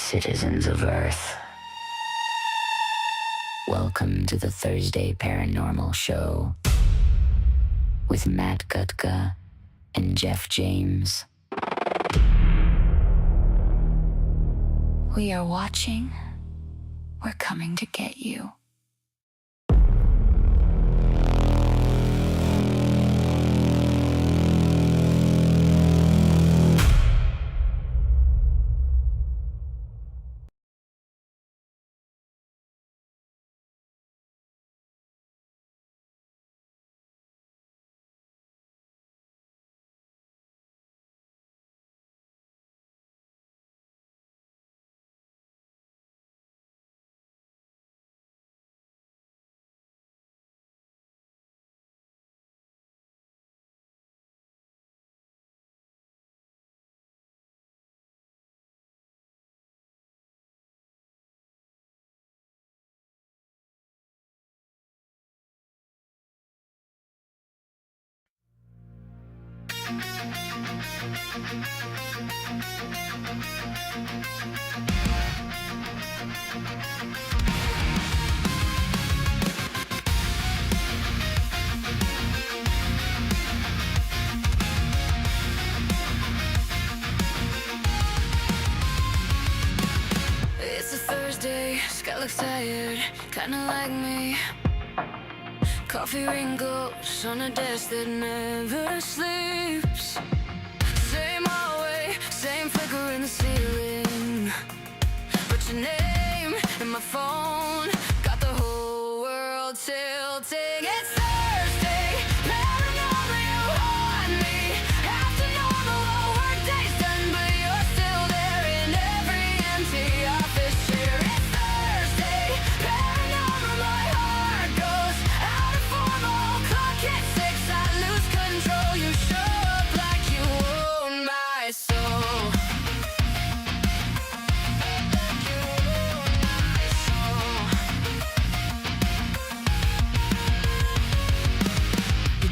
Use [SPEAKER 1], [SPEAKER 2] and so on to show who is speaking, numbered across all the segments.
[SPEAKER 1] citizens of Earth. Welcome to the Thursday Paranormal Show with Matt Gutka and Jeff James. We are watching. We're coming to get you.
[SPEAKER 2] It's a Thursday, Sky looks tired, kinda like me. Coffee wrinkles on a desk that never sleeps. Same hallway, same flicker in the ceiling. But your name and my phone got the whole world tilting. It's Thursday, paranormal, you haunt me. After normal, all work day's done, but you're still there in every empty office chair. It's Thursday, paranormal, my heart goes out of formal. Clock hits 6, I lose control. You show up like you own my soul.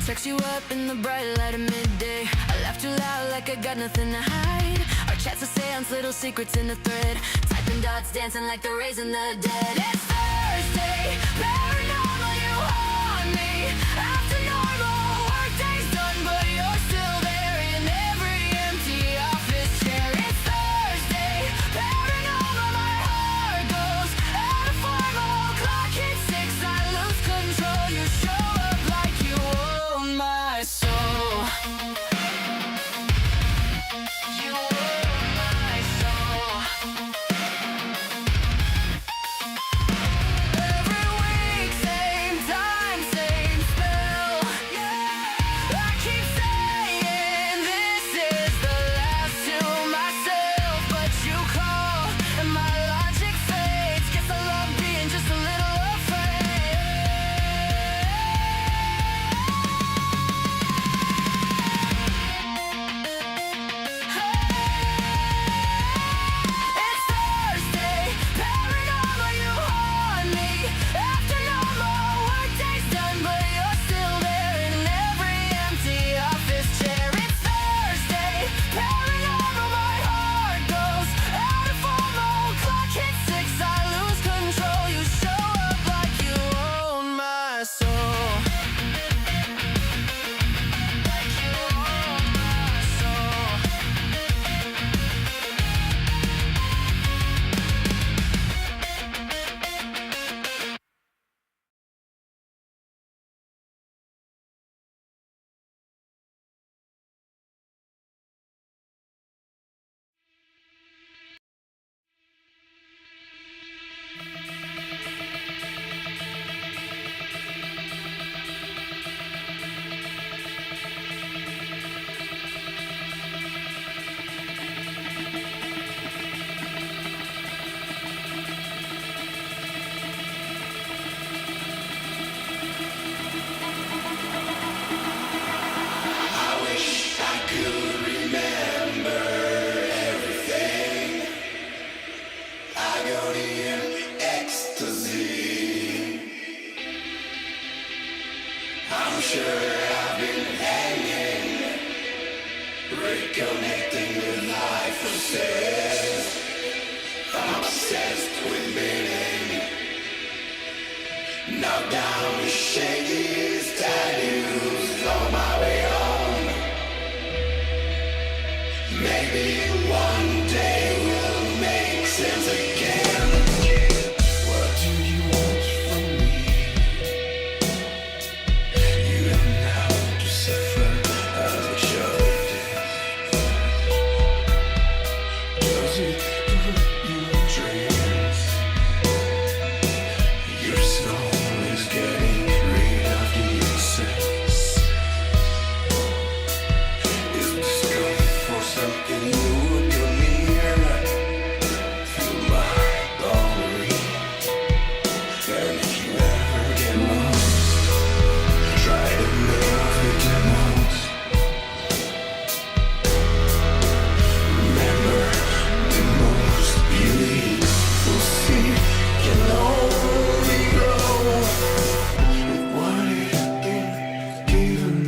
[SPEAKER 2] Text you up in the bright light of midday. I laugh too loud like I got nothing to hide. Our chats a seance, little secrets in a thread. Typing dots, dancing like the rays in the dead. It's Thursday, paranormal, you haunt me. After normal, work day's done, but you're still there in every empty office chair. It's Thursday, paranormal, my heart goes out of formal. Clock hits 6, I lose control. You show up like you own my soul. You own my soul. Every week, same time, same spell. I keep saying this is the last to myself, but you call and my logic fades. Guess I love being just a little afraid. It's Thursday, paranormal, you haunt me. After normal, work day's done, but you're still there in every empty office chair. It's Thursday, paranormal, my heart goes out of formal. Clock hits 6, I lose control. You show up like you own my soul. Like you own my soul.
[SPEAKER 3] I wish I could remember everything. Agony and ecstasy. I'm sure I've been hanging, reconnecting with life forces. obsessed with meaning. Knock down the shakiest tattoos on my way home. Maybe one day we'll make sense again. What do you want from me? You don't have to suffer as a child did. Does it put you in dreams? Your soul is getting rid of the excess. Is this good for something new to me? Feel my glory. And if you ever get lost, try to move it out. Remember, the most beautiful sea can only grow with what is been given.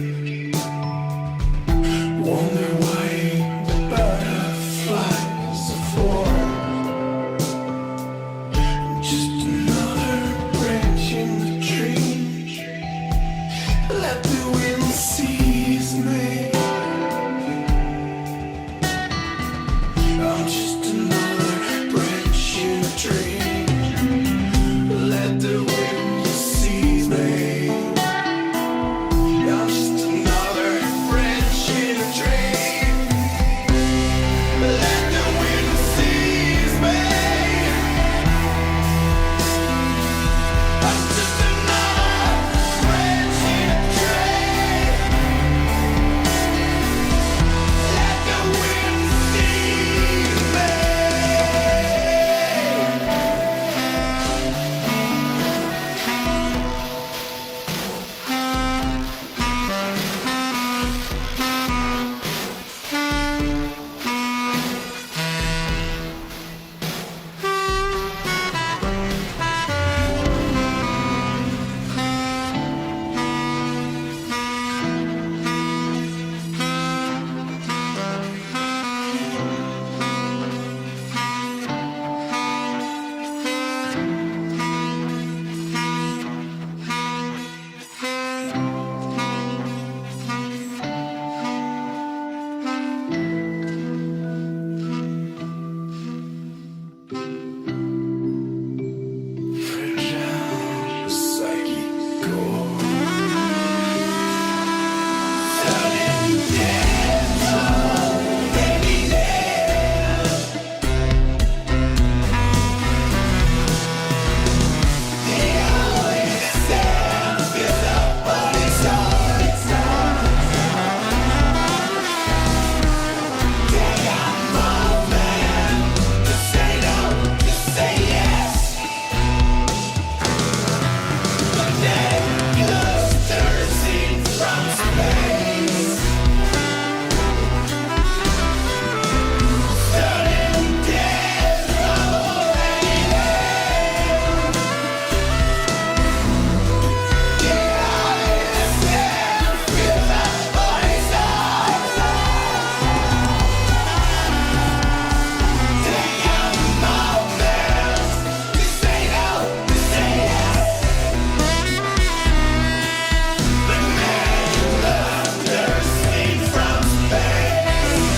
[SPEAKER 3] Wonder why the butterflies are for. Just another branch in the tree. Let the wind seize me. I'm just another branch in the tree. Let the wind seize me. I'm just another branch in the tree. Let the wind seize me. I'm just another branch in a tree. Let the wind seize me. Fragile psychic core. Sounding dead, baby dead. The only sound is up on its own. Take a moment to say no, to say yes. But then clusters seen from space. Sudden death from already there. The eyes and feel that body's eyes. Take a moment to say no, to say yes. The man clusters seen from space.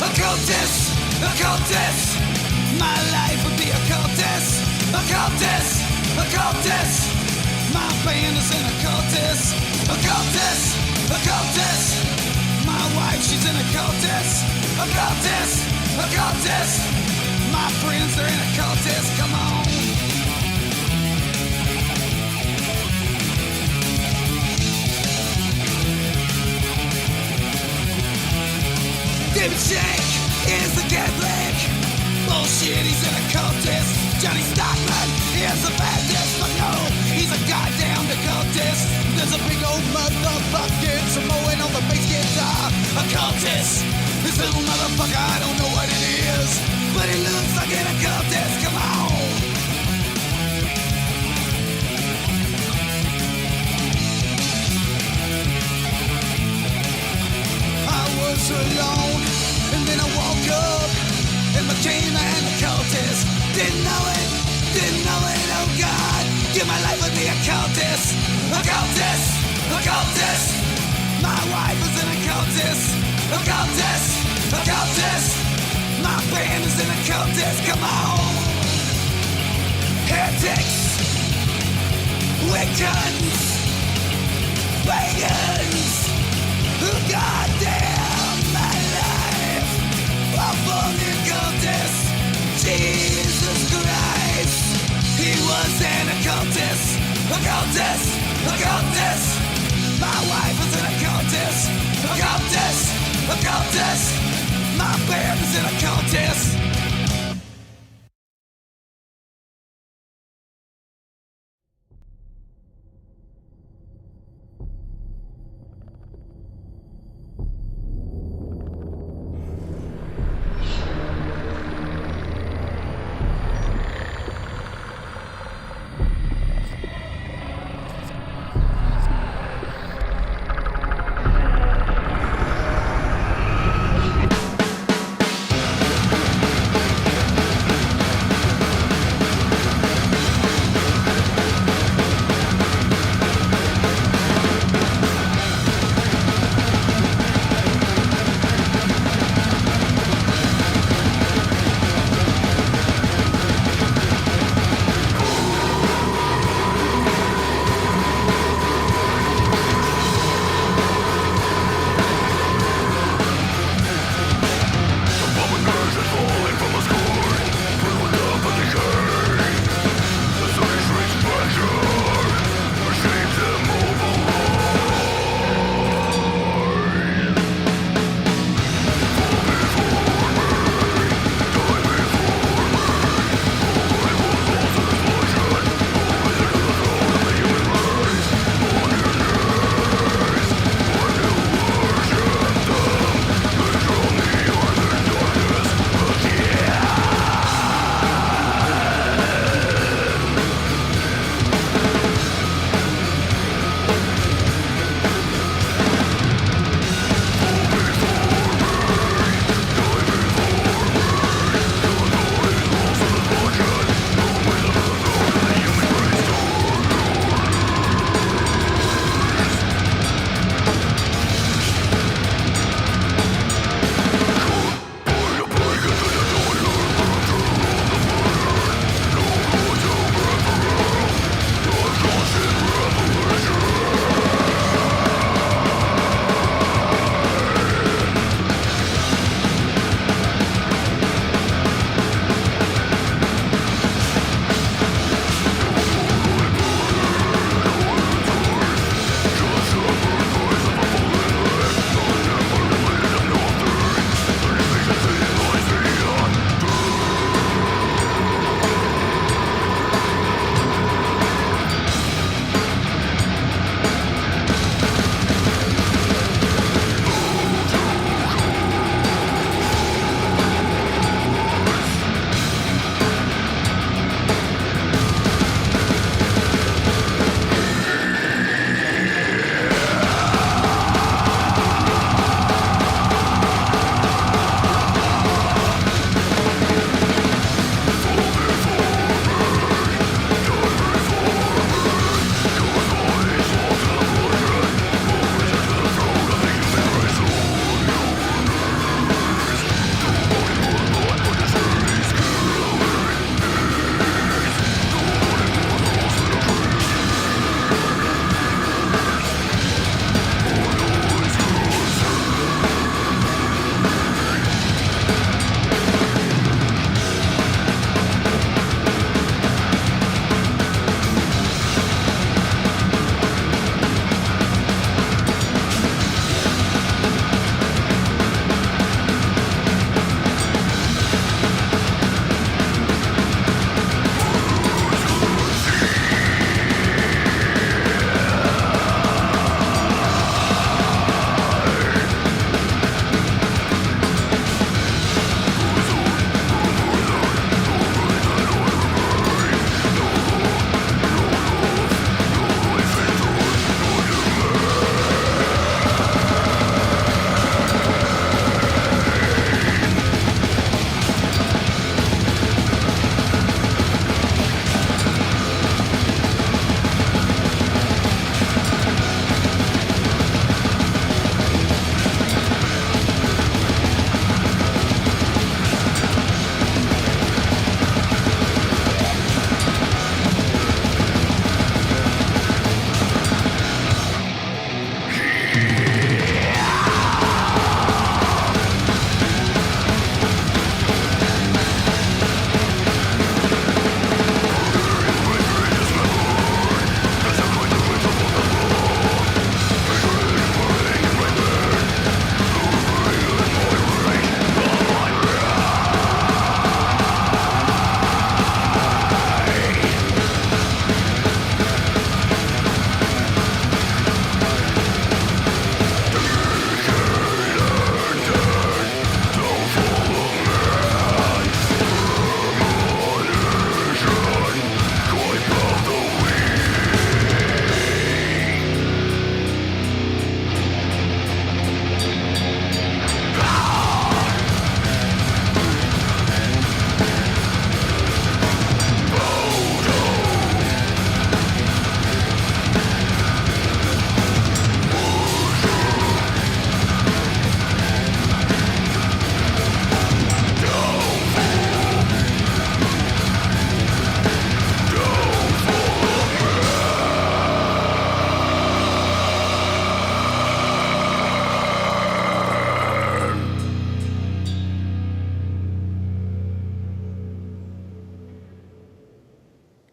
[SPEAKER 3] Occultist, occultist. My life would be occultist, occultist, occultist. My band is an occultist, occultist, occultist. My wife, she's an occultist, occultist, occultist. My friends, they're an occultist. Come on. there's a big old motherfucking Samoan on the bass guitar. A cultist. This little motherfucker, I don't know what it is, but he looks like an occultist. Come on. I was alone, and then I woke up and became an occultist. Didn't know it, oh God. Give my life with the occultist. Occultist, occultist. My wife is an occultist. Occultist, occultist. My band is an occultist. Come on. Heretics, Wiccans, pagans. Goddamn my life. I'm from the occultist. Jesus Christ. He was an occultist. Occultist, occultist. My wife is an occultist. Occultist, occultist. My band is an occultist.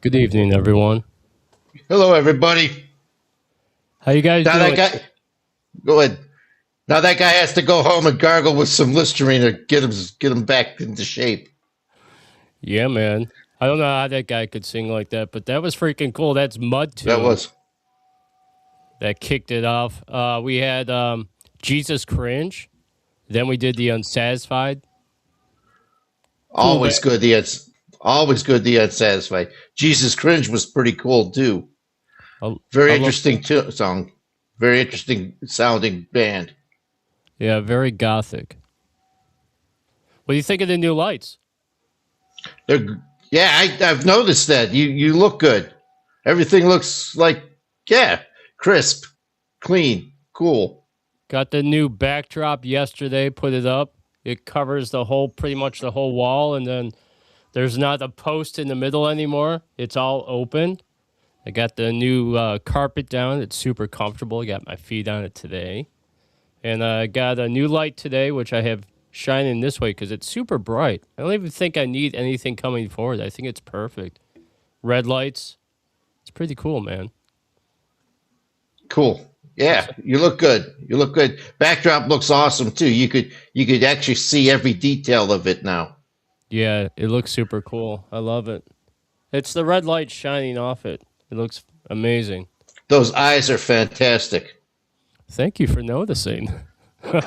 [SPEAKER 4] Good evening, everyone.
[SPEAKER 5] Hello, everybody.
[SPEAKER 4] How you guys
[SPEAKER 5] Now
[SPEAKER 4] doing?
[SPEAKER 5] that guy, go ahead. Now that guy has to go home and gargle with some Listerine to get him back into shape.
[SPEAKER 4] Yeah, man. I don't know how that guy could sing like that, but that was freaking cool. That's Mud Tomb
[SPEAKER 5] That was
[SPEAKER 4] that kicked it off. We had Jesus Cringe. Then we did The Unsatisfied. Cool
[SPEAKER 5] always good. Always good. The unsatisfied. Jesus Cringe was pretty cool too. Very interesting song. Very interesting sounding band.
[SPEAKER 4] Yeah, very gothic. What do you think of the new lights?
[SPEAKER 5] I've noticed that. You look good. Everything looks like crisp, clean, cool.
[SPEAKER 4] Got the new backdrop yesterday, put it up. It covers pretty much the whole wall, and then there's not a post in the middle anymore. It's all open. I got the new carpet down. It's super comfortable. I got my feet on it today. And I got a new light today, which I have shining this way because it's super bright. I don't even think I need anything coming forward. I think it's perfect. Red lights. It's pretty cool, man.
[SPEAKER 5] Cool. Yeah, you look good. You look good. Backdrop looks awesome too. You could actually see every detail of it now.
[SPEAKER 4] Yeah, it looks super cool. I love it. It's the red light shining off it. It looks amazing.
[SPEAKER 5] Those eyes are fantastic.
[SPEAKER 4] Thank you for noticing.
[SPEAKER 5] I'm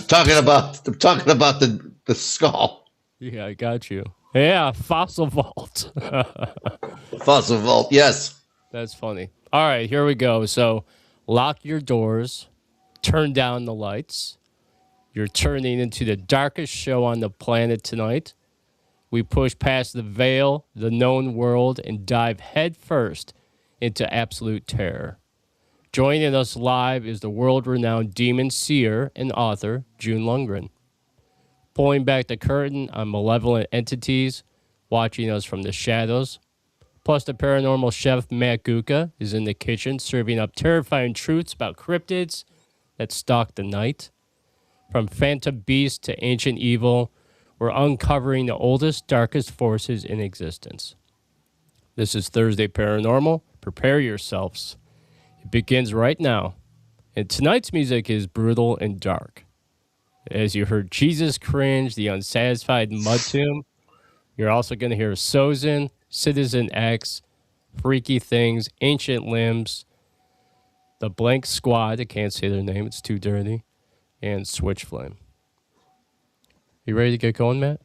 [SPEAKER 5] talking about the skull.
[SPEAKER 4] Yeah, I got you. Yeah, Fossil Vault.
[SPEAKER 5] Fossil Vault, yes.
[SPEAKER 4] That's funny. All right, here we go. So lock your doors, turn down the lights. You're turning into the darkest show on the planet tonight. We push past the veil, the known world, and dive headfirst into absolute terror. Joining us live is the world-renowned demon seer and author, June Lundgren. Pulling back the curtain on malevolent entities, watching us from the shadows. Plus, the paranormal chef, Matt Gutka, is in the kitchen serving up terrifying truths about cryptids that stalk the night. From phantom beasts to ancient evil, we're uncovering the oldest, darkest forces in existence. This is Thursday Paranormal. Prepare yourselves. It begins right now. And tonight's music is brutal and dark. As you heard Jesus Cringe, The Unsatisfied Mud Tomb, you're also going to hear Sozin, Citizen X, Freaky Things, Ancient Limbs, The Blank Squad, I can't say their name, it's too dirty, and Switchflame. You ready to get going, Matt?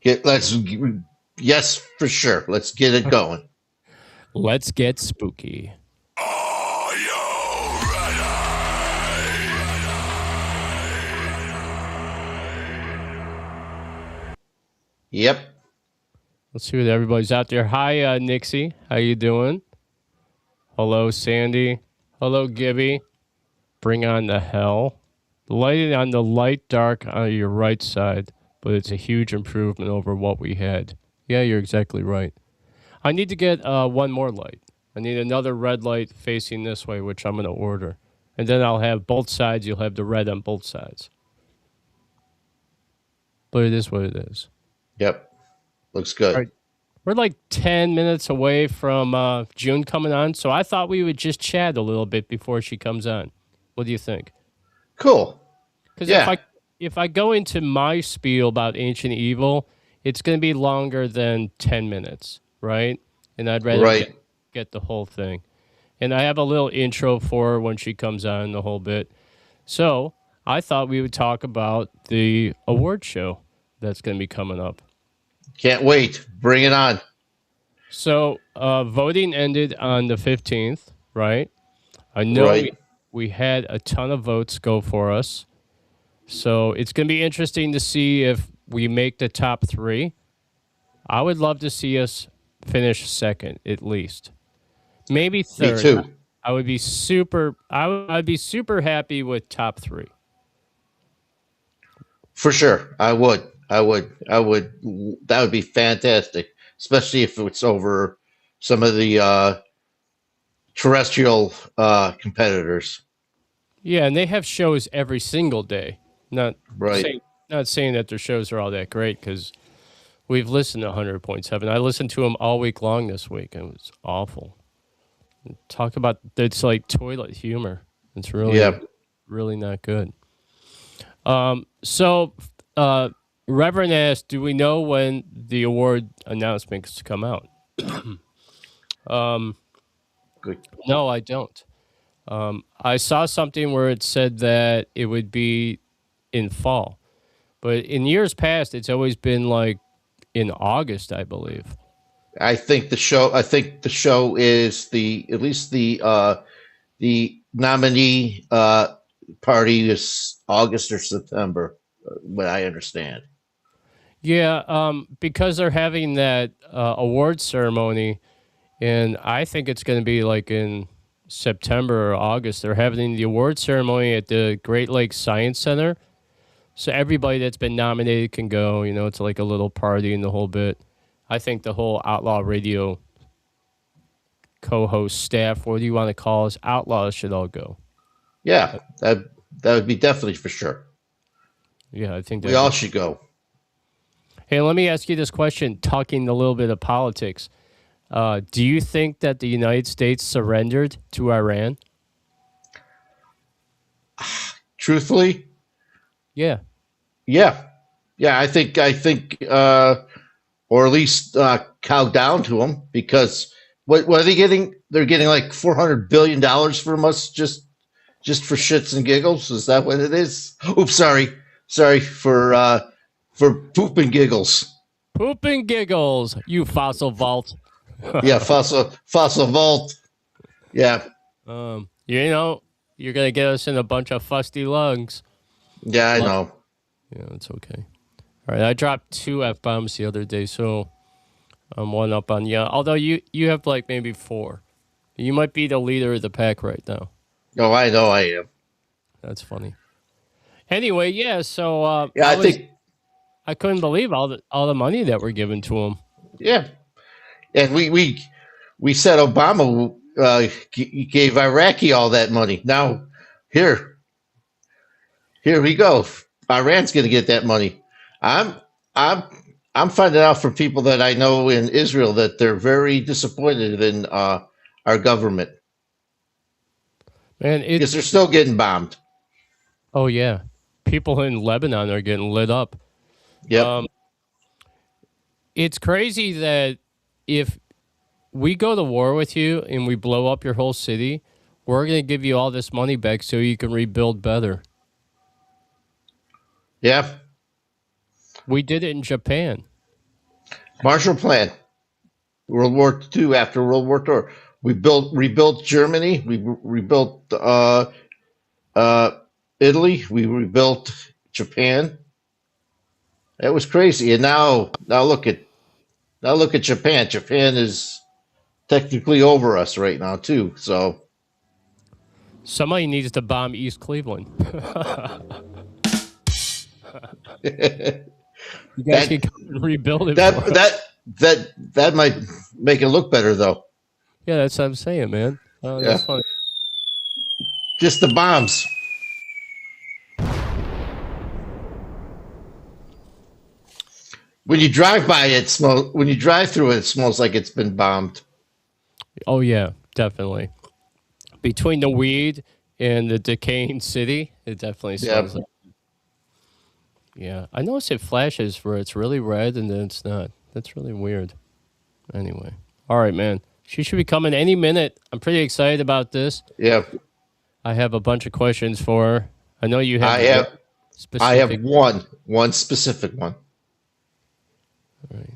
[SPEAKER 5] Yes, for sure. Let's get it going.
[SPEAKER 4] Let's get spooky.
[SPEAKER 3] Are you ready?
[SPEAKER 5] Yep.
[SPEAKER 4] Let's see what everybody's out there. Hi, Nixie. How you doing? Hello, Sandy. Hello, Gibby. Bring on the hell. The lighting on the light dark on your right side, but it's a huge improvement over what we had. Yeah, you're exactly right. I need to get one more light. I need another red light facing this way, which I'm going to order. And then I'll have both sides. You'll have the red on both sides. But it is what it is.
[SPEAKER 5] Yep. Looks good.
[SPEAKER 4] Right. We're like 10 minutes away from June coming on, so I thought we would just chat a little bit before she comes on. What do you think?
[SPEAKER 5] Cool.
[SPEAKER 4] Because if I go into my spiel about ancient evil, it's going to be longer than 10 minutes, right? And I'd rather get the whole thing. And I have a little intro for her when she comes on the whole bit. So I thought we would talk about the award show that's going to be coming up.
[SPEAKER 5] Can't wait. Bring it on.
[SPEAKER 4] So voting ended on the 15th, right? I know we had a ton of votes go for us. So it's going to be interesting to see if we make the top 3. I would love to see us finish second, at least. Maybe third.
[SPEAKER 5] Me too.
[SPEAKER 4] I'd be super happy with top 3.
[SPEAKER 5] For sure. I would. That would be fantastic, especially if it's over some of the terrestrial competitors.
[SPEAKER 4] Yeah, and they have shows every single day. Not
[SPEAKER 5] right.
[SPEAKER 4] Not saying that their shows are all that great, because We've listened to 100.7. I listened to him all week long this week, and it was awful. Talk about it's like toilet humor. It's really,
[SPEAKER 5] Yeah.
[SPEAKER 4] really not good. So, Reverend asked, do we know when the award announcements come out?
[SPEAKER 5] Good.
[SPEAKER 4] No, I don't. I saw something where it said that it would be in fall, but in years past, it's always been like in August, I believe.
[SPEAKER 5] I think the show is at least the nominee party is August or September, what I understand.
[SPEAKER 4] Yeah, because they're having that award ceremony, and I think it's going to be like in September or August. They're having the award ceremony at the Great Lakes Science Center. So everybody that's been nominated can go. You know, it's like a little party and the whole bit. I think the whole Outlaw Radio co-host staff, what do you want to call us, outlaws, should all go.
[SPEAKER 5] Yeah, that would be definitely for sure.
[SPEAKER 4] Yeah, I think
[SPEAKER 5] We all should go.
[SPEAKER 4] Hey, let me ask you this question, talking a little bit of politics. Do you think that the United States surrendered to Iran?
[SPEAKER 5] Truthfully,
[SPEAKER 4] Yeah.
[SPEAKER 5] yeah. I think, or at least cow down to them, because what are they getting? They're getting like $400 billion from us just for shits and giggles. Is that what it is? Oops, sorry for poop and giggles.
[SPEAKER 4] Poop and giggles, you fossil vault.
[SPEAKER 5] Yeah, fossil vault. Yeah.
[SPEAKER 4] You know, you're gonna get us in a bunch of fusty lungs.
[SPEAKER 5] Yeah, I know.
[SPEAKER 4] Yeah, it's okay. All right, I dropped 2 F-bombs the other day, so I'm one up on you. Although you have like maybe 4. You might be the leader of the pack right now.
[SPEAKER 5] Oh, I know I am.
[SPEAKER 4] That's funny. Anyway, yeah, so
[SPEAKER 5] Yeah, I think
[SPEAKER 4] I couldn't believe all the money that we're giving to him.
[SPEAKER 5] yeah. And we said Obama gave Iraqi all that money. Now here we go. Iran's going to get that money. I'm finding out from people that I know in Israel that they're very disappointed in our government.
[SPEAKER 4] Man,
[SPEAKER 5] because they're still getting bombed.
[SPEAKER 4] Oh yeah, people in Lebanon are getting lit up.
[SPEAKER 5] Yep.
[SPEAKER 4] It's crazy that if we go to war with you and we blow up your whole city, we're going to give you all this money back so you can rebuild better.
[SPEAKER 5] Yeah.
[SPEAKER 4] We did it in Japan.
[SPEAKER 5] Marshall Plan. World War II, after World War II. We rebuilt Germany. We rebuilt Italy. We rebuilt Japan. That was crazy. And now look at Japan. Japan is technically over us right now too. So
[SPEAKER 4] somebody needs to bomb East Cleveland. You guys can come and rebuild it.
[SPEAKER 5] That might make it look better though.
[SPEAKER 4] Yeah, that's what I'm saying, man. That's funny.
[SPEAKER 5] Just the bombs. When you drive by it, when you drive through it, it smells like it's been bombed.
[SPEAKER 4] Oh yeah, definitely. Between the weed and the decaying city, it definitely smells like. Yeah, I notice it flashes where it's really red and then it's not. That's really weird. Anyway, all right, man. She should be coming any minute. I'm pretty excited about this.
[SPEAKER 5] Yeah.
[SPEAKER 4] I have a bunch of questions for her. I know you have.
[SPEAKER 5] I have one specific one.
[SPEAKER 4] All right.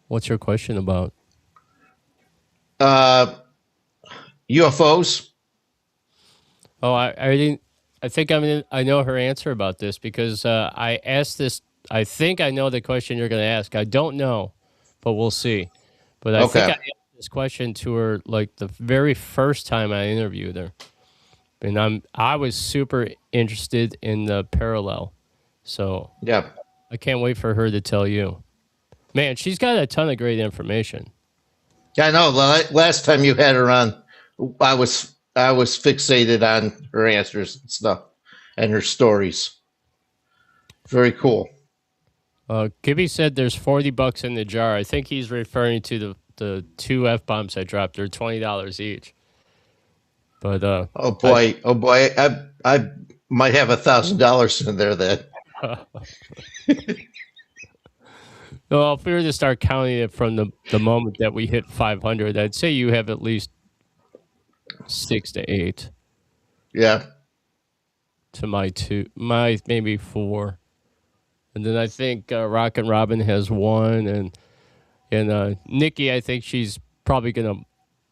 [SPEAKER 4] What's your question about?
[SPEAKER 5] UFOs.
[SPEAKER 4] Oh, I didn't. I think I know her answer about this because I asked this. I think I know the question you're going to ask. I don't know, but we'll see. But I think I asked this question to her like the very first time I interviewed her, and I was super interested in the parallel. So
[SPEAKER 5] yeah,
[SPEAKER 4] I can't wait for her to tell you. Man, she's got a ton of great information.
[SPEAKER 5] Yeah, I know. Last time you had her on, I was fixated on her answers and stuff and her stories. Very cool.
[SPEAKER 4] Gibby said there's $40 in the jar. I think he's referring to the two F-bombs I dropped. They're $20 each. But
[SPEAKER 5] oh boy, I might have $1,000 in there then.
[SPEAKER 4] Well, if we were to start counting it from the moment that we hit 500, I'd say you have at least 6 to 8.
[SPEAKER 5] Yeah.
[SPEAKER 4] To my maybe 4. And then I think Rock and Robin has 1, and Nikki, I think she's probably gonna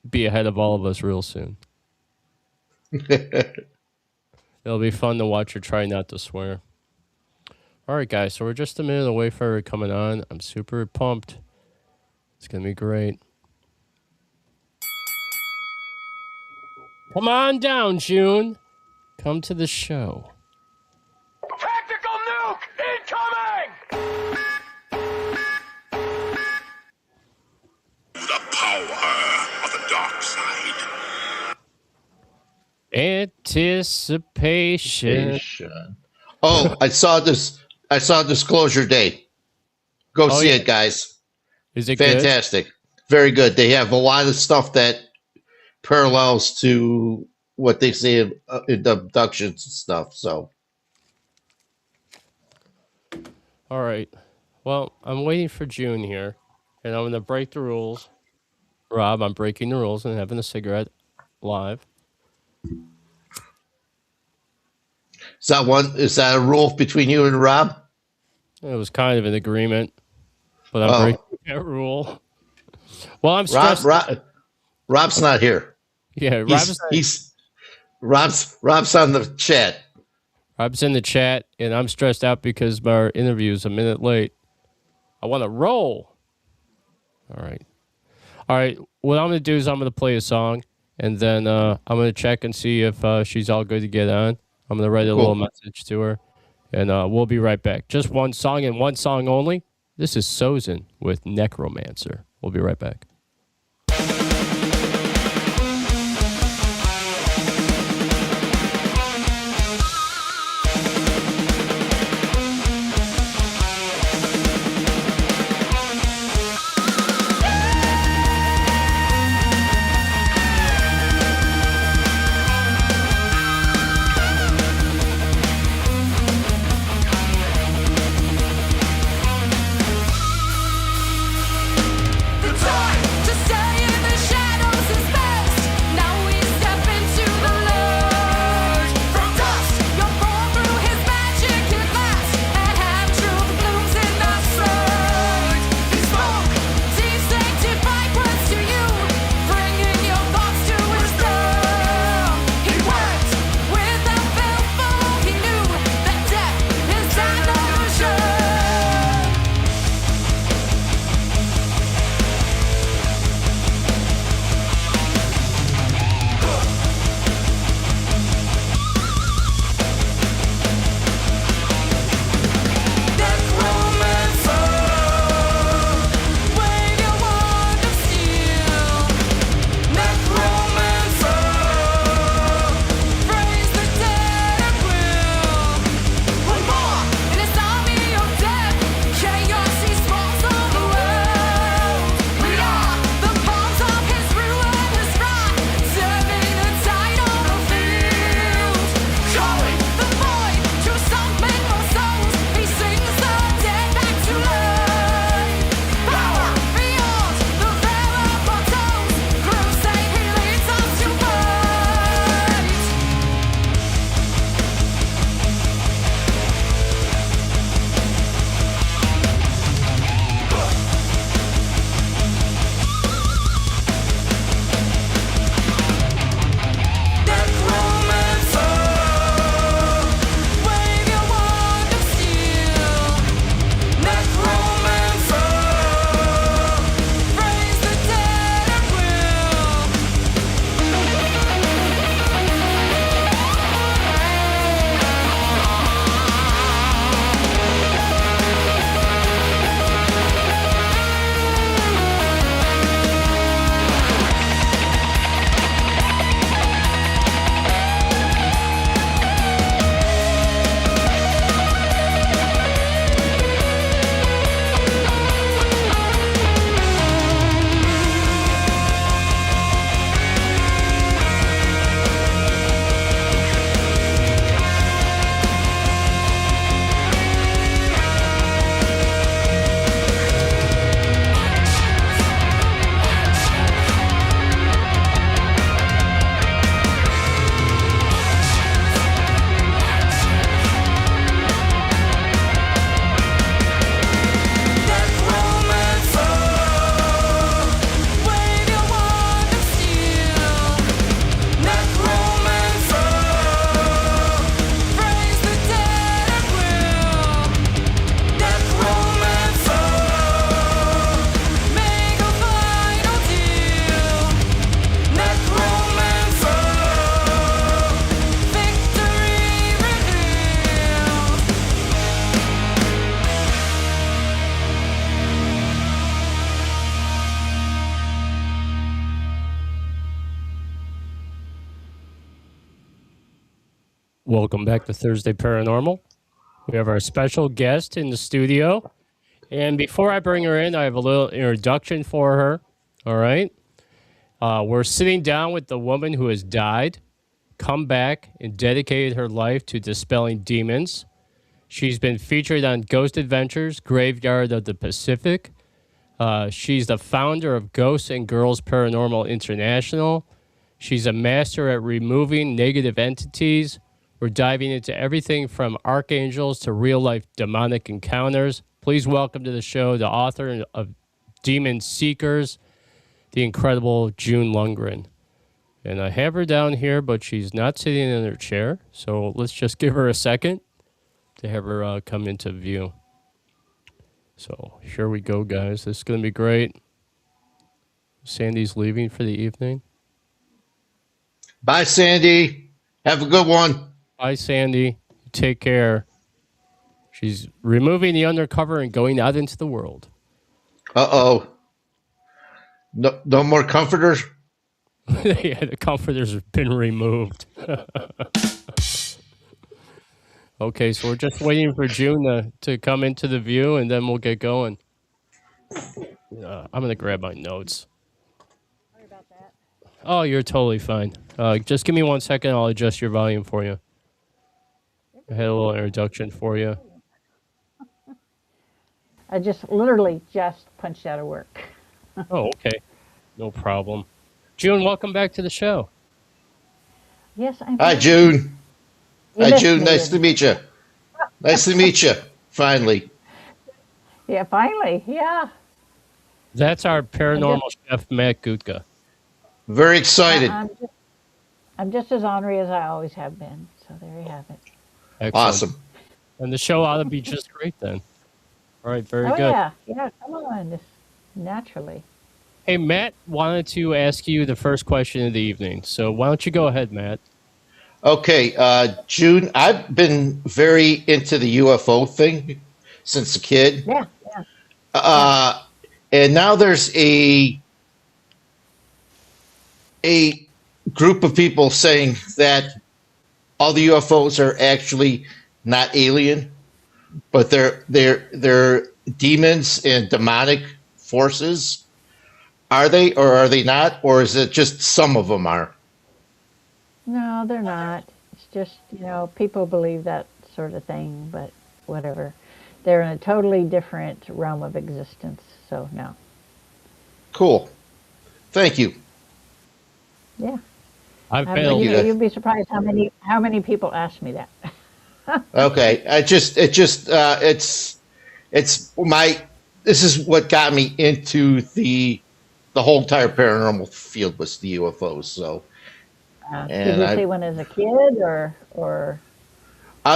[SPEAKER 4] be ahead of all of us real soon. It'll be fun to watch her try not to swear. All right, guys, so we're just a minute away from her coming on. I'm super pumped. It's gonna be great. Come on down, June. Come to the show.
[SPEAKER 6] Tactical nuke incoming!
[SPEAKER 7] The power of the dark side.
[SPEAKER 4] Anticipation.
[SPEAKER 5] Oh, I saw Disclosure Day. Go see it, guys.
[SPEAKER 4] Is it
[SPEAKER 5] fantastic? Good? Very good. They have a lot of stuff that parallels to what they say in abductions and stuff. So,
[SPEAKER 4] all right. Well, I'm waiting for June here, and I'm going to break the rules. Rob, I'm breaking the rules and having a cigarette live.
[SPEAKER 5] Is that a rule between you and Rob?
[SPEAKER 4] It was kind of an agreement, but I'm breaking that rule. Well, I'm stressed.
[SPEAKER 5] Rob's not here.
[SPEAKER 4] Yeah,
[SPEAKER 5] Rob's on the chat.
[SPEAKER 4] Rob's in the chat, and I'm stressed out because our interview is a minute late. I want to roll. All right. What I'm going to do is I'm going to play a song, and then I'm going to check and see if she's all good to get on. I'm going to write a little message to her, and we'll be right back. Just one song and one song only. This is Sozin with Necromancer. We'll be right back.
[SPEAKER 6] The time
[SPEAKER 4] Welcome back to Thursday Paranormal. We have our special guest in the studio. And before I bring her in, I have a little introduction for her. All right. We're sitting down with the woman who has died, come back, and dedicated her life to dispelling demons. She's been featured on Ghost Adventures, Graveyard of the Pacific. She's the founder of Ghosts and Girls Paranormal International. She's a master at removing negative entities. We're diving into everything from archangels to real-life demonic encounters. Please welcome to the show the author of Demon Seekers, the incredible June Lundgren. And I have her down here, but she's not sitting in her chair. So let's just give her a second to have her come into view. So here we go, guys. This is going to be great. Sandy's leaving for the evening.
[SPEAKER 5] Bye, Sandy. Have a good one.
[SPEAKER 4] Bye, Sandy. Take care. She's removing the undercover and going out into the world.
[SPEAKER 5] Uh-oh. No more comforters?
[SPEAKER 4] Yeah, the comforters have been removed. Okay, so we're just waiting for June to come into the view, and then we'll get going. I'm going to grab my notes. Sorry about that. Oh, you're totally fine. Just give me 1 second. I'll adjust your volume for you. I had a little introduction for you.
[SPEAKER 8] I literally just punched out of work.
[SPEAKER 4] Oh, okay. No problem. June, welcome back to the show.
[SPEAKER 8] Yes, I'm.
[SPEAKER 5] Hi, June.
[SPEAKER 8] You
[SPEAKER 5] Hi,
[SPEAKER 8] missed
[SPEAKER 5] June.
[SPEAKER 8] me,
[SPEAKER 5] Nice to
[SPEAKER 8] didn't
[SPEAKER 5] meet you. Nice to meet you. Finally.
[SPEAKER 8] you? Yeah, finally. Yeah.
[SPEAKER 4] That's our paranormal chef, Matt Gutka.
[SPEAKER 5] Very excited.
[SPEAKER 8] I'm just as ornery as I always have been. So there you have it.
[SPEAKER 4] Excellent.
[SPEAKER 5] Awesome.
[SPEAKER 4] And the show ought to be just great then. All right, very
[SPEAKER 8] Oh
[SPEAKER 4] good.
[SPEAKER 8] yeah, come on, just naturally.
[SPEAKER 4] Hey, Matt wanted to ask you the first question of the evening. So why don't you go ahead, Matt?
[SPEAKER 5] Okay, June, I've been very into the UFO thing since a kid.
[SPEAKER 8] Yeah, yeah.
[SPEAKER 5] And now there's a group of people saying that all the UFOs are actually not alien, but they're demons and demonic forces. Are they, or are they not, or is it just some of them are?
[SPEAKER 8] No, they're not. It's just, people believe that sort of thing, but whatever. They're in a totally different realm of existence, so no.
[SPEAKER 5] Cool. Thank you.
[SPEAKER 8] Yeah.
[SPEAKER 4] You'd
[SPEAKER 8] be surprised how many people ask me that.
[SPEAKER 5] Okay. This is what got me into the whole entire paranormal field was the UFOs. So,
[SPEAKER 8] Did you see one as a kid or?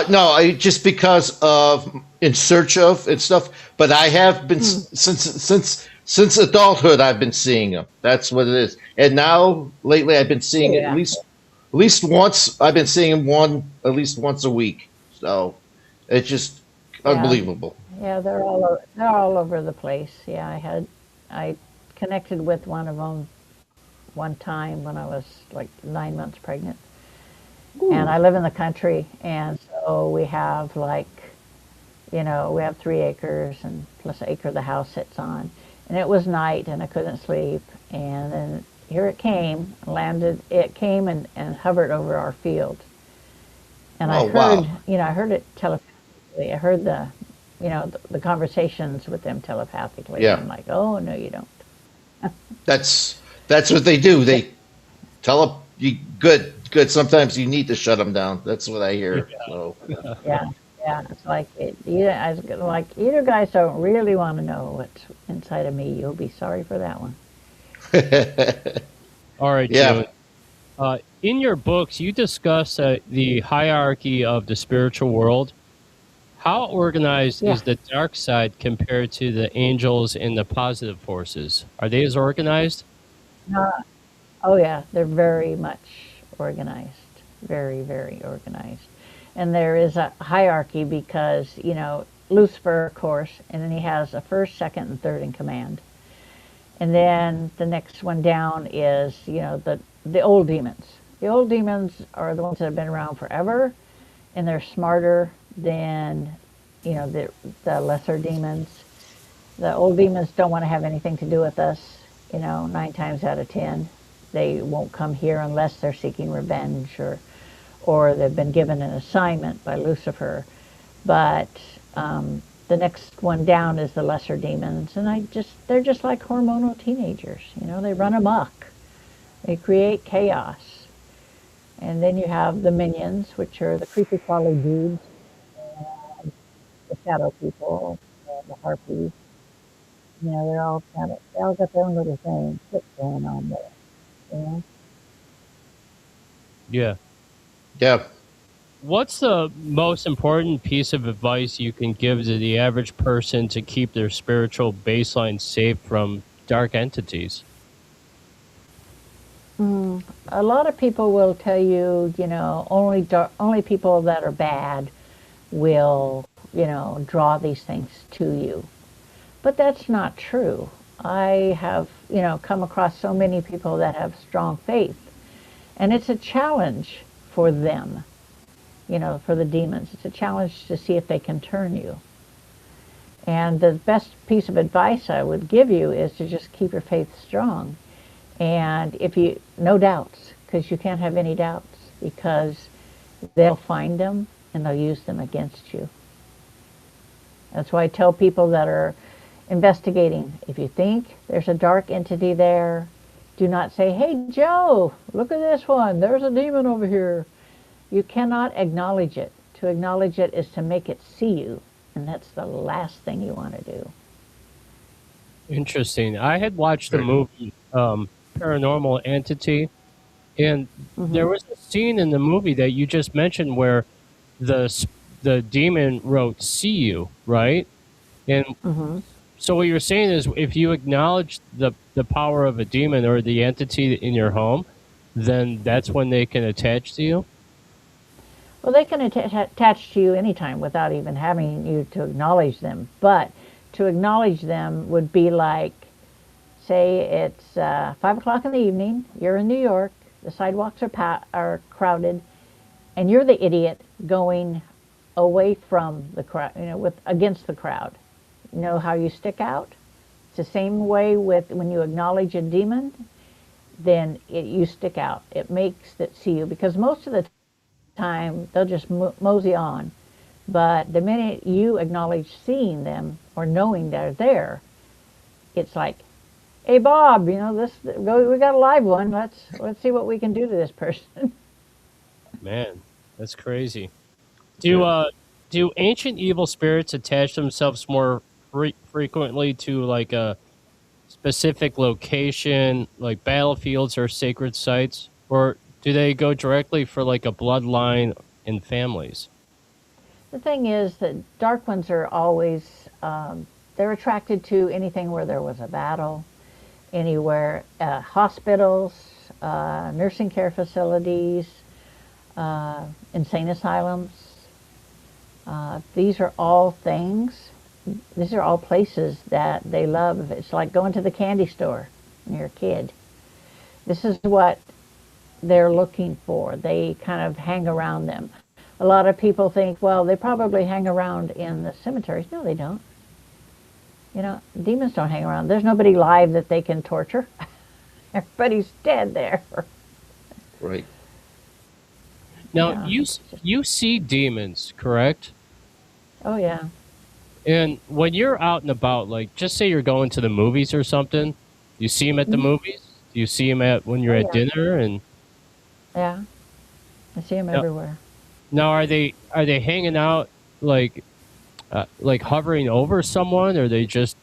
[SPEAKER 5] No, just because of In Search of and stuff. But I have been since adulthood. I've been seeing them. That's what it is. And now lately, I've been seeing it at least once. I've been seeing them at least once a week. So it's just unbelievable.
[SPEAKER 8] Yeah, they're all over the place. Yeah, I connected with one of them one time when I was like 9 months pregnant. Ooh. And I live in the country, and so we have we have 3 acres and plus an acre the house sits on. And it was night, and I couldn't sleep. And then here it came, landed. It came and hovered over our field. And I heard, I heard it telepathically. I heard the conversations with them telepathically.
[SPEAKER 5] Yeah.
[SPEAKER 8] I'm like, oh no, you don't.
[SPEAKER 5] That's what they do. They tell you good. Sometimes you need to shut them down. That's what I hear.
[SPEAKER 4] Yeah.
[SPEAKER 5] So.
[SPEAKER 8] Yeah. It's like you guys don't really want to know what's inside of me. You'll be sorry for that one.
[SPEAKER 4] All right,
[SPEAKER 5] yeah.
[SPEAKER 4] June. In your books, you discuss the hierarchy of the spiritual world. How organized is the dark side compared to the angels and the positive forces? Are they as organized?
[SPEAKER 8] Oh yeah, they're very much organized. Very, very organized. And there is a hierarchy because, Lucifer, of course, and then he has a first, second, and third in command. And then the next one down is, the old demons. The old demons are the ones that have been around forever. and they're smarter than, the lesser demons. The old demons don't want to have anything to do with us, 9 times out of 10. They won't come here unless they're seeking revenge or they've been given an assignment by Lucifer. But the next one down is the lesser demons, and they're just like hormonal teenagers. They run amok. They create chaos. And then you have the minions, which are the creepy crawly dudes, and the shadow people, the harpies. They all got their own little thing going on there. You know?
[SPEAKER 4] Yeah.
[SPEAKER 5] Yeah.
[SPEAKER 4] What's the most important piece of advice you can give to the average person to keep their spiritual baseline safe from dark entities?
[SPEAKER 8] A lot of people will tell you, only people that are bad will, draw these things to you. But that's not true. I have, come across so many people that have strong faith, and it's a challenge for them, for the demons. It's a challenge to see if they can turn you. And the best piece of advice I would give you is to just keep your faith strong. And no doubts, because you can't have any doubts, because they'll find them and they'll use them against you. That's why I tell people that are investigating, if you think there's a dark entity there, do not say, "Hey, Joe, look at this one. There's a demon over here." You cannot acknowledge it. To acknowledge it is to make it see you, and that's the last thing you want to do.
[SPEAKER 4] Interesting. I had watched the movie Paranormal Entity, and there was a scene in the movie that you just mentioned where the demon wrote "see you," right? And so what you're saying is, if you acknowledge the power of a demon or the entity in your home, then that's when they can attach to you?
[SPEAKER 8] Well, they can attach to you anytime without even having you to acknowledge them. But to acknowledge them would be like, say it's 5 o'clock in the evening, you're in New York, the sidewalks are crowded, and you're the idiot going away from the crowd, against the crowd. You know how you stick out? It's the same way with when you acknowledge a demon, then you stick out. It makes it see you, because most of the time they'll just mosey on. But the minute you acknowledge seeing them or knowing they're there, it's like, "Hey, Bob, we got a live one. Let's see what we can do to this person."
[SPEAKER 4] Man, that's crazy. Do ancient evil spirits attach themselves more frequently to like a specific location, like battlefields or sacred sites, or do they go directly for like a bloodline and families?
[SPEAKER 8] The thing is that dark ones are always, they're attracted to anything where there was a battle, anywhere, hospitals, nursing care facilities, insane asylums. These are all places that they love. It's like going to the candy store when you're a kid. This is what they're looking for. They kind of hang around them. A lot of people think, well, they probably hang around in the cemeteries. No, they don't. Demons don't hang around. There's nobody live that they can torture. Everybody's dead there.
[SPEAKER 5] Right.
[SPEAKER 4] Now, you see demons, correct?
[SPEAKER 8] Oh, yeah.
[SPEAKER 4] And when you're out and about, like, just say you're going to the movies or something, you see them at the movies? Do you see them when you're at dinner? And
[SPEAKER 8] yeah, I see them everywhere.
[SPEAKER 4] Now, are they hanging out like hovering over someone, or are they just?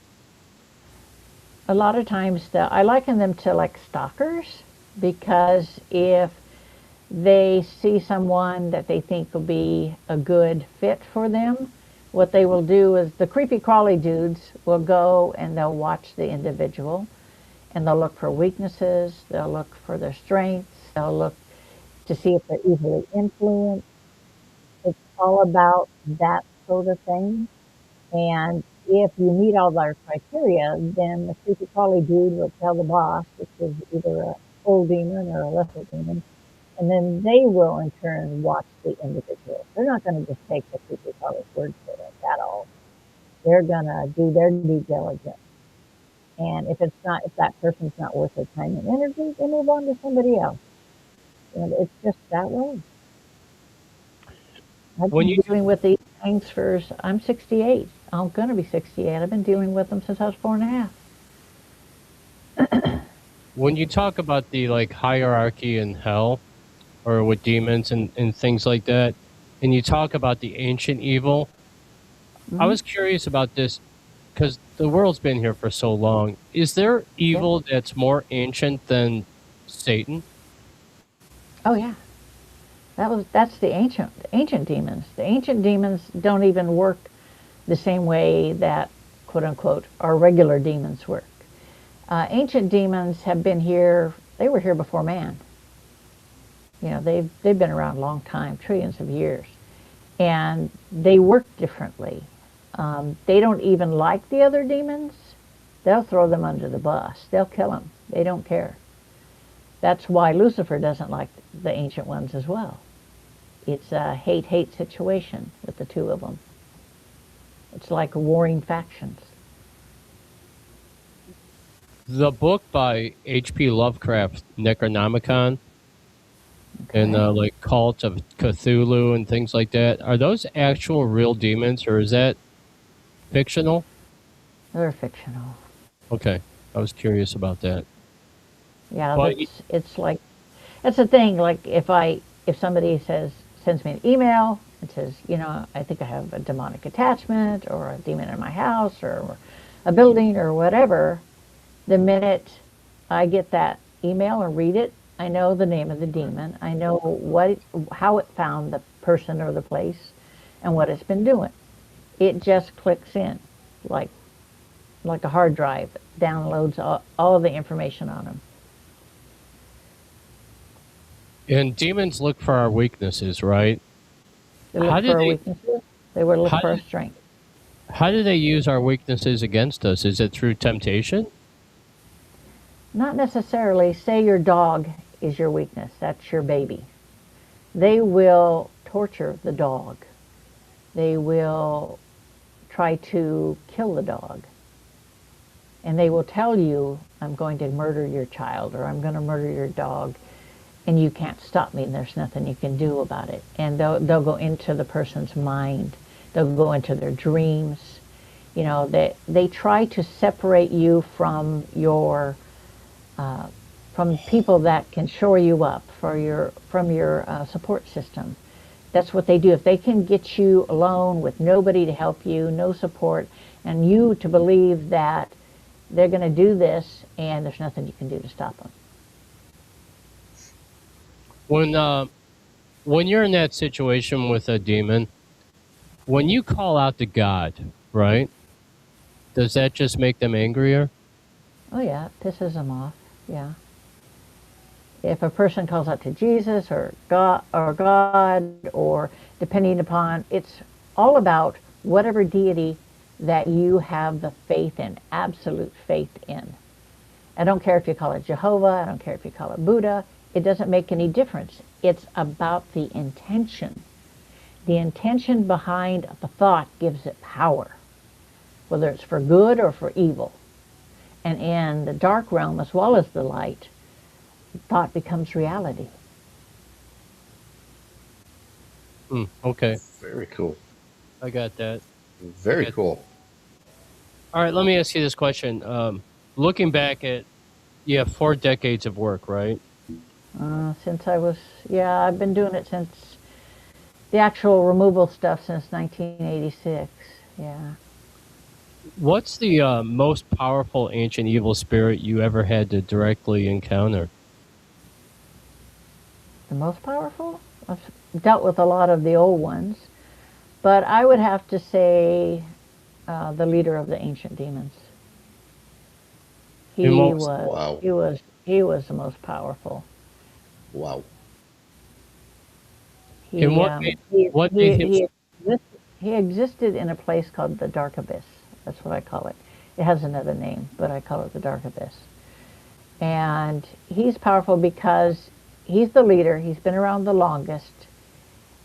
[SPEAKER 8] A lot of times, I liken them to like stalkers, because if they see someone that they think will be a good fit for them, what they will do is the creepy crawly dudes will go and they'll watch the individual, and they'll look for weaknesses, they'll look for their strengths, they'll look to see if they're easily influenced. It's all about that sort of thing. And if you meet all their criteria, then the creepy crawly dude will tell the boss, which is either an old demon or a lesser demon, And then they will, in turn, watch the individual. They're not going to just take the creepy caller's word for it at all. They're going to do their due diligence. And if that person's not worth their time and energy, they move on to somebody else. And it's just that way. I've
[SPEAKER 4] When
[SPEAKER 8] been
[SPEAKER 4] you
[SPEAKER 8] dealing with these things I'm 68. I'm going to be 68. I've been dealing with them since I was 4.5.
[SPEAKER 4] when you talk about the like hierarchy in hell, or with demons and things like that, and you talk about the ancient evil, I was curious about this because the world's been here for so long. Is there evil that's more ancient than Satan?
[SPEAKER 8] Oh yeah, that's the ancient demons. The ancient demons don't even work the same way that quote unquote our regular demons work. Ancient demons have been here. They were here before man. You know, they've been around a long time, trillions of years, and they work differently. They don't even like the other demons. They'll throw them under the bus. They'll kill them. They don't care. That's why Lucifer doesn't like the ancient ones as well. It's a hate-hate situation with the two of them. It's like warring factions.
[SPEAKER 4] The book by H.P. Lovecraft, Necronomicon, and like Cult of Cthulhu and things like that, are those actual real demons, or is that fictional?
[SPEAKER 8] They're fictional.
[SPEAKER 4] Okay, I was curious about that.
[SPEAKER 8] Yeah,
[SPEAKER 4] But
[SPEAKER 8] it's like, that's the thing. Like if somebody sends me an email and says, you know, I think I have a demonic attachment or a demon in my house or a building or whatever, the minute I get that email and read it, I know the name of the demon. I know how it found the person or the place and what it's been doing. It just clicks in like a hard drive, downloads all the information on them.
[SPEAKER 4] And demons look for our weaknesses, right?
[SPEAKER 8] They look for our weaknesses. They would look for our strength.
[SPEAKER 4] How do they use our weaknesses against us? Is it through temptation?
[SPEAKER 8] Not necessarily. Say your dog is your weakness. That's your baby. They will torture the dog. They will try to kill the dog. And they will tell you, I'm going to murder your child or I'm going to murder your dog and you can't stop me and there's nothing you can do about it. And they'll go into the person's mind. They'll go into their dreams. You know, they try to separate you from from people that can shore you up from your support system. That's what they do. If they can get you alone with nobody to help you, no support, and you to believe that they're going to do this and there's nothing you can do to stop them.
[SPEAKER 4] When you're in that situation with a demon, when you call out to God, right, does that just make them angrier?
[SPEAKER 8] Oh yeah, it pisses them off. Yeah. If a person calls out to Jesus or God, or depending upon, it's all about whatever deity that you have the faith in, absolute faith in. I don't care if you call it Jehovah, I don't care if you call it Buddha, it doesn't make any difference. It's about the intention. The intention behind the thought gives it power, whether it's for good or for evil. And in the dark realm as well as the light, thought becomes reality.
[SPEAKER 4] Okay.
[SPEAKER 5] Very cool.
[SPEAKER 4] I got that.
[SPEAKER 5] Very cool.
[SPEAKER 4] All right, let me ask you this question. Looking back at, you have 4 decades of work, right?
[SPEAKER 8] Since I've been doing it since the actual removal stuff since 1986. Yeah.
[SPEAKER 4] What's the most powerful ancient evil spirit you ever had to directly encounter?
[SPEAKER 8] The most powerful? I've dealt with a lot of the old ones, but I would have to say the leader of the ancient demons. He was the most powerful.
[SPEAKER 5] Wow.
[SPEAKER 8] He existed in a place called the Dark Abyss. That's what I call it. It has another name, but I call it the Dark Abyss. And he's powerful because he's the leader. He's been around the longest,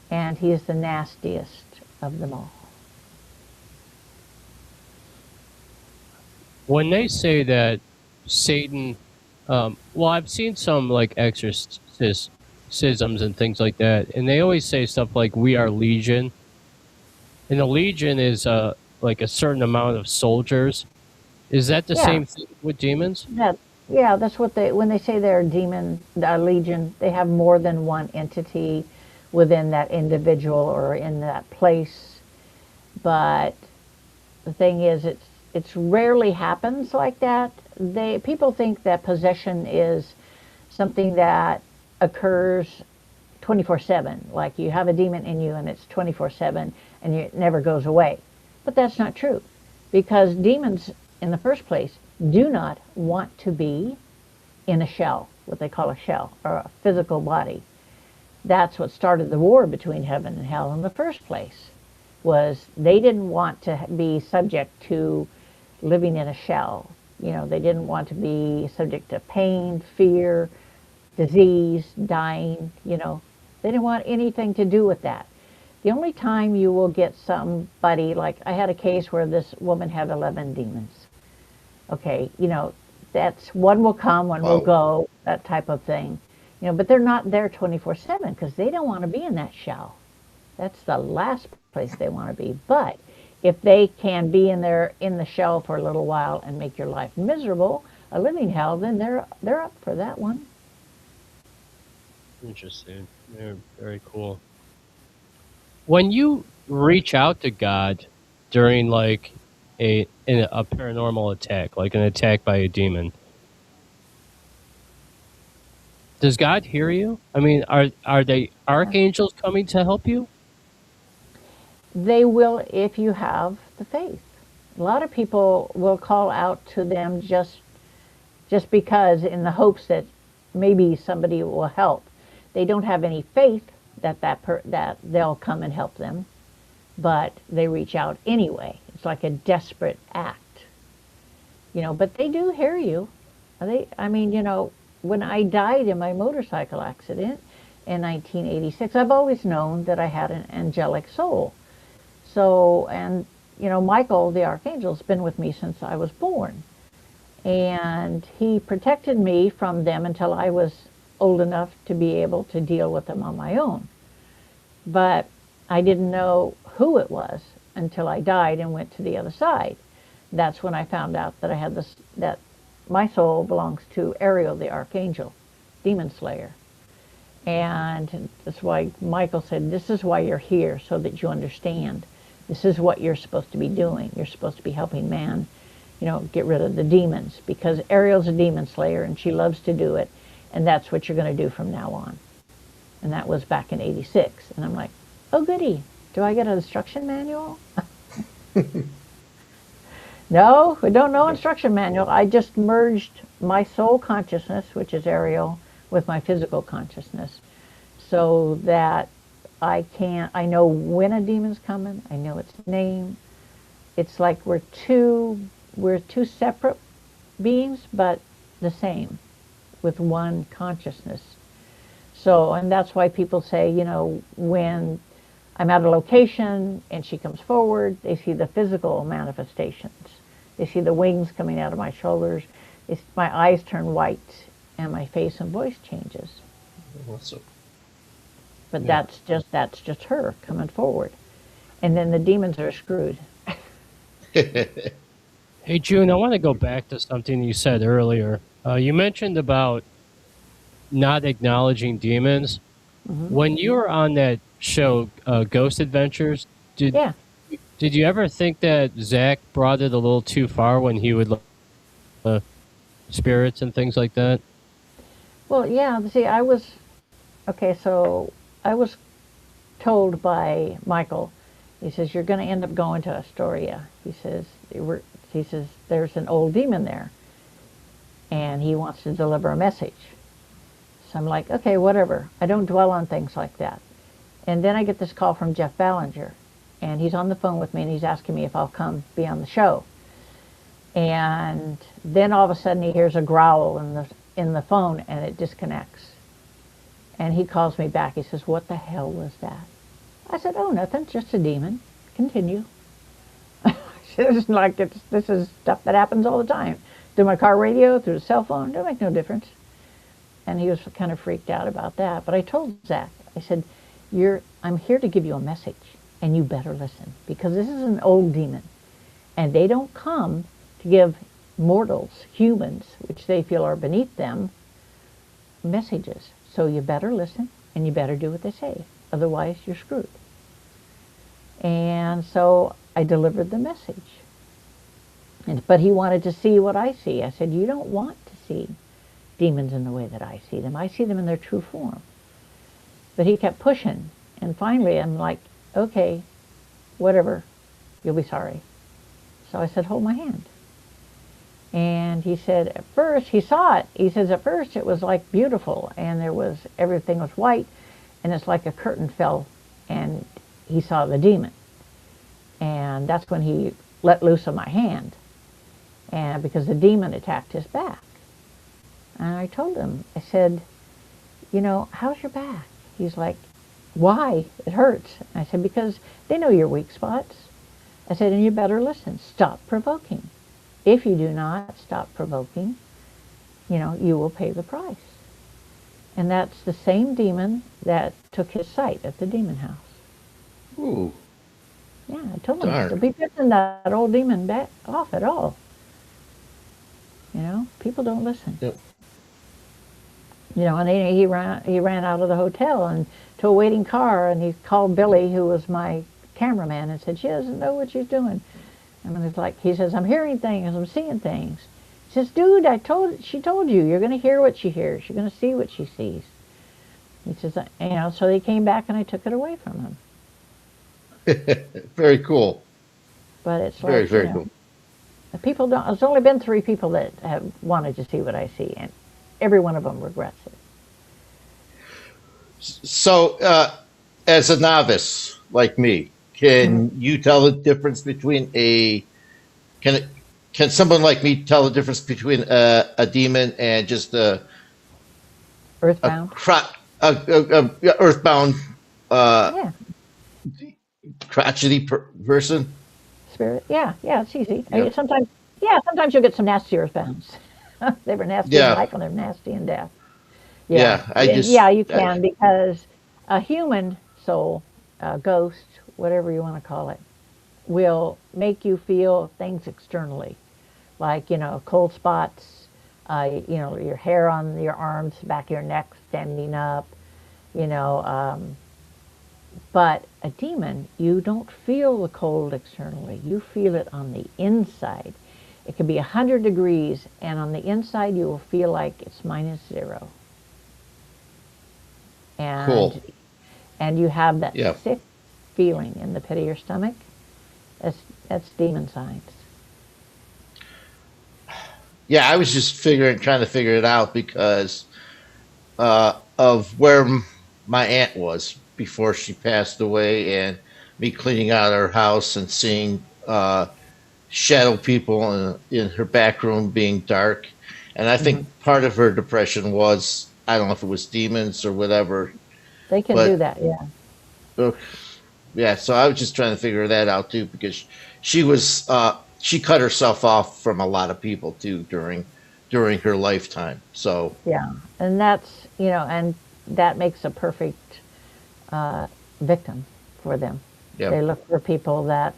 [SPEAKER 8] and he is the nastiest of them all.
[SPEAKER 4] When they say that Satan, well, I've seen some like exorcisms and things like that, and they always say stuff like "We are Legion," and the Legion is like a certain amount of soldiers. Is that the
[SPEAKER 8] Yeah.
[SPEAKER 4] same thing with demons?
[SPEAKER 8] Yeah, that's what when they say they're a legion, they have more than one entity within that individual or in that place. But the thing is, it's rarely happens like that. People think that possession is something that occurs 24/7. Like you have a demon in you and it's 24/7 and it never goes away. But that's not true, because demons in the first place do not want to be in a shell, what they call a shell, or a physical body. That's what started the war between heaven and hell in the first place, was they didn't want to be subject to living in a shell. You know, they didn't want to be subject to pain, fear, disease, dying, you know. They didn't want anything to do with that. The only time you will get somebody, like I had a case where this woman had 11 demons. Okay, you know, that's one will come, one will go, that type of thing. You know, but they're not there 24/7 because they don't want to be in that shell. That's the last place they want to be. But if they can be in the shell for a little while and make your life miserable, a living hell, then they're up for that one.
[SPEAKER 4] Interesting. Yeah, very cool. When you reach out to God during like a paranormal attack, like an attack by a demon, does God hear you? I mean, are they archangels coming to help you?
[SPEAKER 8] They will if you have the faith. A lot of people will call out to them just because, in the hopes that maybe somebody will help. They don't have any faith that they'll come and help them, but they reach out anyway. It's like a desperate act, you know. But they do hear you. I mean, you know, when I died in my motorcycle accident in 1986, I've always known that I had an angelic soul. So, and you know, Michael, the archangel, has been with me since I was born, and he protected me from them until I was old enough to be able to deal with them on my own. But I didn't know who it was until I died and went to the other side. That's when I found out that I had that my soul belongs to Ariel, the archangel, demon slayer. And that's why Michael said, this is why you're here, so that you understand. This is what you're supposed to be doing. You're supposed to be helping man, you know, get rid of the demons, because Ariel's a demon slayer and she loves to do it. And that's what you're going to do from now on. And that was back in 86. And I'm like, oh, goody. Do I get an instruction manual? No, we don't know instruction manual. I just merged my soul consciousness, which is Ariel, with my physical consciousness, so that I know when a demon's coming. I know its name. It's like we're two separate beings, but the same, with one consciousness. So, and that's why people say, you know, when I'm at a location and she comes forward, they see the physical manifestations. They see the wings coming out of my shoulders. My eyes turn white and my face and voice changes.
[SPEAKER 5] Awesome.
[SPEAKER 8] But yeah, that's just her coming forward. And then the demons are screwed.
[SPEAKER 4] Hey, June, I want to go back to something you said earlier. You mentioned about not acknowledging demons. Mm-hmm. When you were on that show, Ghost Adventures, did you ever think that Zach brought it a little too far when he would spirits and things like that?
[SPEAKER 8] Well, yeah. See, I was told by Michael. He says, you're going to end up going to Astoria. He says there's an old demon there, and he wants to deliver a message. So I'm like, okay, whatever. I don't dwell on things like that. And then I get this call from Jeff Ballinger, and he's on the phone with me, and he's asking me if I'll come be on the show. And then all of a sudden he hears a growl in the phone, and it disconnects. And he calls me back. He says, "What the hell was that?" I said, "Oh, nothing, just a demon. Continue." It's like this is stuff that happens all the time. Through my car radio, through the cell phone, don't make no difference. And he was kind of freaked out about that. But I told Zach, I said, I'm here to give you a message, and you better listen, because this is an old demon. And they don't come to give mortals, humans, which they feel are beneath them, messages. So you better listen, and you better do what they say. Otherwise, you're screwed. And so I delivered the message. But he wanted to see what I see. I said, you don't want to see demons in the way that I see them. I see them in their true form. But he kept pushing. And finally, I'm like, okay, whatever. You'll be sorry. So I said, hold my hand. And he said, at first, he saw it. He says, at first, it was like beautiful. And everything was white. And it's like a curtain fell. And he saw the demon. And that's when he let loose of my hand. And because the demon attacked his back. And I told him, I said, how's your back? He's like, why? It hurts. I said, because they know your weak spots. I said, and you better listen. Stop provoking. If you do not stop provoking, you will pay the price. And that's the same demon that took his sight at the demon house.
[SPEAKER 5] Ooh.
[SPEAKER 8] Yeah, I told him,
[SPEAKER 5] Darn.
[SPEAKER 8] don't be pissing that old demon back off at all. People don't listen.
[SPEAKER 5] Yep.
[SPEAKER 8] And he ran out of the hotel and to a waiting car, and he called Billy, who was my cameraman, and said, she doesn't know what she's doing. And it's like, he says, I'm hearing things, I'm seeing things. He says, dude, she told you, you're going to hear what she hears. You're going to see what she sees. He says, so they came back and I took it away from him.
[SPEAKER 5] Very cool.
[SPEAKER 8] But it's
[SPEAKER 5] Very,
[SPEAKER 8] like,
[SPEAKER 5] very cool.
[SPEAKER 8] People don't, there's only been 3 people that have wanted to see what I see, and every one of them regrets it.
[SPEAKER 5] So, as a novice like me, can you tell the difference between can someone like me tell the difference between a demon and just
[SPEAKER 8] Earthbound?
[SPEAKER 5] Earthbound,
[SPEAKER 8] Yeah.
[SPEAKER 5] crotchety person?
[SPEAKER 8] Spirit? Yeah, it's easy.
[SPEAKER 5] Yeah.
[SPEAKER 8] Sometimes you'll get some nasty earthbounds. They were nasty in life and they're nasty in death.
[SPEAKER 5] Yeah,
[SPEAKER 8] you can, because a human soul, a ghost, whatever you want to call it, will make you feel things externally, like cold spots, your hair on your arms, back of your neck standing up, but a demon, you don't feel the cold externally. You feel it on the inside. It can be 100 degrees, and on the inside you will feel like it's -0. And,
[SPEAKER 5] cool.
[SPEAKER 8] And you have that
[SPEAKER 5] Yeah.
[SPEAKER 8] sick feeling in the pit of your stomach. That's demon signs.
[SPEAKER 5] Yeah, I was just trying to figure it out because of where my aunt was before she passed away, and me cleaning out her house and seeing shadow people in her back room being dark. And I think part of her depression was, I don't know if it was demons or whatever.
[SPEAKER 8] They can do that, yeah.
[SPEAKER 5] Yeah, so I was just trying to figure that out too, because she cut herself off from a lot of people too during her lifetime. So
[SPEAKER 8] yeah, and that's and that makes a perfect victim for them.
[SPEAKER 5] Yep.
[SPEAKER 8] They look for people that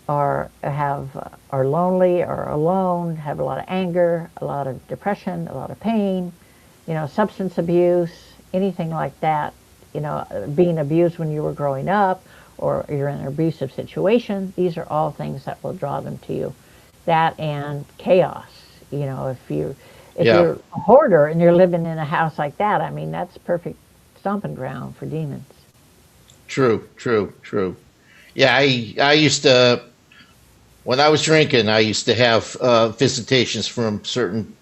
[SPEAKER 8] are lonely or alone, have a lot of anger, a lot of depression, a lot of pain, substance abuse, anything like that. Being abused when you were growing up, or you're in an abusive situation. These are all things that will draw them to you. That and chaos. If you're a hoarder and you're living in a house like that, I mean, that's perfect stomping ground for demons.
[SPEAKER 5] True. Yeah, I used to, when I was drinking, I used to have visitations from certain,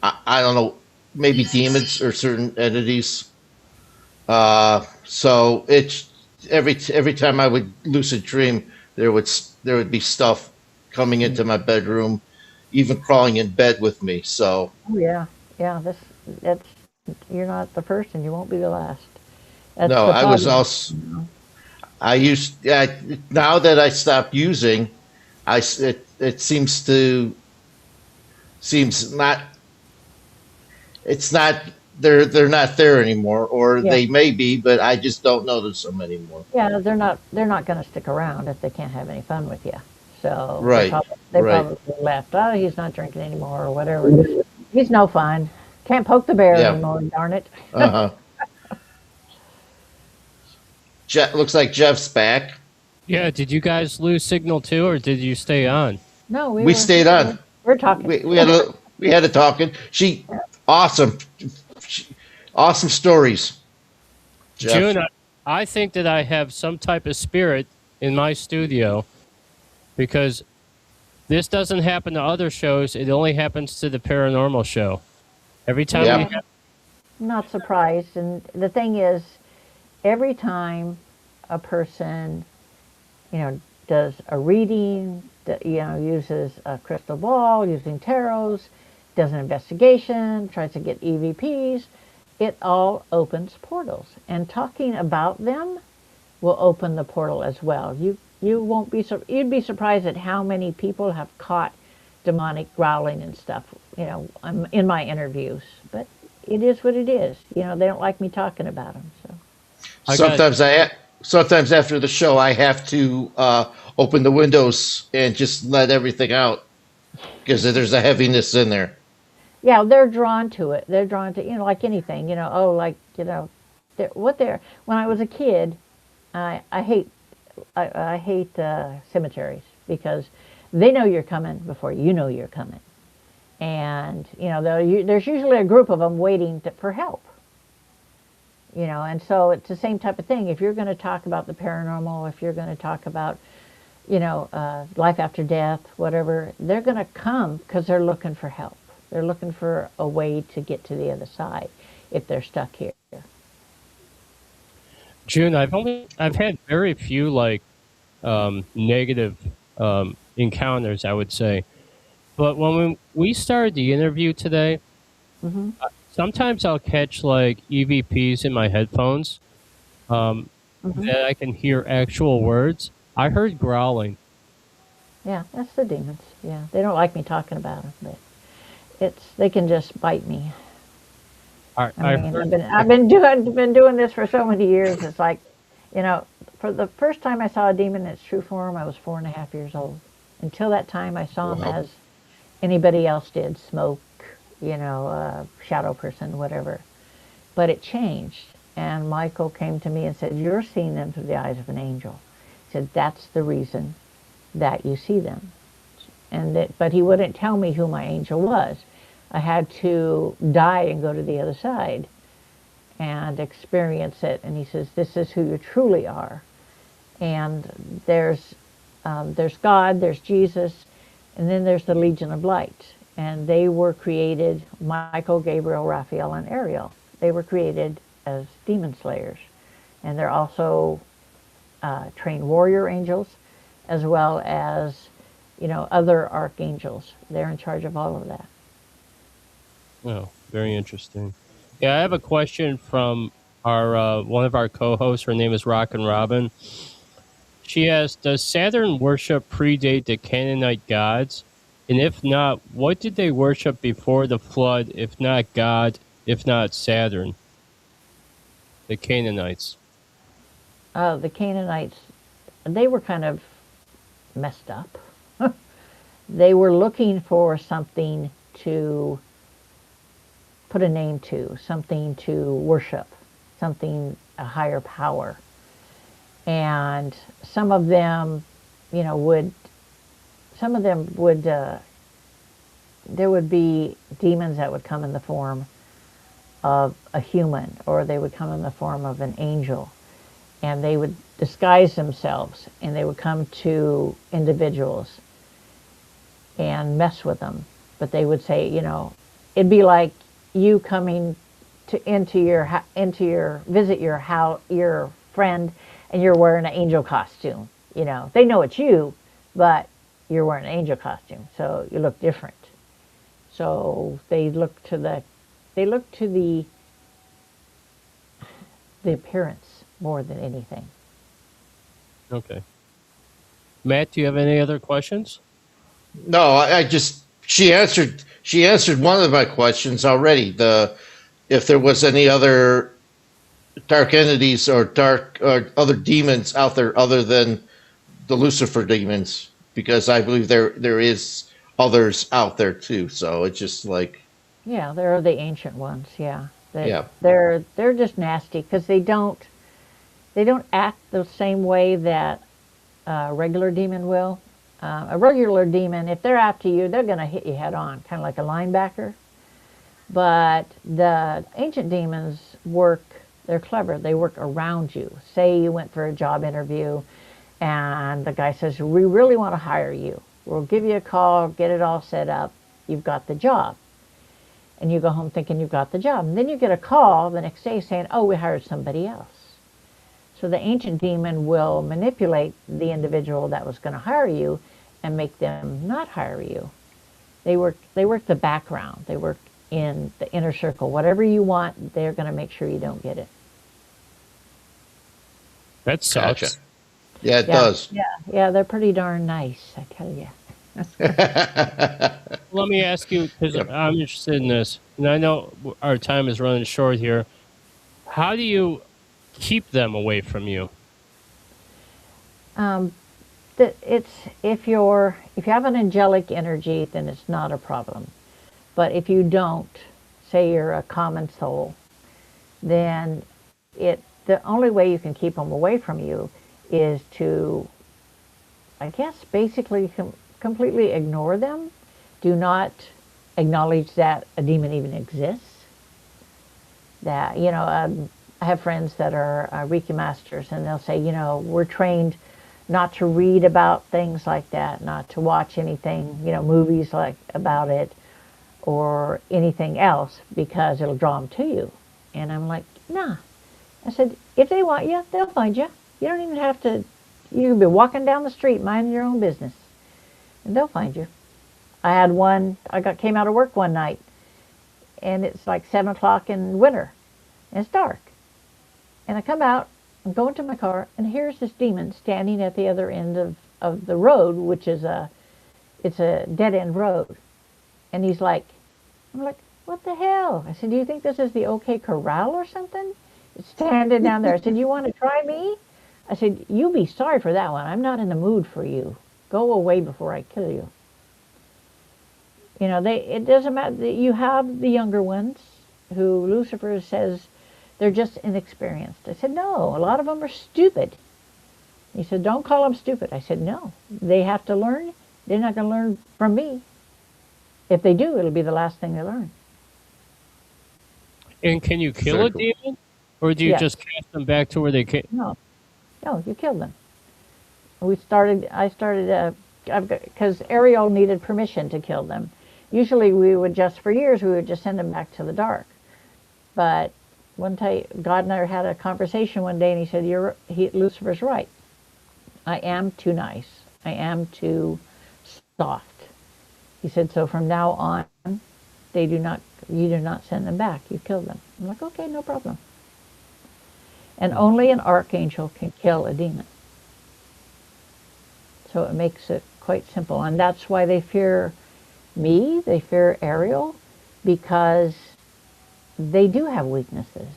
[SPEAKER 5] I don't know, maybe demons or certain entities. So it's every time I would lucid dream, there would be stuff coming into my bedroom, even crawling in bed with me. So
[SPEAKER 8] Oh yeah, that's You're not the first, and you won't be the last. That's
[SPEAKER 5] No,
[SPEAKER 8] the
[SPEAKER 5] I was
[SPEAKER 8] problem.
[SPEAKER 5] also. I used. Now that I stopped using, it seems not. It's not. They're not there anymore, or
[SPEAKER 8] Yeah,
[SPEAKER 5] they may be, but I just don't notice them anymore.
[SPEAKER 8] yeah, they're not going to stick around if they can't have any fun with you. So
[SPEAKER 5] Right.
[SPEAKER 8] they
[SPEAKER 5] Right.
[SPEAKER 8] probably left. Oh, he's not drinking anymore, or whatever. He's no fun. Can't poke the bear
[SPEAKER 5] Yeah.
[SPEAKER 8] anymore. Darn it.
[SPEAKER 5] Uh huh. Jeff looks like Jeff's back.
[SPEAKER 4] Yeah, did you guys lose signal too, or did you stay on?
[SPEAKER 8] No,
[SPEAKER 5] We stayed on.
[SPEAKER 8] We're talking.
[SPEAKER 5] We had a talking. Awesome, awesome stories. Jeff.
[SPEAKER 4] June, I think that I have some type of spirit in my studio because this doesn't happen to other shows. It only happens to the paranormal show. Every time
[SPEAKER 5] Yeah.
[SPEAKER 4] we have,
[SPEAKER 8] I'm not surprised. And the thing is, every time a person, does a reading, uses a crystal ball, using tarots, does an investigation, tries to get EVPs, it all opens portals. And talking about them will open the portal as well. You won't be you'd be surprised at how many people have caught demonic growling and stuff, in my interviews. But it is what it is. They don't like me talking about them. So
[SPEAKER 5] Sometimes after the show, I have to open the windows and just let everything out because there's a heaviness in there.
[SPEAKER 8] yeah, they're drawn to it. They're drawn to like anything. When I was a kid, I hate cemeteries because they know you're coming before you know you're coming, and there's usually a group of them waiting for help. And so it's the same type of thing. If you're going to talk about the paranormal, if you're going to talk about life after death, whatever, they're going to come because they're looking for help. They're looking for a way to get to the other side if they're stuck here.
[SPEAKER 4] June, I've had very few negative encounters, I would say. But when we started the interview today, sometimes I'll catch EVPs in my headphones that I can hear actual words. I heard growling.
[SPEAKER 8] Yeah, that's the demons. Yeah, they don't like me talking about them, but they can just bite me. I've been doing this for so many years. It's like, for the first time I saw a demon in its true form, I was 4.5 years old. Until that time, I saw him as anybody else did, smoke, shadow person, whatever. But it changed, and Michael came to me and said, "You're seeing them through the eyes of an angel." He said, "That's the reason that you see them." But he wouldn't tell me who my angel was. I had to die and go to the other side and experience it. And he says, "This is who you truly are." And there's God, there's Jesus, and then there's the Legion of Light. And they were created, Michael, Gabriel, Raphael, and Ariel. They were created as demon slayers. And they're also trained warrior angels, as well as, other archangels. They're in charge of all of that.
[SPEAKER 4] Oh, very interesting. Yeah, I have a question from our one of our co-hosts. Her name is Rockin' Robin. She asks, does Saturn worship predate the Canaanite gods? And if not, what did they worship before the flood, if not God, if not Saturn? The Canaanites.
[SPEAKER 8] The Canaanites, they were kind of messed up. They were looking for something to put a name to, something to worship, a higher power. And some of them, there would be demons that would come in the form of a human, or they would come in the form of an angel, and they would disguise themselves, and they would come to individuals and mess with them. But they would say, it'd be like you coming to visit your friend, and you're wearing an angel costume. They know it's you, but you're wearing an angel costume, so you look different. So they look to the the appearance more than anything.
[SPEAKER 4] Okay. Matt, do you have any other questions?
[SPEAKER 5] No, I just she answered one of my questions already. The if there was any other dark entities or dark or other demons out there other than the Lucifer demons, because I believe there is others out there too. So it's just like,
[SPEAKER 8] Yeah, they're the ancient ones. Yeah,
[SPEAKER 5] yeah,
[SPEAKER 8] they're just nasty because they don't act the same way that a regular demon will. A regular demon, if they're after you, they're going to hit you head on, kind of like a linebacker. But the ancient demons work, they're clever. They work around you. Say you went for a job interview and the guy says, we really want to hire you. We'll give you a call, get it all set up. You've got the job. And you go home thinking you've got the job. And then you get a call the next day saying, oh, we hired somebody else. So the ancient demon will manipulate the individual that was going to hire you and make them not hire you. They work the background. They work in the inner circle. Whatever you want, they're going to make sure you don't get it.
[SPEAKER 4] That sucks.
[SPEAKER 5] gotcha. Yeah, it does.
[SPEAKER 8] Yeah, they're pretty darn nice, I tell you.
[SPEAKER 4] Let me ask you, because I'm interested in this, and I know our time is running short here. How do you keep them away from you?
[SPEAKER 8] It's if you have an angelic energy, then it's not a problem. But if you don't, say you're a common soul, then the only way you can keep them away from you is to, I guess, basically completely ignore them. Do not acknowledge that a demon even exists. That, I have friends that are Reiki masters, and they'll say, we're trained not to read about things like that, not to watch anything, movies like about it or anything else, because it'll draw them to you. And I'm like, nah. I said, if they want you, they'll find you. You don't even have to, you can be walking down the street minding your own business, and they'll find you. I had one, came out of work one night, and it's like 7 o'clock in winter, and it's dark. And I come out, I'm going to my car, and here's this demon standing at the other end of the road, which is it's a dead-end road. And I'm like, what the hell? I said, do you think this is the OK Corral or something? It's standing down there. I said, you want to try me? I said, you'll be sorry for that one. I'm not in the mood for you. Go away before I kill you. It doesn't matter. You have the younger ones who Lucifer says they're just inexperienced. I said, no, a lot of them are stupid. He said, don't call them stupid. I said, no, they have to learn. They're not going to learn from me. If they do, it'll be the last thing they learn.
[SPEAKER 4] And can you kill a demon? Or do you just cast them back to where they came?
[SPEAKER 8] No, you kill them. I started, because Ariel needed permission to kill them. Usually for years, we would just send them back to the dark. But one time, God and I had a conversation one day, and he said, Lucifer's right. I am too nice. I am too soft. He said, so from now on, you do not send them back. You kill them. I'm like, okay, no problem. And only an archangel can kill a demon. So it makes it quite simple. And that's why they fear me, they fear Ariel, because they do have weaknesses.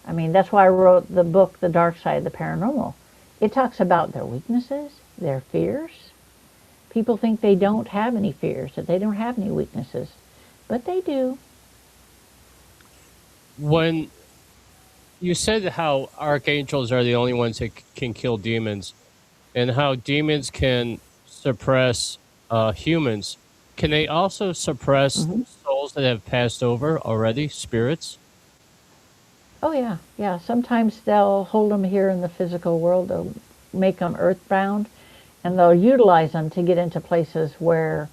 [SPEAKER 8] I mean, that's why I wrote the book, The Dark Side of the Paranormal. It talks about their weaknesses, their fears. People think they don't have any fears, that they don't have any weaknesses, but they do.
[SPEAKER 4] When you said how archangels are the only ones that can kill demons, and how demons can suppress humans, can they also suppress souls that have passed over already, spirits?
[SPEAKER 8] Oh, yeah. Sometimes they'll hold them here in the physical world. They'll make them earthbound, and they'll utilize them to get into places where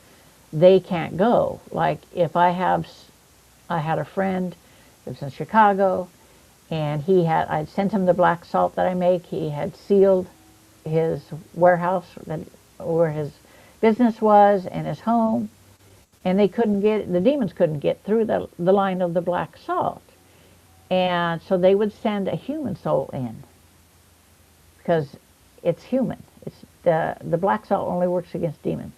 [SPEAKER 8] they can't go. Like if I had a friend who was in Chicago, and I'd sent him the black salt that I make. He had sealed his warehouse where his business was and his home, and the demons couldn't get through the line of the black salt. And so they would send a human soul in because it's human. It's the black soul only works against demons.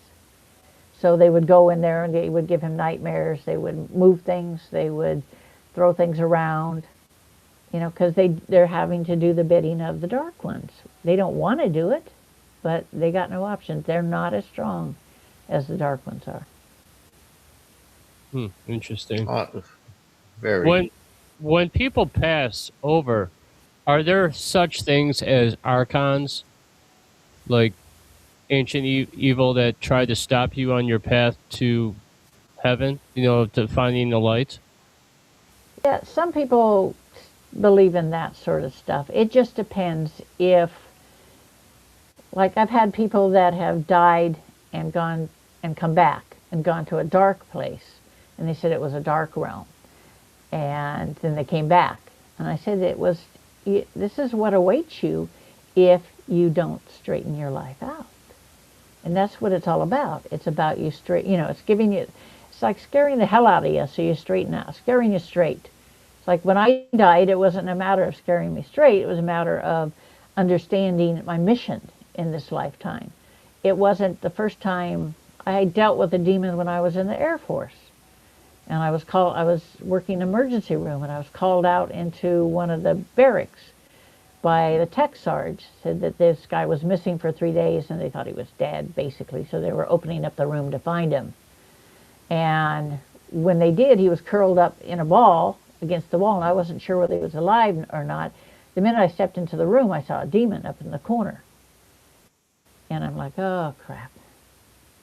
[SPEAKER 8] So they would go in there and they would give him nightmares. They would move things. They would throw things around, because they're having to do the bidding of the dark ones. They don't want to do it, but they got no option. They're not as strong as the dark ones are.
[SPEAKER 4] Interesting.
[SPEAKER 5] Very.
[SPEAKER 4] When people pass over, are there such things as archons, like ancient evil that try to stop you on your path to heaven, to finding the light?
[SPEAKER 8] Yeah, some people believe in that sort of stuff. It just depends if, like, I've had people that have died and gone and come back and gone to a dark place, and they said it was a dark realm, and then they came back, and I said this is what awaits you if you don't straighten your life out. And that's what it's all about. It's about you straight, it's giving you, it's like scaring the hell out of you so you straighten out, scaring you straight. It's like when I died, it wasn't a matter of scaring me straight. It was a matter of understanding my mission in this lifetime. It wasn't the first time I dealt with a demon when I was in the Air Force. And I was working emergency room, and I was called out into one of the barracks by the tech sarge. Said that this guy was missing for 3 days and they thought he was dead, basically. So they were opening up the room to find him. And when they did, he was curled up in a ball against the wall, and I wasn't sure whether he was alive or not. The minute I stepped into the room, I saw a demon up in the corner. And I'm like, oh, crap.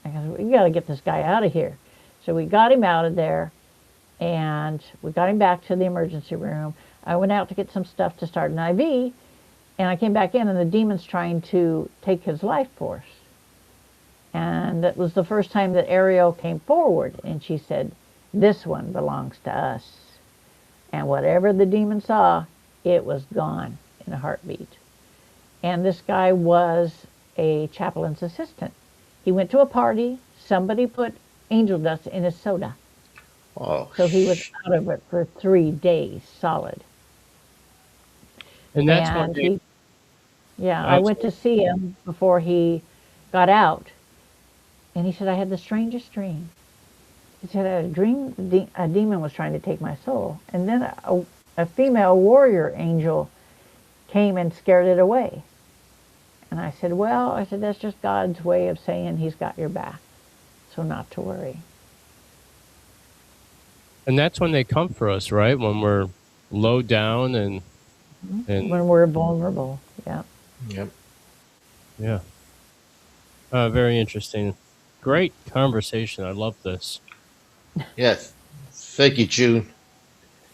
[SPEAKER 8] I go, we got to get this guy out of here. So we got him out of there, and we got him back to the emergency room. I went out to get some stuff to start an IV, and I came back in, and the demon's trying to take his life force. And that was the first time that Ariel came forward, and she said, this one belongs to us. And whatever the demon saw, it was gone in a heartbeat. And this guy was a chaplain's assistant. He went to a party. Somebody put angel dust in his soda.
[SPEAKER 5] Oh,
[SPEAKER 8] so he was out of it for 3 days solid.
[SPEAKER 4] And that's
[SPEAKER 8] what I went to see him before he got out, and he said, I had the strangest dream. He said, I had a dream a demon was trying to take my soul, and then a female warrior angel came and scared it away. And I said, that's just God's way of saying he's got your back, so not to worry.
[SPEAKER 4] And that's when they come for us, right? When we're low down and
[SPEAKER 8] when we're vulnerable. Yeah.
[SPEAKER 5] Yep.
[SPEAKER 4] Yeah. Very interesting. Great conversation. I love this.
[SPEAKER 5] Yes. Thank you, June.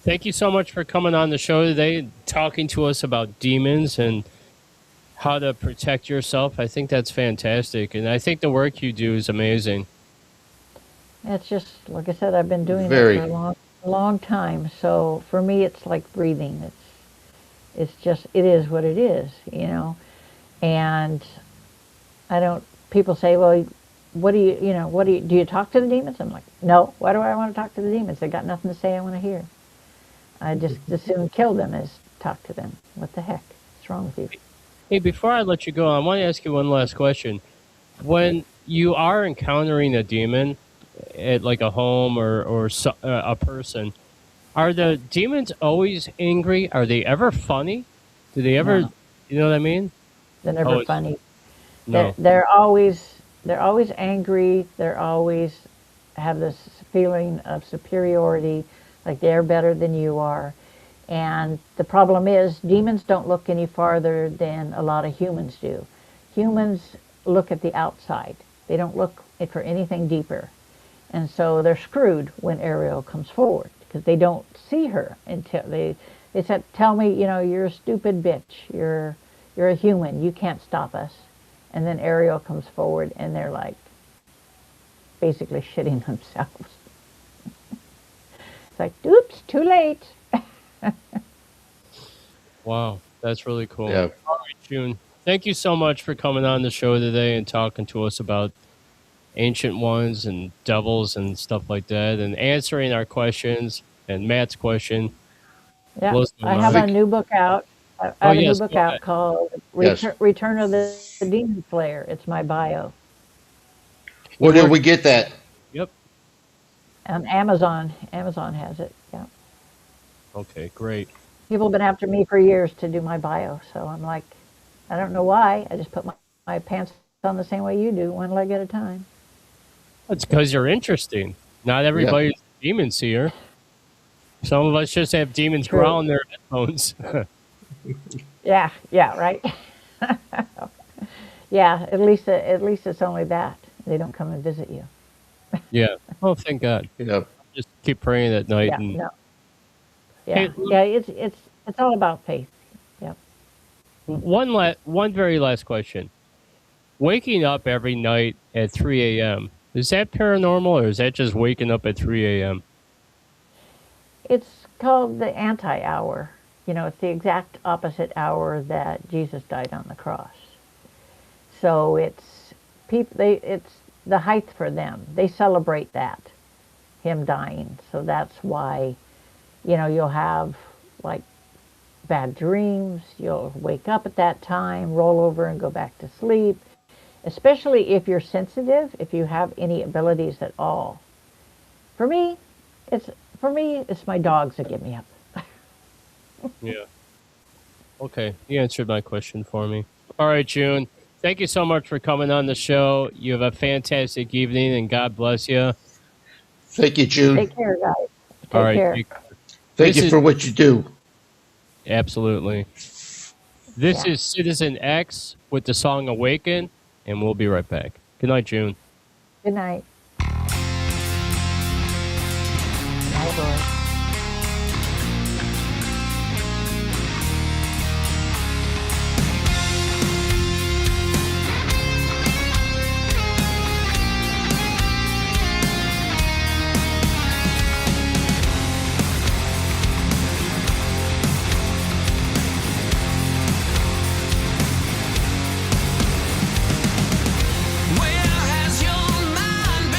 [SPEAKER 4] Thank you so much for coming on the show today and talking to us about demons and how to protect yourself. I think that's fantastic. And I think the work you do is amazing.
[SPEAKER 8] It's just, like I said, I've been doing it for a long time. So for me, it's like breathing. It's just, it is what it is, And people say, well, do you talk to the demons? I'm like, no, why do I want to talk to the demons? They got nothing to say I want to hear. I just as soon kill them as talk to them. What the heck? What's wrong with you?
[SPEAKER 4] Hey, before I let you go, I want to ask you one last question. When you are encountering a demon at like a home or a person, are the demons always angry? Are they ever funny? Do they ever, you know what I mean?
[SPEAKER 8] They're never funny.
[SPEAKER 4] No.
[SPEAKER 8] They're always angry. They're always have this feeling of superiority, like they're better than you are. And the problem is, demons don't look any farther than a lot of humans do. Humans look at the outside. They don't look for anything deeper. And so they're screwed when Ariel comes forward, because they don't see her until they said, tell me, you're a stupid bitch. You're a human. You can't stop us. And then Ariel comes forward, and they're like basically shitting themselves. It's like, oops, too late.
[SPEAKER 4] Wow, that's really cool.
[SPEAKER 5] Yeah.
[SPEAKER 4] All right, June, thank you so much for coming on the show today and talking to us about ancient ones and devils and stuff like that, and answering our questions and Matt's question.
[SPEAKER 8] Yeah,
[SPEAKER 4] Blows my
[SPEAKER 8] I have
[SPEAKER 4] mind.
[SPEAKER 8] a new book out. I
[SPEAKER 4] Oh
[SPEAKER 8] have a new
[SPEAKER 4] yes,
[SPEAKER 8] book
[SPEAKER 4] go ahead.
[SPEAKER 8] out called
[SPEAKER 5] Yes.
[SPEAKER 8] Return of the Demon Slayer. It's my bio
[SPEAKER 5] Where did we get that?
[SPEAKER 4] Yep.
[SPEAKER 8] on Amazon. Amazon has it. Yeah,
[SPEAKER 4] Okay, great.
[SPEAKER 8] people have been after me for years to do my bio, so I'm like, I don't know why. I just put my pants on the same way you do, one leg at a time.
[SPEAKER 4] That's because you're interesting. Not
[SPEAKER 5] Yeah.
[SPEAKER 4] everybody's a demon seer. Some of us just have demons
[SPEAKER 8] True.
[SPEAKER 4] growling their headphones.
[SPEAKER 8] Yeah, yeah, right. Yeah, at least it's only that they don't come and visit you.
[SPEAKER 4] Yeah. Oh, thank God.
[SPEAKER 5] Yeah.
[SPEAKER 4] Just keep praying at night.
[SPEAKER 8] Yeah,
[SPEAKER 4] And
[SPEAKER 8] no,
[SPEAKER 4] hey,
[SPEAKER 8] yeah, yeah. It's all about faith. Yep.
[SPEAKER 4] one very last question. Waking up every night at 3 a.m. Is that paranormal, or is that just waking up at 3 a.m.?
[SPEAKER 8] It's called the anti-hour. You know, it's the exact opposite hour that Jesus died on the cross. So it's it's the height for them. They celebrate that, him dying. So that's why, you'll have like bad dreams. You'll wake up at that time, roll over and go back to sleep. Especially if you're sensitive, if you have any abilities at all. For me, it's my dogs that get me up.
[SPEAKER 4] Yeah. Okay. You answered my question for me. All right, June. Thank you so much for coming on the show. You have a fantastic evening, and God bless you.
[SPEAKER 5] Thank you, June.
[SPEAKER 8] Take care, guys. Take
[SPEAKER 4] All right.
[SPEAKER 8] care.
[SPEAKER 5] Thank
[SPEAKER 4] This
[SPEAKER 5] you
[SPEAKER 4] is-
[SPEAKER 5] for what you do.
[SPEAKER 4] Absolutely. This is Citizen X with the song Awaken, and we'll be right back. Good night, June.
[SPEAKER 8] Good night. Good night, Lord.
[SPEAKER 3] Where has your mind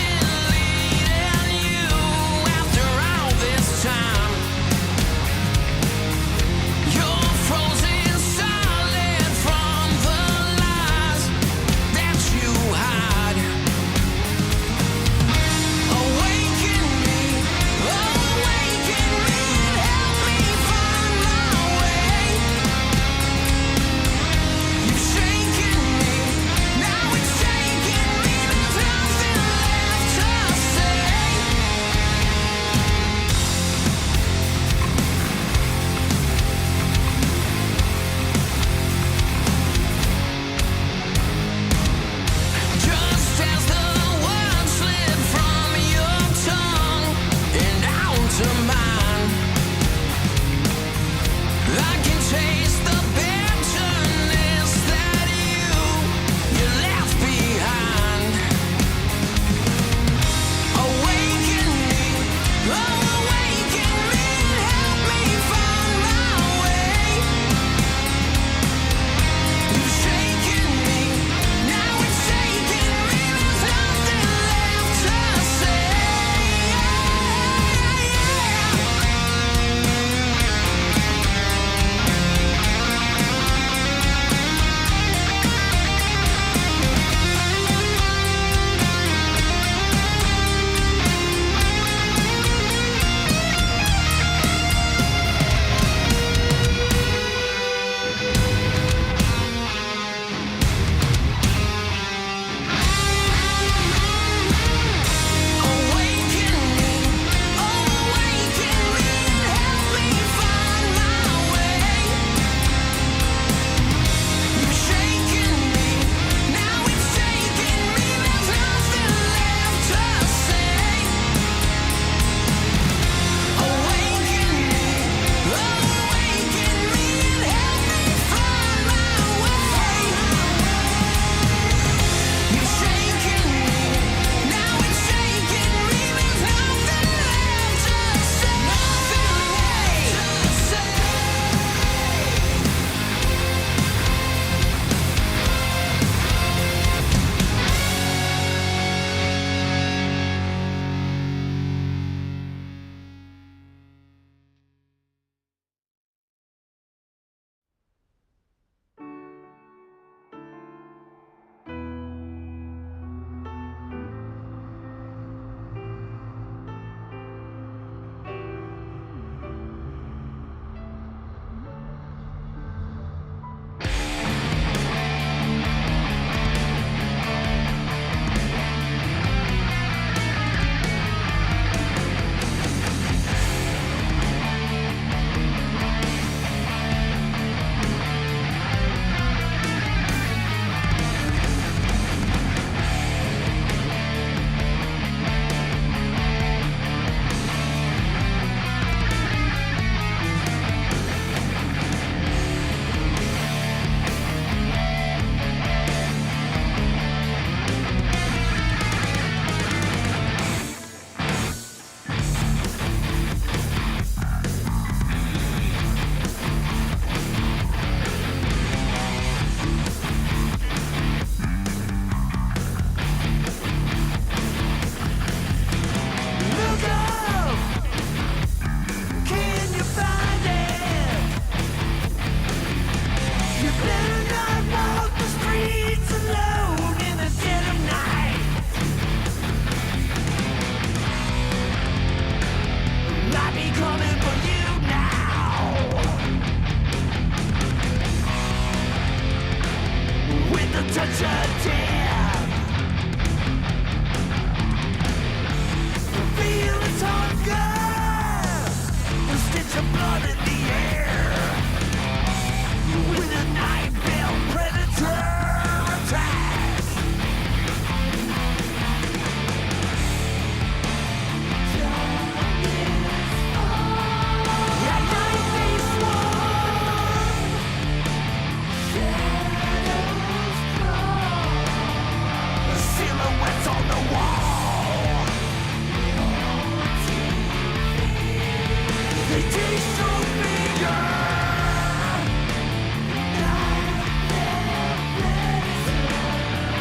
[SPEAKER 3] blood in the air. With a night-veiled predator attack. At night they swarm. The silhouettes on the wall. They taste so bigger.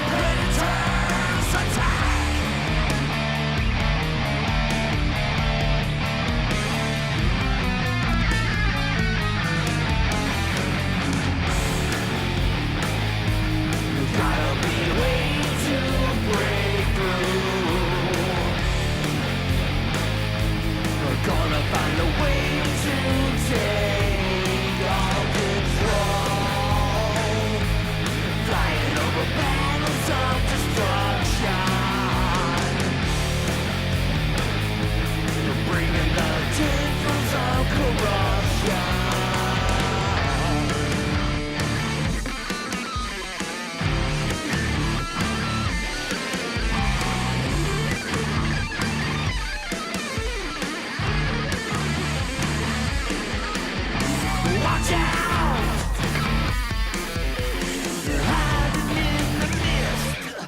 [SPEAKER 3] Predators attack. Gotta be a way to break through. We're gonna find a way to take all control. Flying over battles of destruction. Bringing the tendrils of corruption. Watch out! You're hiding in the mist.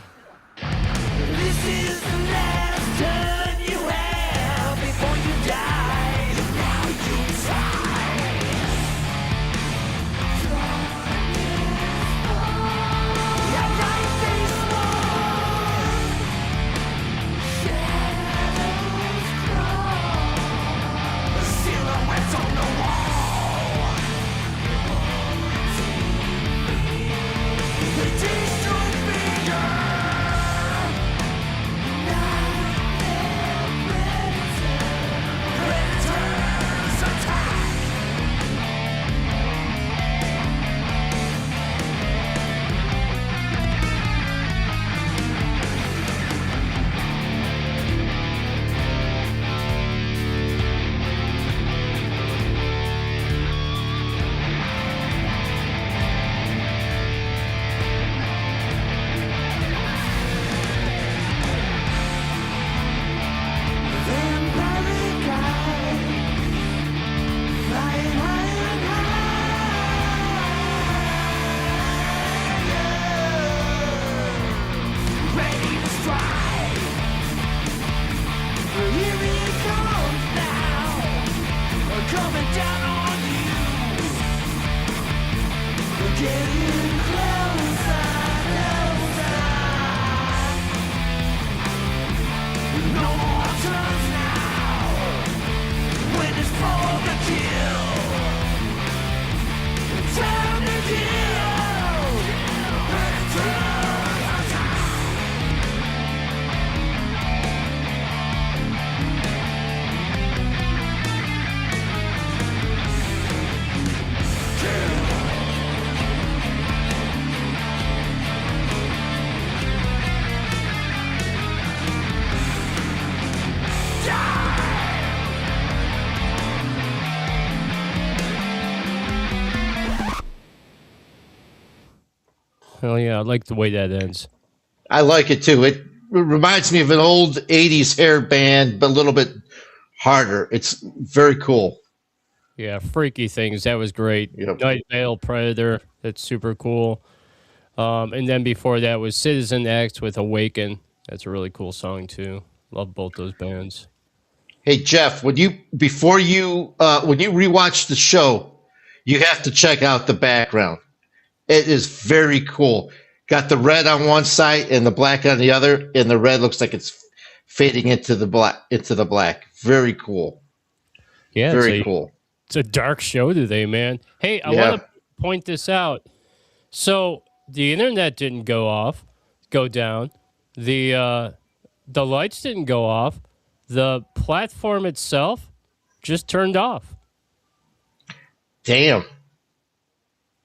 [SPEAKER 3] This is the last turn you have before you die. Now you try. At night they swarm. Shadows crawl. The silhouettes on the wall. They taste so bigger. Predators attack. Vampiric eye, flying higher and higher. Ready to strike. Here it comes now, coming down on you. Getting closer, closer. No more turns now. When it's for the kill. Time to kill. Predators attack.
[SPEAKER 4] Oh yeah, I like the way that ends.
[SPEAKER 5] I like it too. It reminds me of an old 80s hair band, but a little bit harder. It's very cool.
[SPEAKER 4] Yeah, freaky things. That was great.
[SPEAKER 5] Yep.
[SPEAKER 4] Night Veil Predator. That's super cool. And then before that was Citizen X with Awaken. That's a really cool song too. Love both those bands.
[SPEAKER 5] Hey Jeff, when you rewatch the show, you have to check out the background. It is very cool. Got the red on one side and the black on the other, and the red looks like it's fading into the black. Very cool.
[SPEAKER 4] Yeah,
[SPEAKER 5] very cool.
[SPEAKER 4] It's a dark show today, man. Hey, I want to point this out. So the internet didn't go down. The lights didn't go off. The platform itself just turned off.
[SPEAKER 5] Damn.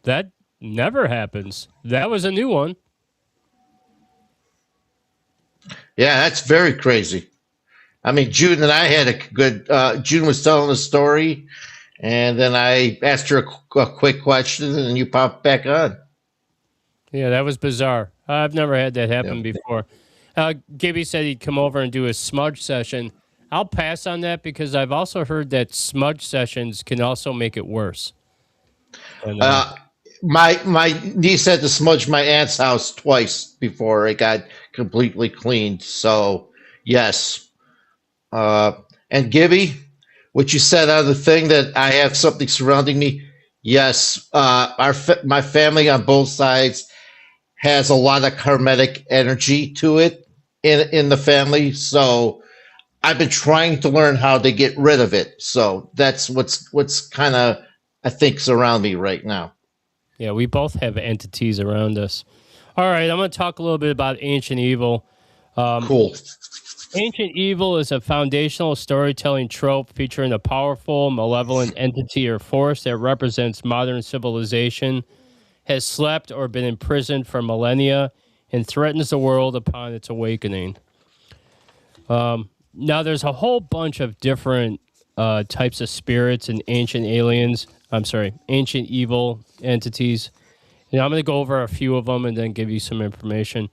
[SPEAKER 4] That never happens. That was a new one.
[SPEAKER 5] Yeah, that's very crazy. I mean, June and I had a good. June was telling a story, And then I asked her a quick question, and you popped back on.
[SPEAKER 4] Yeah, that was bizarre. I've never had that happen
[SPEAKER 5] Yeah.
[SPEAKER 4] before. Gibby said he'd come over and do a smudge session. I'll pass on that because I've also heard that smudge sessions can also make it worse. And,
[SPEAKER 5] My niece had to smudge my aunt's house twice before it got completely cleaned. So yes, and Gibby, what you said on the thing that I have something surrounding me. Yes, my family on both sides has a lot of karmatic energy to it in the family. So I've been trying to learn how to get rid of it. So that's what's kind of I think's around me right now.
[SPEAKER 4] yeah, we both have entities around us. All right, I'm going to talk a little bit about ancient evil.
[SPEAKER 5] Cool.
[SPEAKER 4] Ancient evil is a foundational storytelling trope featuring a powerful, malevolent entity or force that represents modern civilization, has slept or been imprisoned for millennia, and threatens the world upon its awakening. Now, there's a whole bunch of different types of spirits and ancient evil entities. And I'm going to go over a few of them and then give you some information.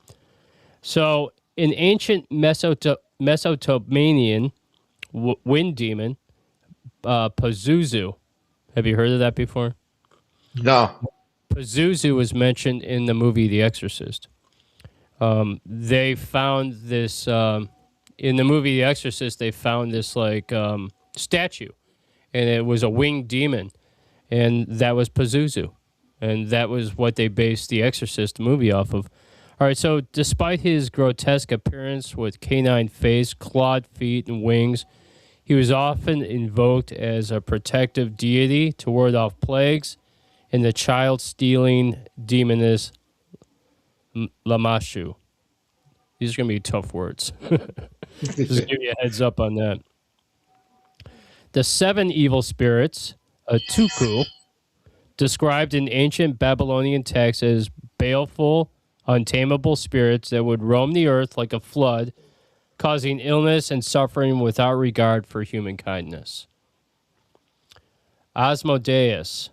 [SPEAKER 4] So, an ancient Mesopotamian wind demon, Pazuzu. Have you heard of that before?
[SPEAKER 5] No.
[SPEAKER 4] Pazuzu was mentioned in the movie The Exorcist. They found this in the movie The Exorcist. They found this statue, and it was a winged demon, and that was Pazuzu, and that was what they based The Exorcist movie off of. All right, so despite his grotesque appearance with canine face, clawed feet, and wings, he was often invoked as a protective deity to ward off plagues and the child-stealing demoness Lamashu. These are going to be tough words. Just give you a heads up on that. The 7 evil spirits, Tuku, described in ancient Babylonian texts as baleful, untamable spirits that would roam the earth like a flood, causing illness and suffering without regard for human kindness. Asmodeus,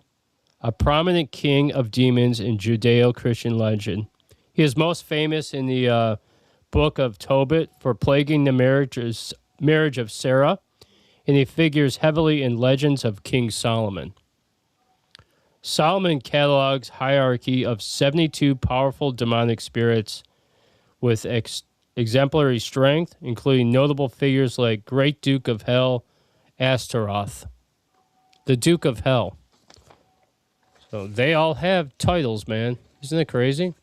[SPEAKER 4] a prominent king of demons in Judeo-Christian legend. He is most famous in the Book of Tobit for plaguing the marriage of Sarah, and he figures heavily in legends of King Solomon. Solomon catalogs hierarchy of 72 powerful demonic spirits with exemplary strength, including notable figures like Great Duke of Hell, Astaroth, the Duke of Hell. So they all have titles, man. Isn't it crazy?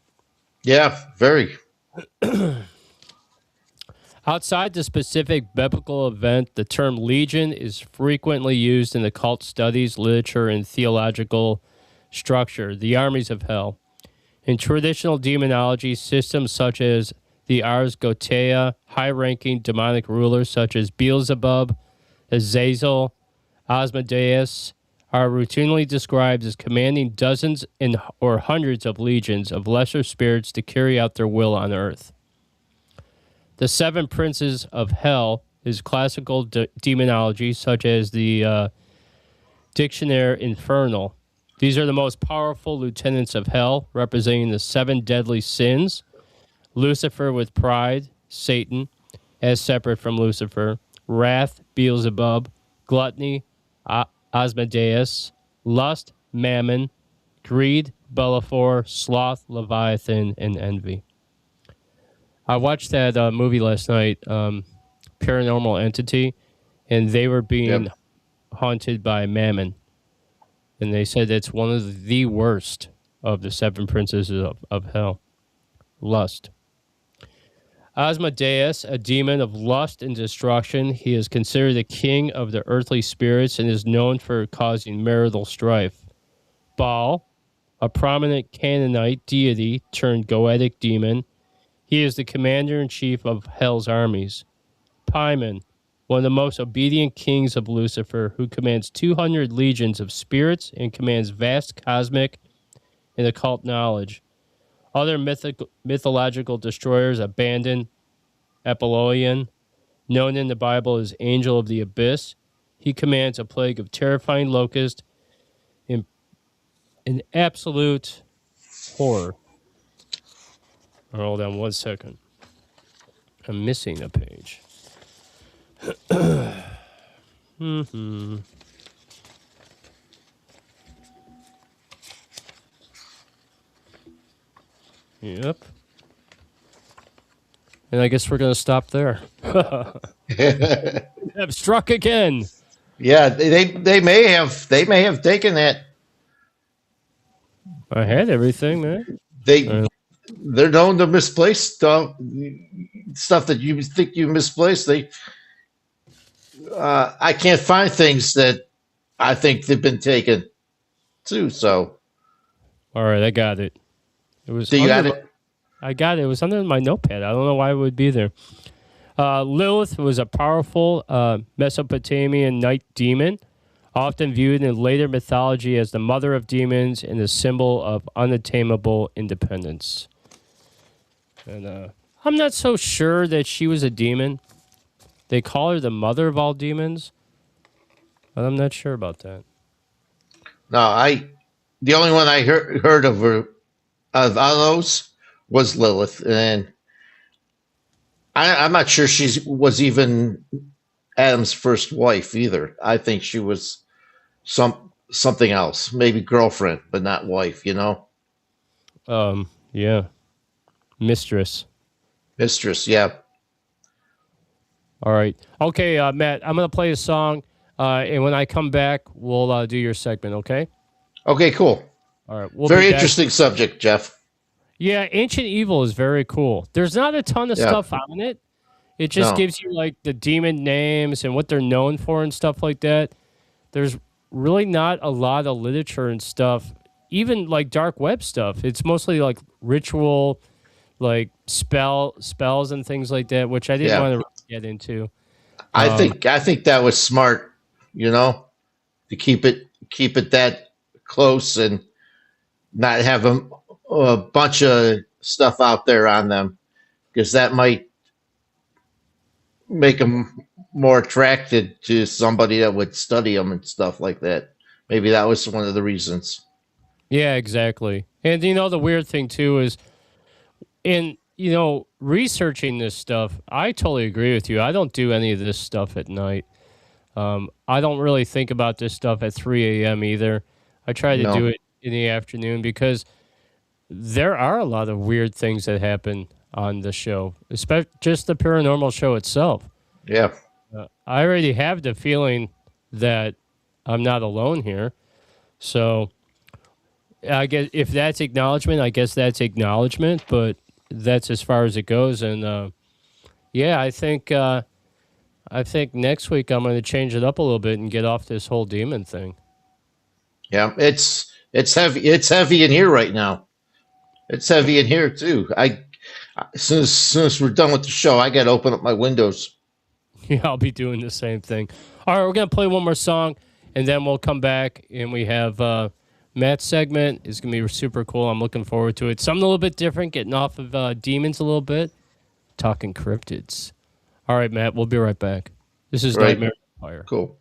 [SPEAKER 5] Yeah, very.
[SPEAKER 4] Outside the specific biblical event, the term legion is frequently used in occult studies, literature, and theological structure, the armies of hell. In traditional demonology, systems such as the Ars Goetia, high-ranking demonic rulers such as Beelzebub, Azazel, Asmodeus, are routinely described as commanding dozens or hundreds of legions of lesser spirits to carry out their will on earth. The 7 princes of hell is classical demonology, such as the Dictionnaire Infernal. These are the most powerful lieutenants of hell, representing the 7 deadly sins. Lucifer with pride, Satan, as separate from Lucifer. Wrath, Beelzebub. Gluttony, Asmodeus. Lust, Mammon. Greed, Bellafor. Sloth, Leviathan, and envy. I watched that movie last night, Paranormal Entity, and they were being haunted by Mammon. And they said it's one of the worst of the 7 princes of hell. Lust. Asmodeus, a demon of lust and destruction, he is considered the king of the earthly spirits and is known for causing marital strife. Baal, a prominent Canaanite deity turned goetic demon, he is the commander-in-chief of hell's armies. Paimon, one of the most obedient kings of Lucifer, who commands 200 legions of spirits and commands vast cosmic and occult knowledge. Other mythological destroyers abandon Apollyon, known in the Bible as Angel of the Abyss. he commands a plague of terrifying locusts in absolute horror. Hold on 1 second. I'm missing a page. Yep. And I guess we're going to stop there. Have struck again.
[SPEAKER 5] Yeah, they may have taken that.
[SPEAKER 4] I had everything, man.
[SPEAKER 5] They're known to misplace stuff that you think you misplaced. I can't find things that I think they've been taken too. So,
[SPEAKER 4] all right, I got it. It was.
[SPEAKER 5] You got it?
[SPEAKER 4] I got it. It was under my notepad. I don't know why it would be there. Lilith was a powerful Mesopotamian night demon, often viewed in later mythology as the mother of demons and a symbol of unattainable independence. And I'm not so sure that she was a demon. They call her the mother of all demons, but I'm not sure about that.
[SPEAKER 5] No, the only one I heard of her of those was Lilith, and I'm not sure she was even Adam's first wife either. I think she was something else, maybe girlfriend, but not wife. You know?
[SPEAKER 4] Yeah, mistress.
[SPEAKER 5] Mistress, yeah.
[SPEAKER 4] All right, okay, Matt. I'm gonna play a song, and when I come back, we'll do your segment. Okay?
[SPEAKER 5] Okay, cool.
[SPEAKER 4] All right. We'll
[SPEAKER 5] very interesting subject, Jeff.
[SPEAKER 4] Yeah, Ancient Evil is very cool. There's not a ton of stuff on it. It just gives you like the demon names and what they're known for and stuff like that. There's really not a lot of literature and stuff, even like dark web stuff. It's mostly like ritual, like spells and things like that, which I didn't want to get into.
[SPEAKER 5] I think that was smart, you know, to keep it that close and not have a bunch of stuff out there on them, because that might make them more attracted to somebody that would study them and stuff like that. Maybe that was one of the reasons.
[SPEAKER 4] Yeah, exactly. And you know, the weird thing too is in, you know, researching this stuff, I totally agree with you. I don't do any of this stuff at night. I don't really think about this stuff at 3 a.m. either. I try to do it in the afternoon because there are a lot of weird things that happen on the show, especially just the paranormal show itself.
[SPEAKER 5] Yeah.
[SPEAKER 4] I already have the feeling that I'm not alone here. So I guess if that's acknowledgement, I guess that's acknowledgement, but that's as far as it goes. And yeah, I think next week I'm going to change it up a little bit and get off this whole demon thing.
[SPEAKER 5] Yeah, it's heavy. It's heavy in here right now. It's heavy in here too. As soon as we're done with the show, I got to open up my windows.
[SPEAKER 4] Yeah, I'll be doing the same thing. All right, we're going to play one more song, and then we'll come back, and we have Matt's segment. It's going to be super cool. I'm looking forward to it. Something a little bit different, getting off of demons a little bit, talking cryptids. All right, Matt, we'll be right back. This is Nightmare Empire.
[SPEAKER 5] Cool.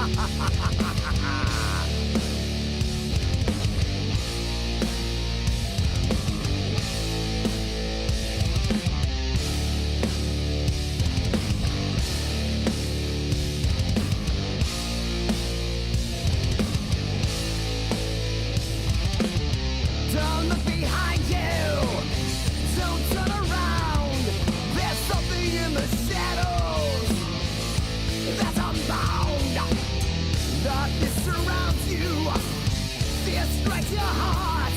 [SPEAKER 3] Don't look behind you. Don't turn around. There's something in the shadows that's unbound. Darkness surrounds you. Fear strikes your heart.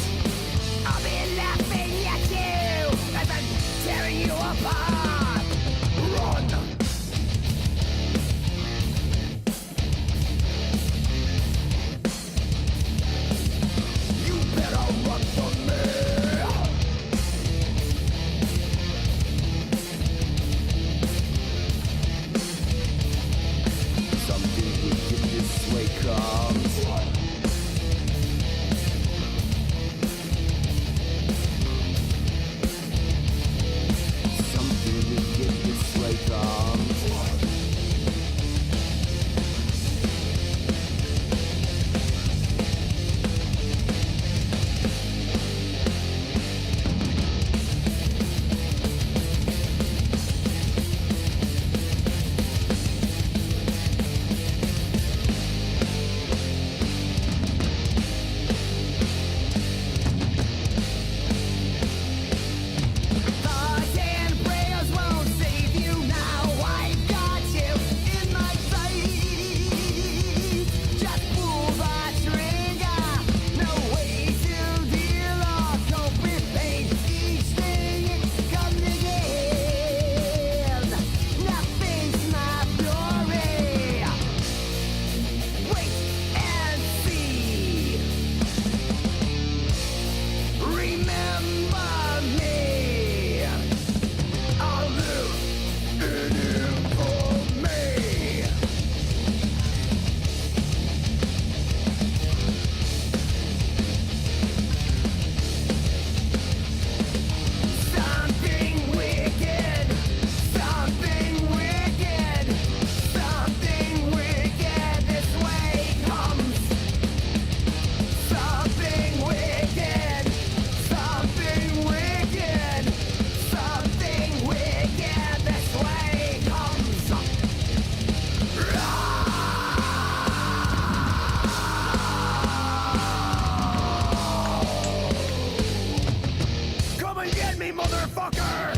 [SPEAKER 3] I'll be laughing at you as I'm tearing you apart. Run. You better run from me. Something wicked this way comes. Something wicked this way comes. Thoughts and prayers won't save you now. I've got you in my sight. Just pull the trigger. No way to deal or cope with pain. Each thing comes again. Nothing's my fury. Wait and see. Remember me. I'll live in infamy. Something wicked. Something wicked. Something wicked this way comes. Something wicked. Something wicked. Something wicked this way comes. Come and get me, motherfucker!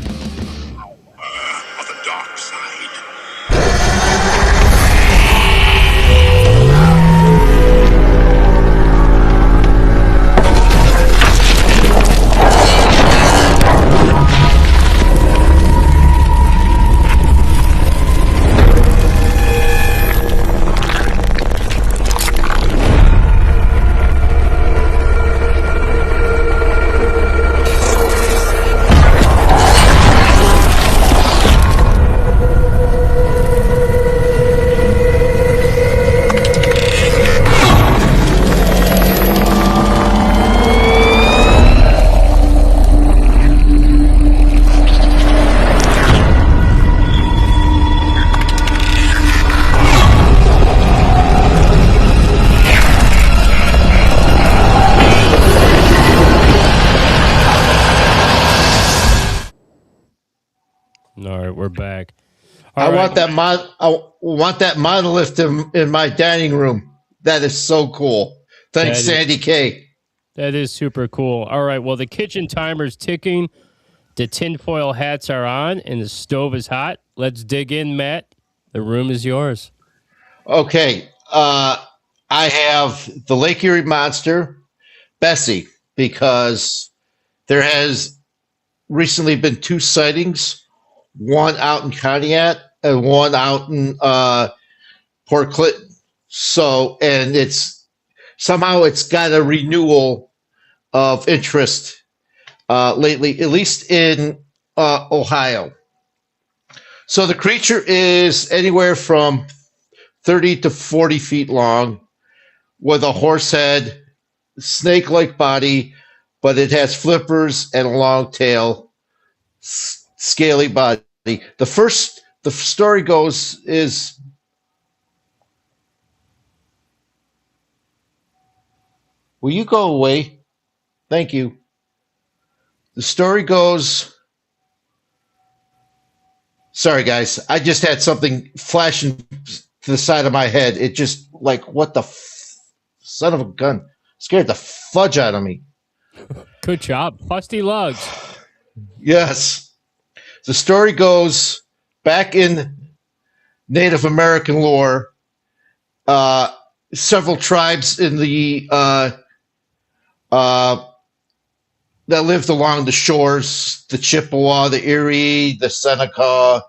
[SPEAKER 7] Of the dark side.
[SPEAKER 4] All right, we're back.
[SPEAKER 5] I
[SPEAKER 4] All
[SPEAKER 5] want
[SPEAKER 4] right.
[SPEAKER 5] I want that monolith in my dining room. That is so cool. Thanks,
[SPEAKER 4] That is-
[SPEAKER 5] Sandy K.
[SPEAKER 4] That is super cool. All right, well, the kitchen timer's ticking. The tinfoil hats are on, and the stove is hot. Let's dig in, Matt. The room is yours.
[SPEAKER 5] Okay. I have the Lake Erie Monster, Bessie, because there has recently been 2 sightings, one out in Conneaut and one out in Port Clinton. So, and it's somehow it's got a renewal of interest lately, at least in Ohio. So the creature is anywhere from 30 to 40 feet long with a horse head, snake-like body, but it has flippers and a long tail, scaly body. The story goes is Will you go away? Thank you. The story goes. Sorry, guys. I just had something flashing to the side of my head. It just like what the son of a gun scared the fudge out of me.
[SPEAKER 4] Good job. Fusty Lugs.
[SPEAKER 5] Yes. The story goes back in Native American lore. Several tribes in the that lived along the shores, the Chippewa, the Erie, the Seneca,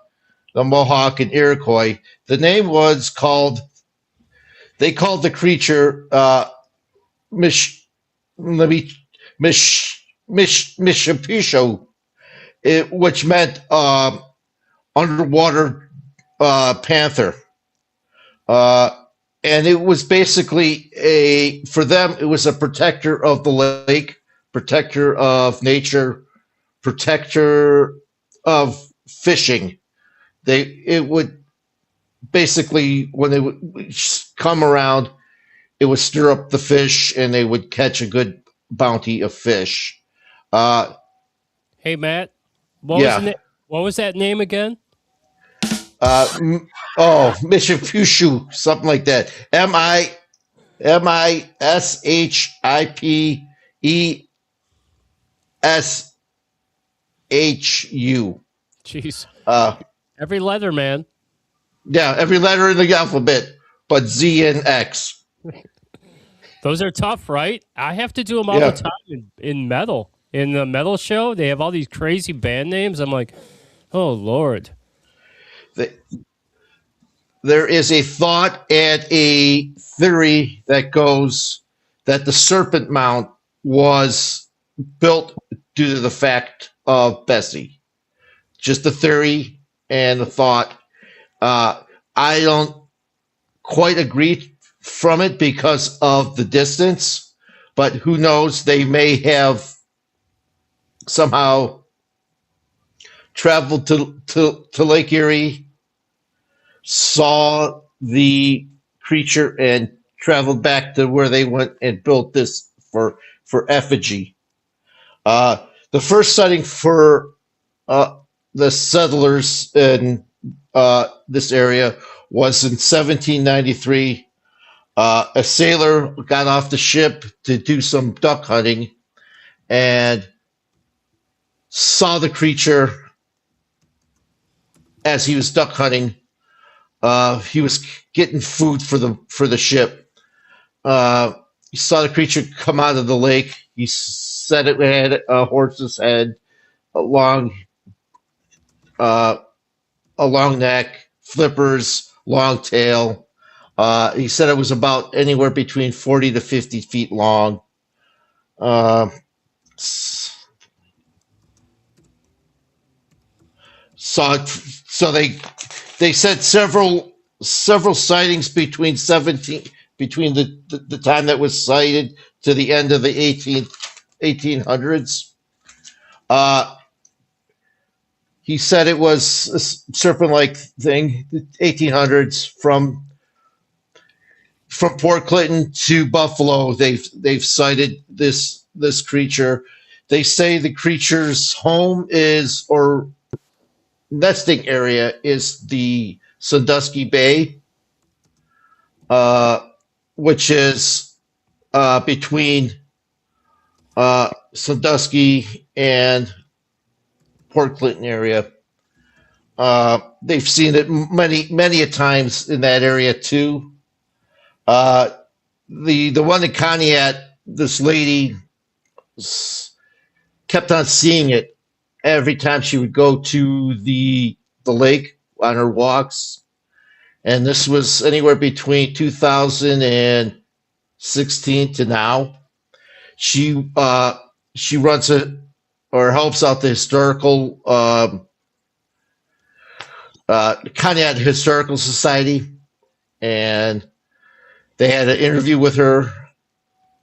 [SPEAKER 5] the Mohawk, and Iroquois. The name was called, they called the creature Mishapisho, which meant underwater panther. And it was basically for them, it was a protector of the lake, protector of nature, protector of fishing. It would basically, when they would come around, it would stir up the fish and they would catch a good bounty of fish.
[SPEAKER 4] Hey, Matt. What was that name again?
[SPEAKER 5] Mishipushu, something like that. Mishipishu.
[SPEAKER 4] Jeez. Every letter, man.
[SPEAKER 5] Yeah, every letter in the alphabet, but Z and X.
[SPEAKER 4] Those are tough, right? I have to do them all the time in metal. In the metal show, they have all these crazy band names. I'm like, oh, Lord.
[SPEAKER 5] There is a thought and a theory that goes that the Serpent Mount was built due to the fact of Bessie. Just a theory and a thought. I don't quite agree from it because of the distance, but who knows? They may have somehow traveled to Lake Erie, saw the creature, and traveled back to where they went and built this for effigy. The first sighting for the settlers in this area was in 1793. A sailor got off the ship to do some duck hunting and saw the creature as he was duck hunting. He was getting food for the ship. He saw the creature come out of the lake. He said it had a horse's head, a long neck, flippers, long tail. He said it was about anywhere between 40 to 50 feet long. So they said several sightings between the time that was sighted to the end of the 1800s. He said it was a serpent-like thing, 1800s from Port Clinton to Buffalo. They've sighted this creature. They say the creature's home is, or nesting area is, the Sandusky Bay, which is between Sandusky and Port Clinton area. They've seen it many a times in that area too. The one in Conneaut, this lady kept on seeing it every time she would go to the lake on her walks, and this was anywhere between 2016 to now. She runs or helps out the historical Conneaut Historical Society, and they had an interview with her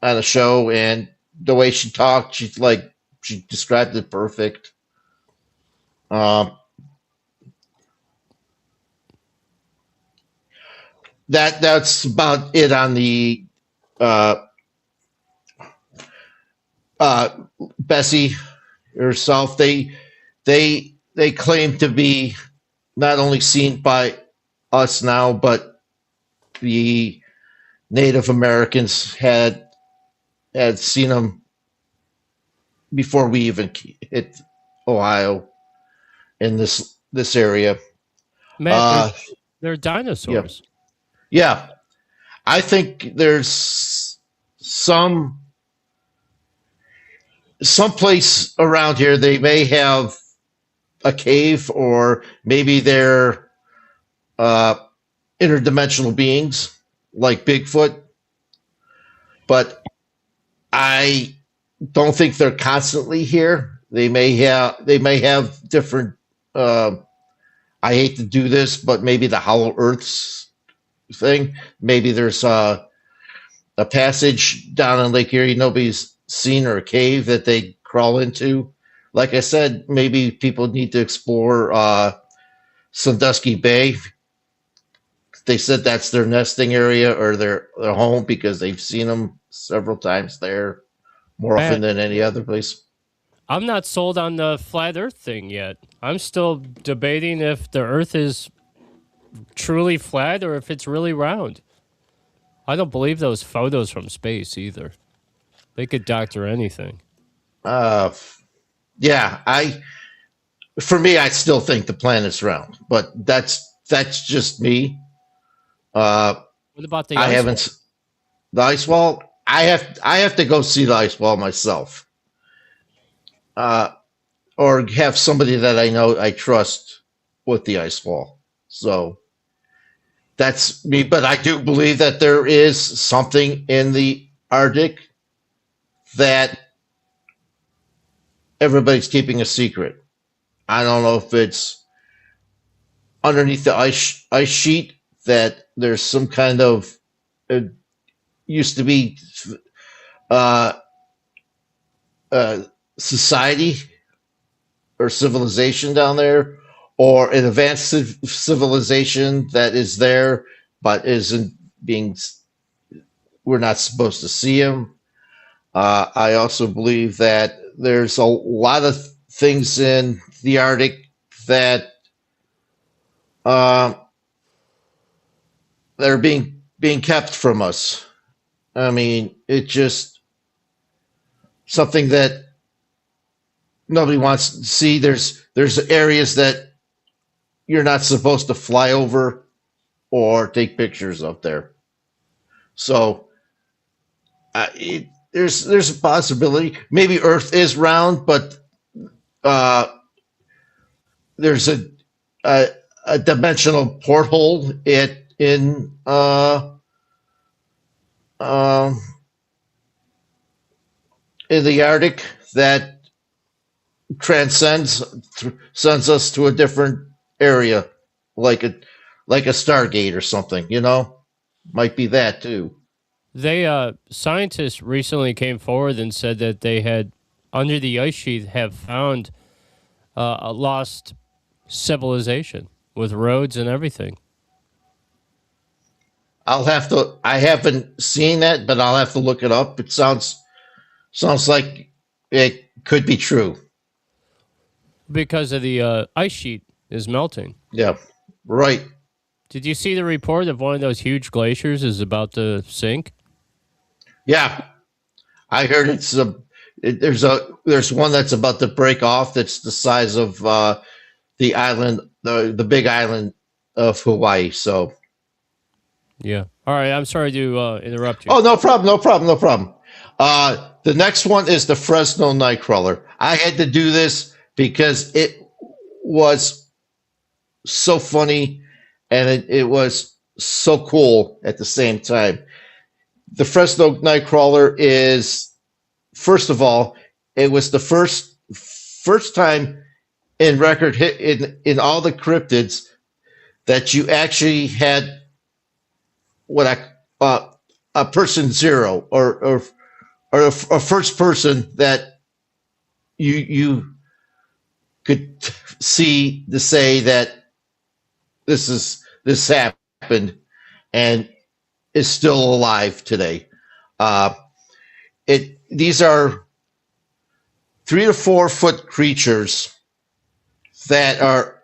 [SPEAKER 5] on a show, and the way she talked, she described it perfect. That's about it on the Bessie herself, they claim to be not only seen by us now, but the Native Americans had seen them before we even hit Ohio in this area.
[SPEAKER 4] Matt, they're
[SPEAKER 5] Yeah,
[SPEAKER 4] dinosaurs.
[SPEAKER 5] yeah. I think there's some place around here they may have a cave, or maybe they're uh, interdimensional beings like Bigfoot, but I don't think they're constantly here. They may have different. Uh, I hate to do this, but maybe the Hollow Earths thing. Maybe there's a passage down in Lake Erie nobody's seen, or a cave that they crawl into. Like I said, maybe people need to explore Sandusky Bay. They said that's their nesting area or their home because they've seen them several times there, more often than any other place.
[SPEAKER 4] I'm not sold on the flat Earth thing yet. I'm still debating if the Earth is truly flat or if it's really round. I don't believe those photos from space either. They could doctor anything.
[SPEAKER 5] Yeah, for me, I still think the planet's round, but that's just me.
[SPEAKER 4] What about the
[SPEAKER 5] I
[SPEAKER 4] ice
[SPEAKER 5] haven't the ice wall. I have to go see the ice wall myself, or have somebody that I know I trust with the ice wall. So that's me. But I do believe that there is something in the Arctic that everybody's keeping a secret. I don't know if it's underneath the ice sheet, that there's some kind of used to be uh, society or civilization down there, or an advanced civilization that is there but isn't being. We're not supposed to see them. I also believe that there's a lot of things in the Arctic that that are being kept from us. I mean, it's just something that nobody wants to see. There's areas that you're not supposed to fly over or take pictures of there. So there's a possibility. Maybe Earth is round, but there's a dimensional porthole in the Arctic that sends us to a different area, like a Stargate or something. Might be that too.
[SPEAKER 4] They scientists recently came forward and said that they had, under the ice sheet, have found a lost civilization with roads and everything.
[SPEAKER 5] I haven't seen that, but I'll have to look it up. It sounds like it could be true.
[SPEAKER 4] Because of the ice sheet is melting.
[SPEAKER 5] Yeah, right.
[SPEAKER 4] Did you see the report of one of those huge glaciers is about to sink?
[SPEAKER 5] Yeah, I heard there's one that's about to break off. That's the size of the island, the big island of Hawaii. So,
[SPEAKER 4] yeah. All right. I'm sorry to interrupt you.
[SPEAKER 5] oh, no problem. The next one is the Fresno Nightcrawler. I had to do this because it was so funny and it was so cool at the same time. The Fresno Nightcrawler is, first of all, it was the first time in record hit in all the cryptids that you actually had a person zero or a first person that you could see to say that this happened and is still alive today. These are 3 to 4 foot creatures that are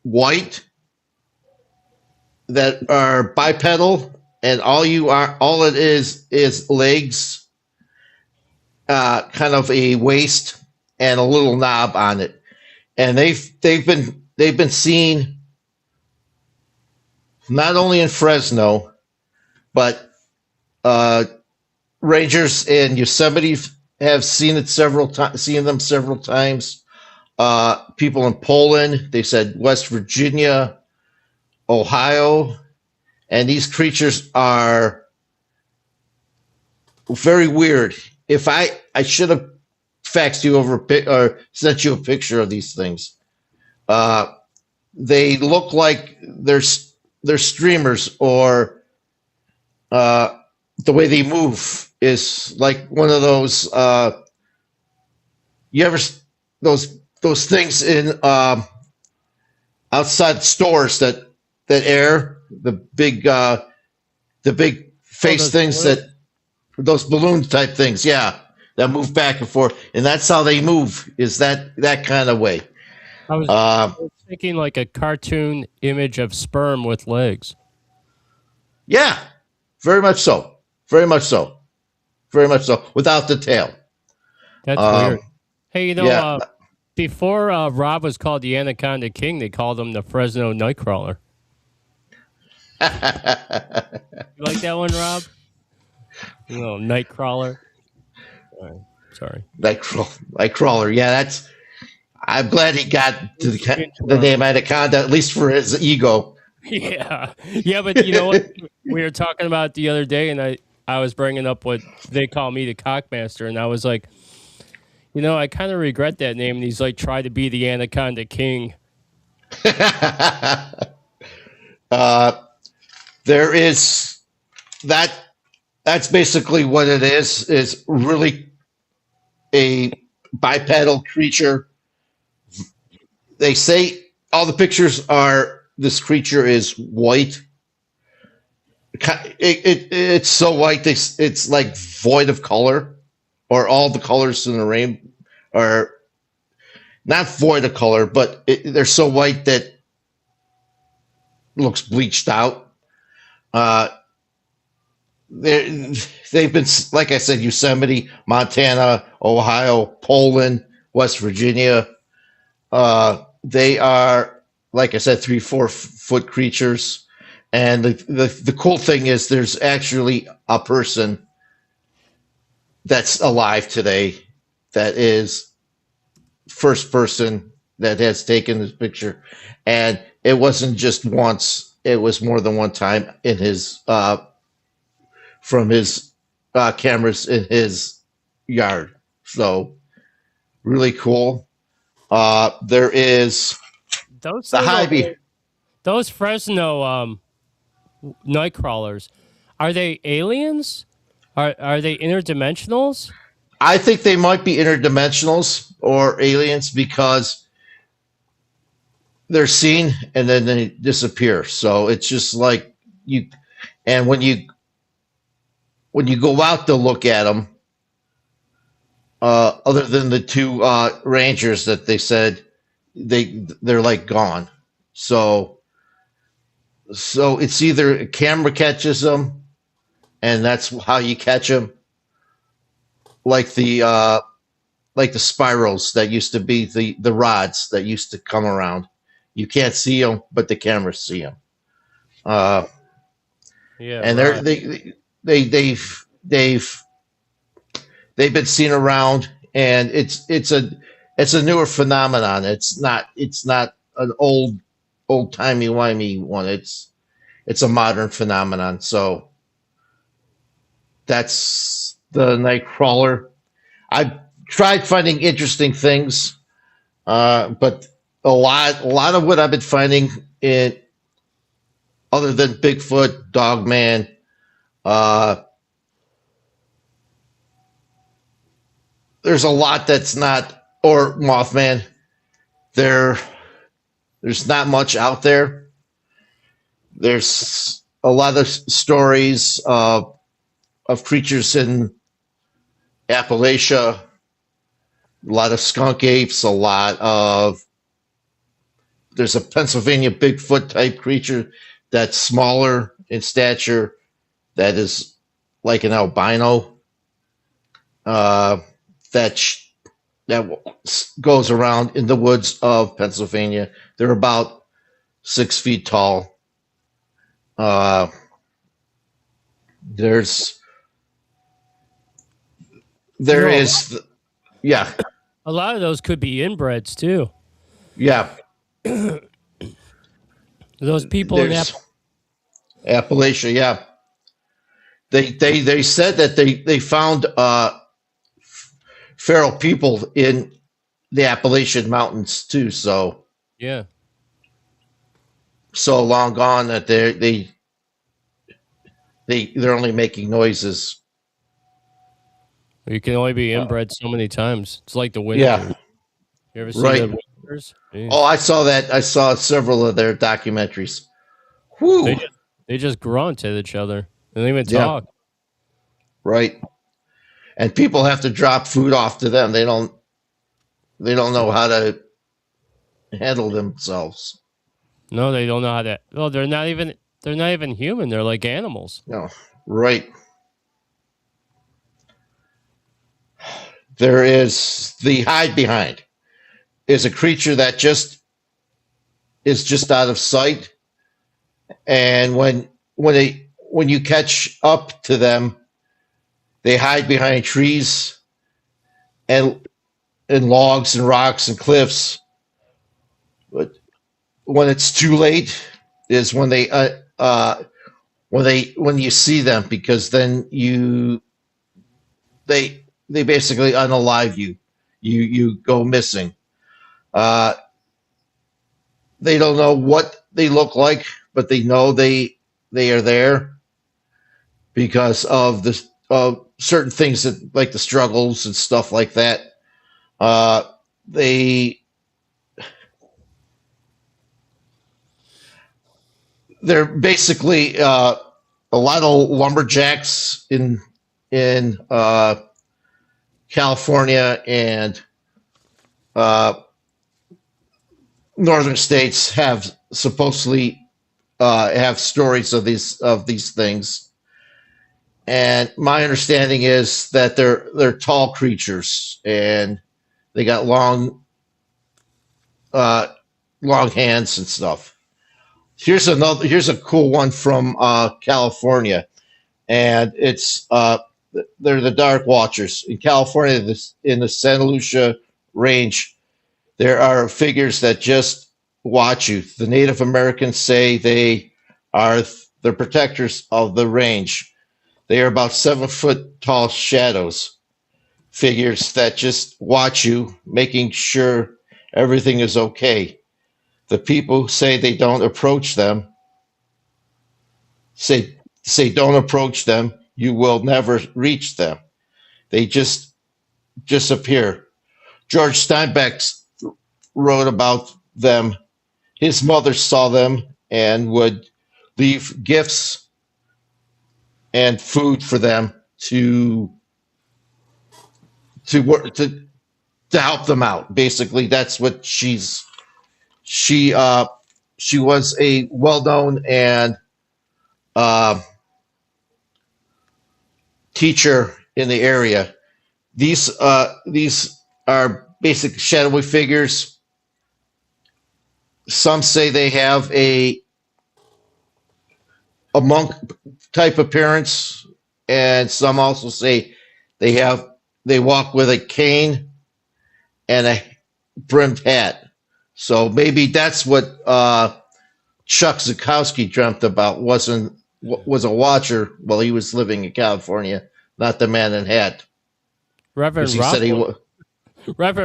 [SPEAKER 5] white, that are bipedal, and all it is legs, kind of a waist, and a little knob on it. And they've been seen not only in Fresno, but rangers in Yosemite have seen them several times. People in Poland, they said West Virginia, Ohio, and these creatures are very weird. If I should have faxed you over or sent you a picture of these things. They look like they're streamers, or the way they move is like one of those. You ever those things in outside stores that air the big face things
[SPEAKER 4] balloons?
[SPEAKER 5] those balloon type things, yeah, that move back and forth, and that's how they move. Is that kind of way?
[SPEAKER 4] I was thinking like a cartoon image of sperm with legs.
[SPEAKER 5] Yeah, very much so. Very much so. Very much so. Without the tail.
[SPEAKER 4] That's weird. Hey,
[SPEAKER 5] yeah.
[SPEAKER 4] Before Rob was called the Anaconda King, they called him the Fresno Nightcrawler. You like that one, Rob? No, Nightcrawler. Sorry.
[SPEAKER 5] Nightcrawler. Yeah, I'm glad he got to the name Anaconda, at least for his ego.
[SPEAKER 4] Yeah, but you know what? We were talking about the other day, and I was bringing up what they call me, the Cockmaster, and I was like, I kind of regret that name. And he's like, try to be the Anaconda King.
[SPEAKER 5] There is that. That's basically what it is really a bipedal creature. They say all the pictures are this creature is white. It's so white it's like void of color, or all the colors in the rainbow are not void of color, but they're so white that it looks bleached out. They've been, like I said, Yosemite, Montana, Ohio, Poland, West Virginia. They are, like I said, 3-4 foot creatures. And the cool thing is there's actually a person that's alive today that is first person that has taken this picture. And it wasn't just once, it was more than one time in his from his cameras in his yard. So really cool. There is
[SPEAKER 4] those Fresno Nightcrawlers. Are they aliens? Are they interdimensionals?
[SPEAKER 5] I think they might be interdimensionals or aliens, because they're seen and then they disappear. So it's just like you, and when you go out to look at them, other than the two rangers that they said they're like gone. So it's either a camera catches them, and that's how you catch them, like the spirals that used to be the rods that used to come around. You can't see them, but the cameras see them. Yeah, and they've been seen around, and it's a newer phenomenon. It's not an old timey-wimey one. It's a modern phenomenon. So that's the Nightcrawler. I've tried finding interesting things, but a lot of what I've been finding in, other than Bigfoot, Dogman, there's a lot that's not, or Mothman. There's not much out there. There's a lot of stories of creatures in Appalachia, A lot of skunk apes, a lot of there's a Pennsylvania Bigfoot type creature that's smaller in stature that is like an albino that goes around in the woods of Pennsylvania. They're about 6 feet tall. There's there
[SPEAKER 4] No.
[SPEAKER 5] is yeah,
[SPEAKER 4] A lot of those could be inbreds too.
[SPEAKER 5] yeah.
[SPEAKER 4] Those people in
[SPEAKER 5] There's Appalachia, yeah. They said that they found feral people in the Appalachian Mountains too. So
[SPEAKER 4] yeah.
[SPEAKER 5] long gone that they're only making noises.
[SPEAKER 4] You can only be inbred so many times. It's like the winter.
[SPEAKER 5] Yeah,
[SPEAKER 4] You ever see
[SPEAKER 5] right.
[SPEAKER 4] the winters? Jeez.
[SPEAKER 5] Oh, I saw that. I saw several of their documentaries. Whew.
[SPEAKER 4] They just grunt at each other. They don't even
[SPEAKER 5] Yeah.
[SPEAKER 4] talk.
[SPEAKER 5] Right. And people have to drop food off to them. They don't know how to handle themselves.
[SPEAKER 4] No, they don't know how to. No, they're not even human. They're like animals.
[SPEAKER 5] No. Right. There is the hide behind is a creature that is just out of sight. And when you catch up to them, they hide behind trees and logs and rocks and cliffs. But when it's too late is when when you see them, because then they basically unalive you. You go missing. They don't know what they look like, but they know they are there because of certain things that, like the struggles and stuff like that. They're basically a lot of lumberjacks in California and northern states have supposedly have stories of these things. And my understanding is that they're tall creatures and they got long hands and stuff. Here's a cool one from California, and it's they're the Dark Watchers in California. In the Santa Lucia Range, there are figures that just watch you. The Native Americans say they are the protectors of the range. They are about 7 foot tall shadows, figures that just watch you, making sure everything is okay. The people say they don't approach them. Say don't approach them. You will never reach them. They just appear. George Steinbeck wrote about them. His mother saw them and would leave gifts and food for them to help them out. Basically, that's what she was a well-known and teacher in the area. These are basic shadowy figures. Some say they have a monk type appearance, and some also say they walk with a cane and a brimmed hat. So maybe that's what Chuck Zukowski dreamt about. Was a watcher while he was living in California, not the man in hat.
[SPEAKER 4] Reverend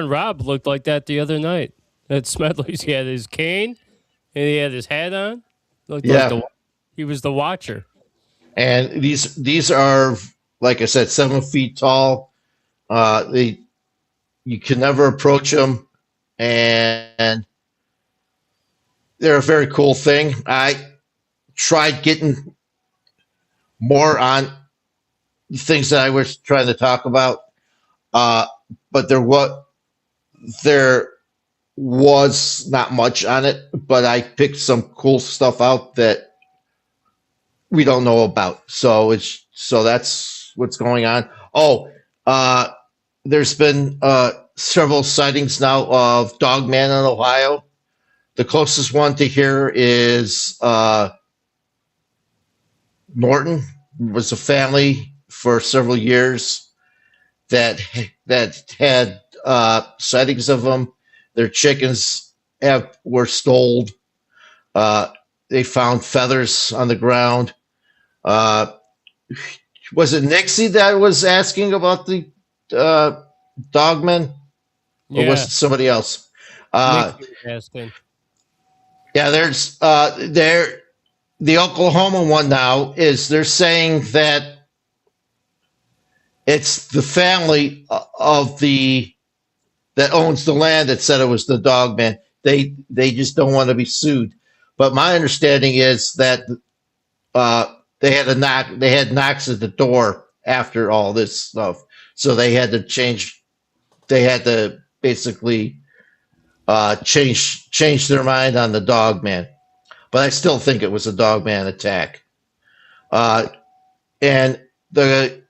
[SPEAKER 4] Rob looked like that the other night at Smedley's. He had his cane and he had his hat on. Looked like he was the watcher.
[SPEAKER 5] And these are, like I said, 7 feet tall. You can never approach them, and they're a very cool thing. I tried getting more on things that I was trying to talk about, but there was not much on it, but I picked some cool stuff out that we don't know about. So that's what's going on. Oh, there's been several sightings now of Dogman in Ohio. The closest one to here is Norton. It was a family for several years that had sightings of them. Their chickens were stole. They found feathers on the ground. Was it Nixie that was asking about the dogmen, or was it somebody else?
[SPEAKER 4] Nick was asking.
[SPEAKER 5] Yeah, there's the Oklahoma one now is they're saying that it's the family of that owns the land that said it was the dogman. They just don't want to be sued. But my understanding is that they had knocks at the door after all this stuff, so they had to change. They had to basically change their mind on the dogman. But I still think it was a dogman attack. And the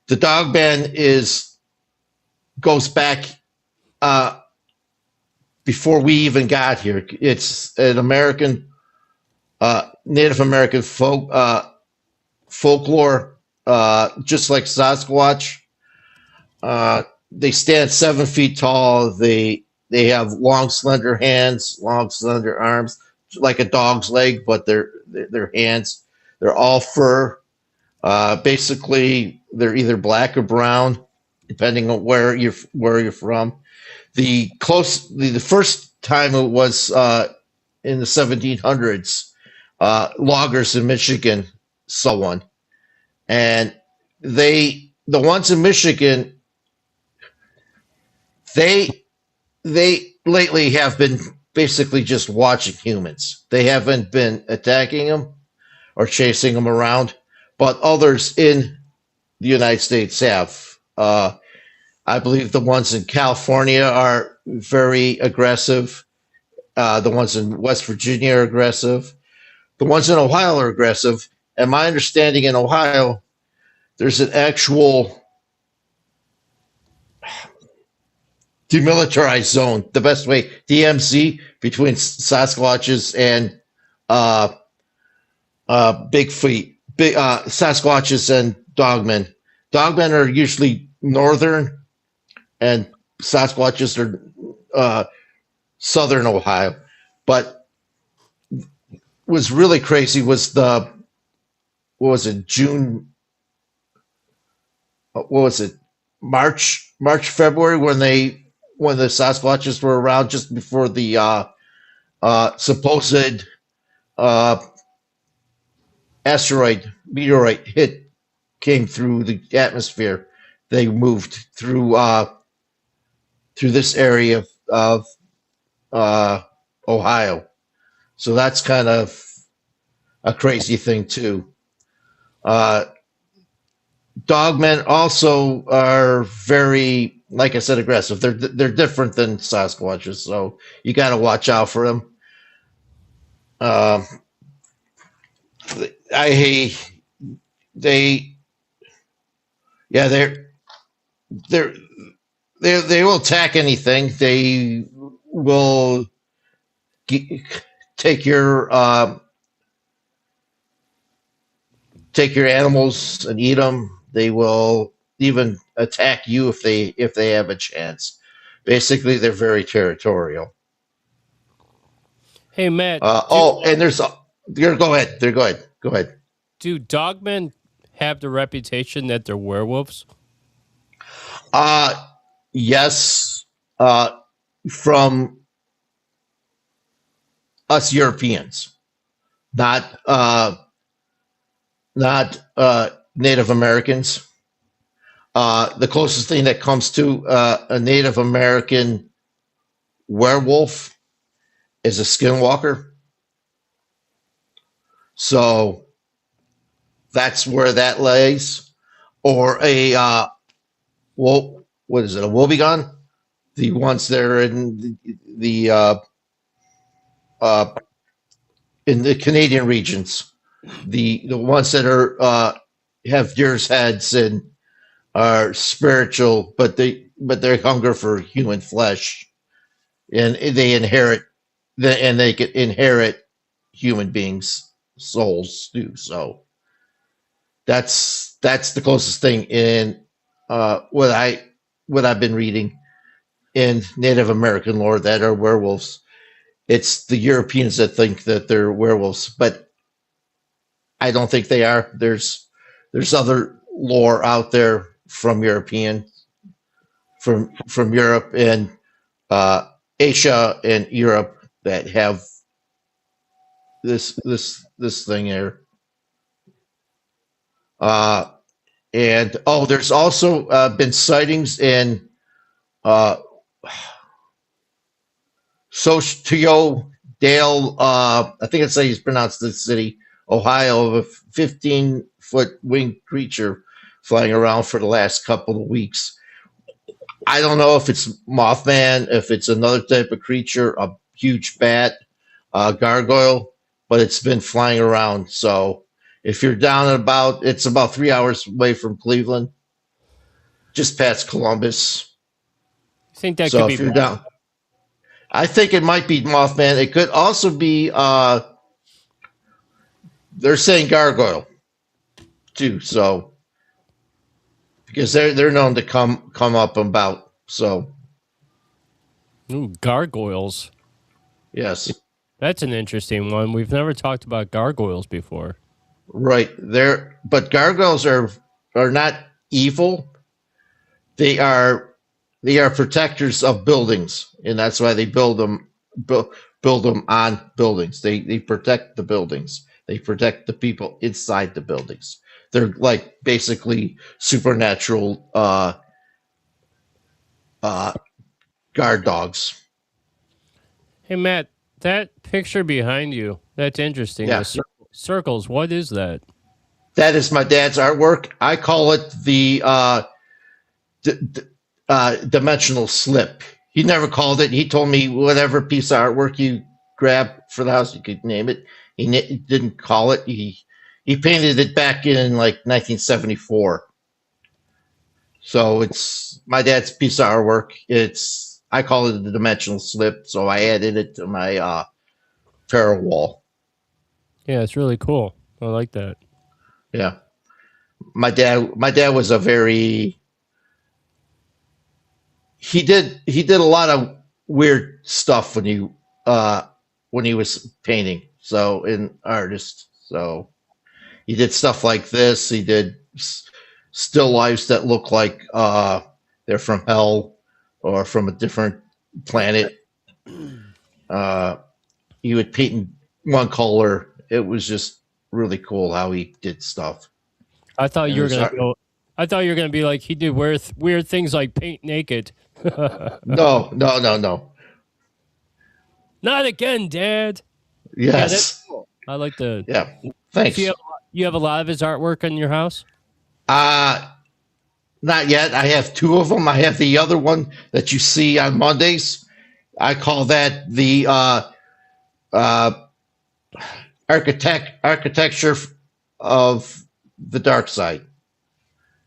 [SPEAKER 5] dogman goes back before we even got here. It's an American Native American folklore, just like Sasquatch. They stand 7 feet tall. They have long, slender hands, long, slender arms, like a dog's leg, but their hands. They're all fur. Basically, they're either black or brown, depending on where you're from. The first time it was in the 1700s. Loggers in Michigan saw one, and the ones in Michigan, they lately have been basically just watching humans. They haven't been attacking them or chasing them around, but others in the United States have. I believe the ones in California are very aggressive. The ones in West Virginia are aggressive. The ones in Ohio are aggressive. And my understanding in Ohio, there's an actual demilitarized zone. The best way, DMZ, between Sasquatches and Sasquatches and dogmen. Dogmen are usually northern, and Sasquatches are southern Ohio. But was really crazy was June? What was it? March, February, when the Sasquatches were around just before the supposed meteorite came through the atmosphere. They moved through this area of Ohio. So that's kind of a crazy thing too. Dogmen also are very, like I said, aggressive. They're different than Sasquatches, so you got to watch out for them. They will attack anything. They will take your animals and eat them. They will even attack you if they have a chance. Basically, they're very territorial.
[SPEAKER 4] Hey, Matt.
[SPEAKER 5] And there's go ahead. Go ahead.
[SPEAKER 4] Do dogmen have the reputation that they're werewolves?
[SPEAKER 5] Yes. From us Europeans, not Native Americans. The closest thing that comes to a Native American werewolf is a skinwalker. So that's where that lays. Or what is it? A woebegone? the ones that are in the Canadian regions, the ones that are have deer's heads and are spiritual, but they hunger for human flesh, and they inherit and they can inherit human beings' souls too. So that's the closest thing in what I've been reading in Native American lore that are werewolves. It's the Europeans that think that they're werewolves, but I don't think they are. There's other lore out there from from Europe and Asia and Europe that have this thing here. And there's also been sightings in Sochio Dale, I think it's how you pronounce the city, Ohio, of a 15-foot winged creature flying around for the last couple of weeks. I don't know if it's Mothman, if it's another type of creature, a huge bat, gargoyle, but it's been flying around. So if you're down at it's about 3 hours away from Cleveland, just past Columbus.
[SPEAKER 4] I think that
[SPEAKER 5] So
[SPEAKER 4] could be
[SPEAKER 5] if you're down, I think it might be Mothman. It could also be, they're saying gargoyle too. So because they're known to come up and about. So
[SPEAKER 4] Ooh, gargoyles.
[SPEAKER 5] yes,
[SPEAKER 4] That's an interesting one. We've never talked about gargoyles before.
[SPEAKER 5] right there. But gargoyles are not evil. They are protectors of buildings, and that's why they build them on buildings. They protect the buildings. They protect the people inside the buildings. They're like basically supernatural guard dogs.
[SPEAKER 4] Hey, Matt, that picture behind you, that's interesting.
[SPEAKER 5] Yeah.
[SPEAKER 4] The circles, what is that?
[SPEAKER 5] That is my dad's artwork. I call it the dimensional slip. He never called it. He told me whatever piece of artwork you grab for the house, you could name it. He didn't call it. He painted it back in like 1974. So it's my dad's piece of artwork. I call it the dimensional slip. So I added it to my tarot wall.
[SPEAKER 4] Yeah, it's really cool. I like that.
[SPEAKER 5] Yeah, my dad was a very. He did a lot of weird stuff when he was painting. So an artist, so he did stuff like this. He did still lifes that look like they're from hell or from a different planet. He would paint in one color. It was just really cool how he did stuff.
[SPEAKER 4] I thought you were gonna be like he did weird things like paint naked.
[SPEAKER 5] No.
[SPEAKER 4] Not again, Dad.
[SPEAKER 5] Yes.
[SPEAKER 4] Yeah, that's cool. I like the.
[SPEAKER 5] Yeah. Thanks.
[SPEAKER 4] You have a lot of his artwork in your house?
[SPEAKER 5] Not yet. I have two of them. I have the other one that you see on Mondays. I call that the architecture of the dark side.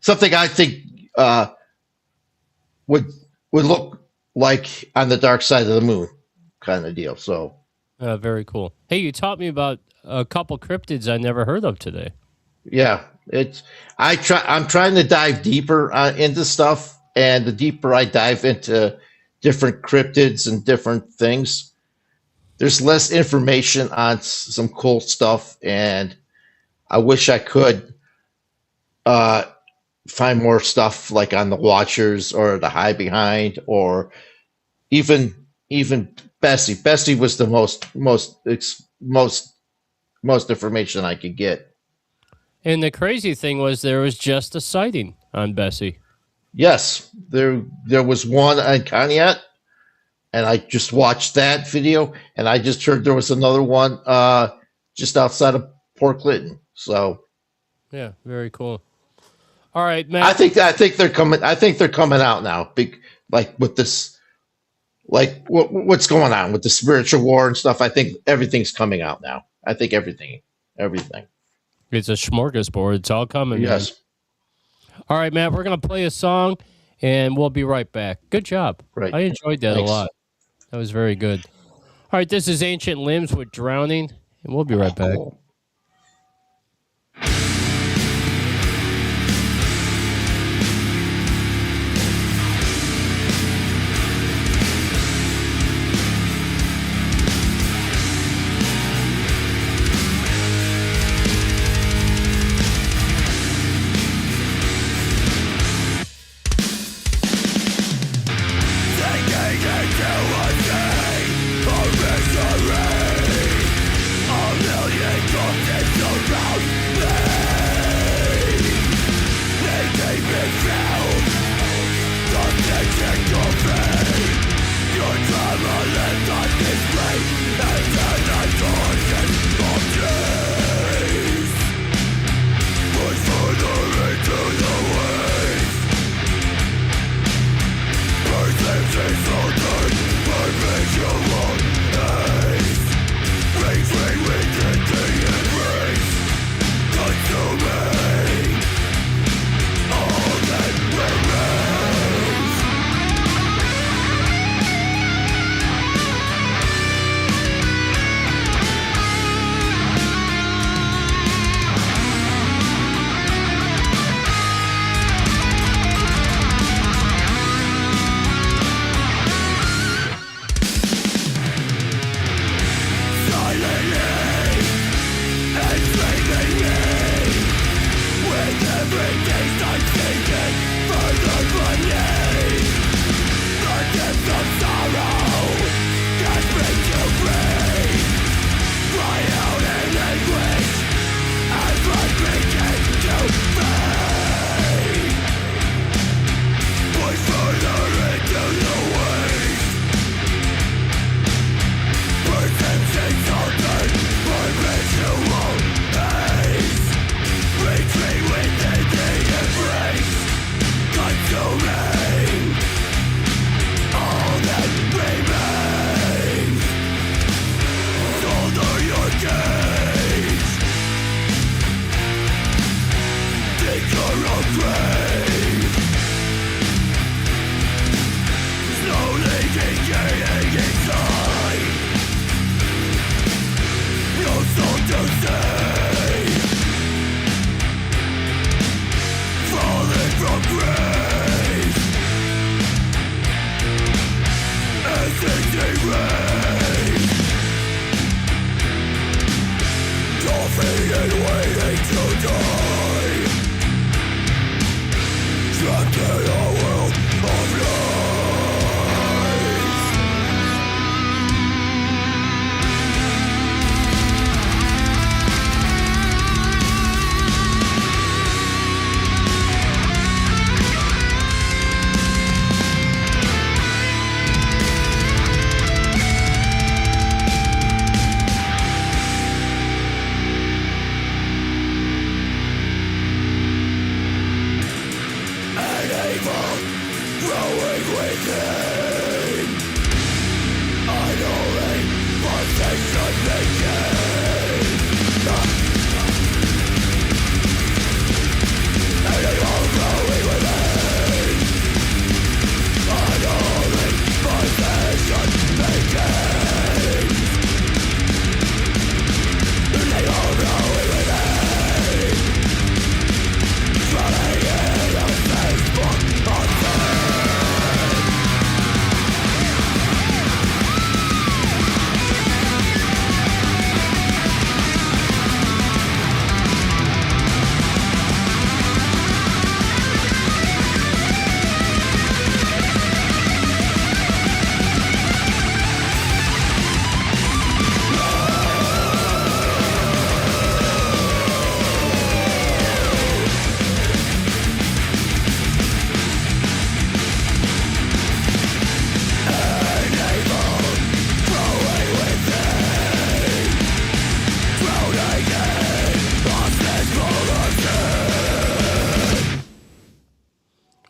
[SPEAKER 5] Something I think would look like on the dark side of the moon, kind of deal. So,
[SPEAKER 4] very cool. Hey, you taught me about a couple cryptids I never heard of today.
[SPEAKER 5] yeah, I'm trying to dive deeper into stuff, and the deeper I dive into different cryptids and different things, there's less information on some cool stuff, and I wish I could find more stuff like on the Watchers or the High Behind, or even Bessie. Bessie was the most information I could get.
[SPEAKER 4] And the crazy thing was there was just a sighting on Bessie.
[SPEAKER 5] Yes, there was one on Conneaut, and I just watched that video, and I just heard there was another one just outside of Port Clinton. So,
[SPEAKER 4] yeah, very cool. All right, Matt.
[SPEAKER 5] I think they're coming. I think they're coming out now. Big, like with this like what's going on with the spiritual war and stuff. I think everything's coming out now. I think everything.
[SPEAKER 4] It's a smorgasbord. It's all coming, man.
[SPEAKER 5] Yes.
[SPEAKER 4] All right, Matt, we're going to play a song, and we'll be right back. Good job.
[SPEAKER 5] Right.
[SPEAKER 4] I enjoyed that
[SPEAKER 5] Thanks.
[SPEAKER 4] a lot. That was very good. All right, this is Ancient Limbs with Drowning, and we'll be right back.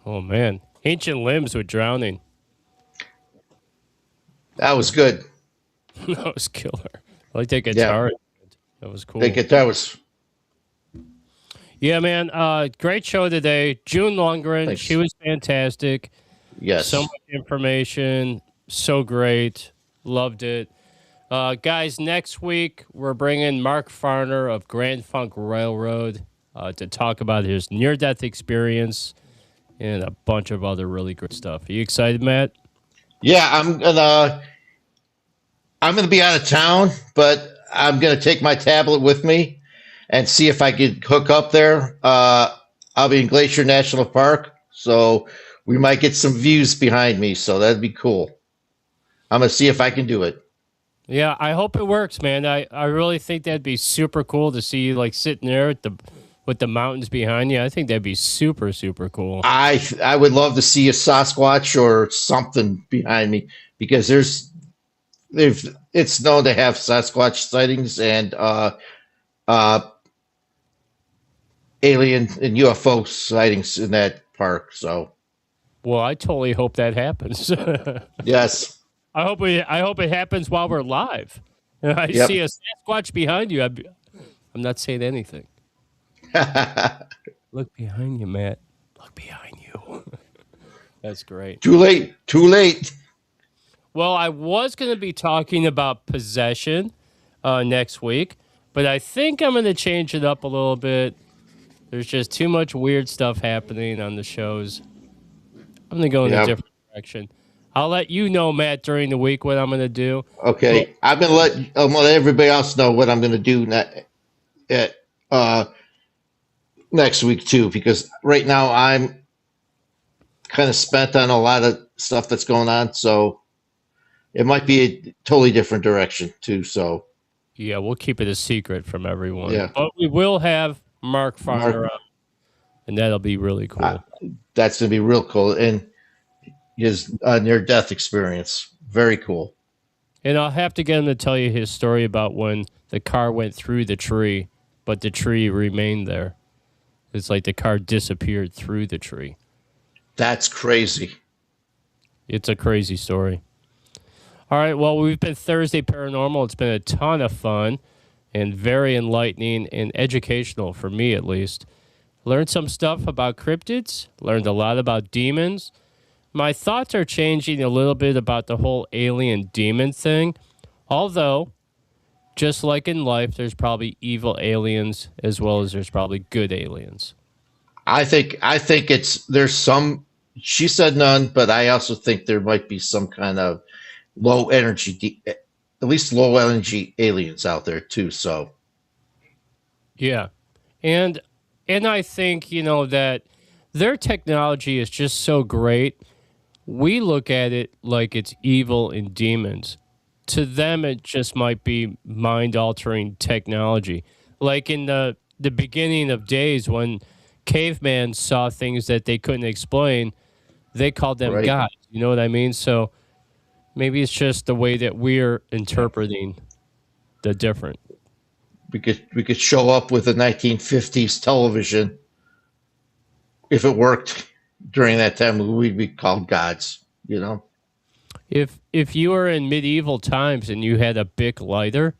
[SPEAKER 4] Oh, man. Ancient Limbs with Drowning.
[SPEAKER 5] That was good.
[SPEAKER 4] That was killer. I like that
[SPEAKER 5] Yeah.
[SPEAKER 4] guitar. That was cool.
[SPEAKER 5] The guitar was.
[SPEAKER 4] Yeah, man. Great show today. June Lundgren,
[SPEAKER 5] Thanks.
[SPEAKER 4] she was fantastic.
[SPEAKER 5] Yes.
[SPEAKER 4] So much information. So great. Loved it. Guys, next week we're bringing Mark Farner of Grand Funk Railroad to talk about his near-death experience and a bunch of other really good stuff. Are you excited, Matt?
[SPEAKER 5] Yeah, I'm gonna be out of town, but I'm gonna take my tablet with me and see if I can hook up there. I'll be in Glacier National Park, so we might get some views behind me. So that'd be cool. I'm gonna see if I can do it.
[SPEAKER 4] Yeah, I hope it works, man. I really think that'd be super cool to see you like sitting there with the mountains behind you. I think that'd be super, super cool.
[SPEAKER 5] I would love to see a Sasquatch or something behind me because it's known to have Sasquatch sightings and alien and UFO sightings in that park. So
[SPEAKER 4] Well, I totally hope that happens.
[SPEAKER 5] yes,
[SPEAKER 4] I hope it happens while we're live. I
[SPEAKER 5] Yep.
[SPEAKER 4] see a Sasquatch behind you. I'm not saying anything. Look behind you, Matt. Look behind you. That's great.
[SPEAKER 5] too late. Too late.
[SPEAKER 4] Well, I was going to be talking about possession next week, but I think I'm going to change it up a little bit. There's just too much weird stuff happening on the shows. I'm going to go in a
[SPEAKER 5] Yeah.
[SPEAKER 4] different direction. I'll let you know, Matt, during the week what I'm going to do.
[SPEAKER 5] Okay, I'm gonna let everybody else know what I'm gonna do next week too, because right now I'm kind of spent on a lot of stuff that's going on, so it might be a totally different direction too. So
[SPEAKER 4] Yeah, we'll keep it a secret from everyone.
[SPEAKER 5] Yeah.
[SPEAKER 4] But we will have Mark Farner
[SPEAKER 5] Mark-
[SPEAKER 4] on, and that'll be really cool.
[SPEAKER 5] that's gonna be real cool, and his near-death experience, very cool.
[SPEAKER 4] And I'll have to get him to tell you his story about when the car went through the tree, but the tree remained there. It's like the car disappeared through the tree.
[SPEAKER 5] That's crazy.
[SPEAKER 4] It's a crazy story. All right, well, we've been Thursday Paranormal. It's been a ton of fun and very enlightening and educational for me, at least. Learned some stuff about cryptids, learned a lot about demons. My thoughts are changing a little bit about the whole alien demon thing, although, just like in life, there's probably evil aliens as well as there's probably good aliens.
[SPEAKER 5] I think there's some. She said none, but I also think there might be some kind of low energy, at least low energy aliens out there too. So
[SPEAKER 4] Yeah. And I think, that their technology is just so great. We look at it like it's evil and demons. To them, it just might be mind-altering technology. Like in the beginning of days when cavemen saw things that they couldn't explain, they called them
[SPEAKER 5] Right.
[SPEAKER 4] gods. You know what I mean? So maybe it's just the way that we're interpreting the different.
[SPEAKER 5] we could show up with a 1950s television. If it worked during that time, we'd be called gods.
[SPEAKER 4] If you were in medieval times and you had a Bic lighter,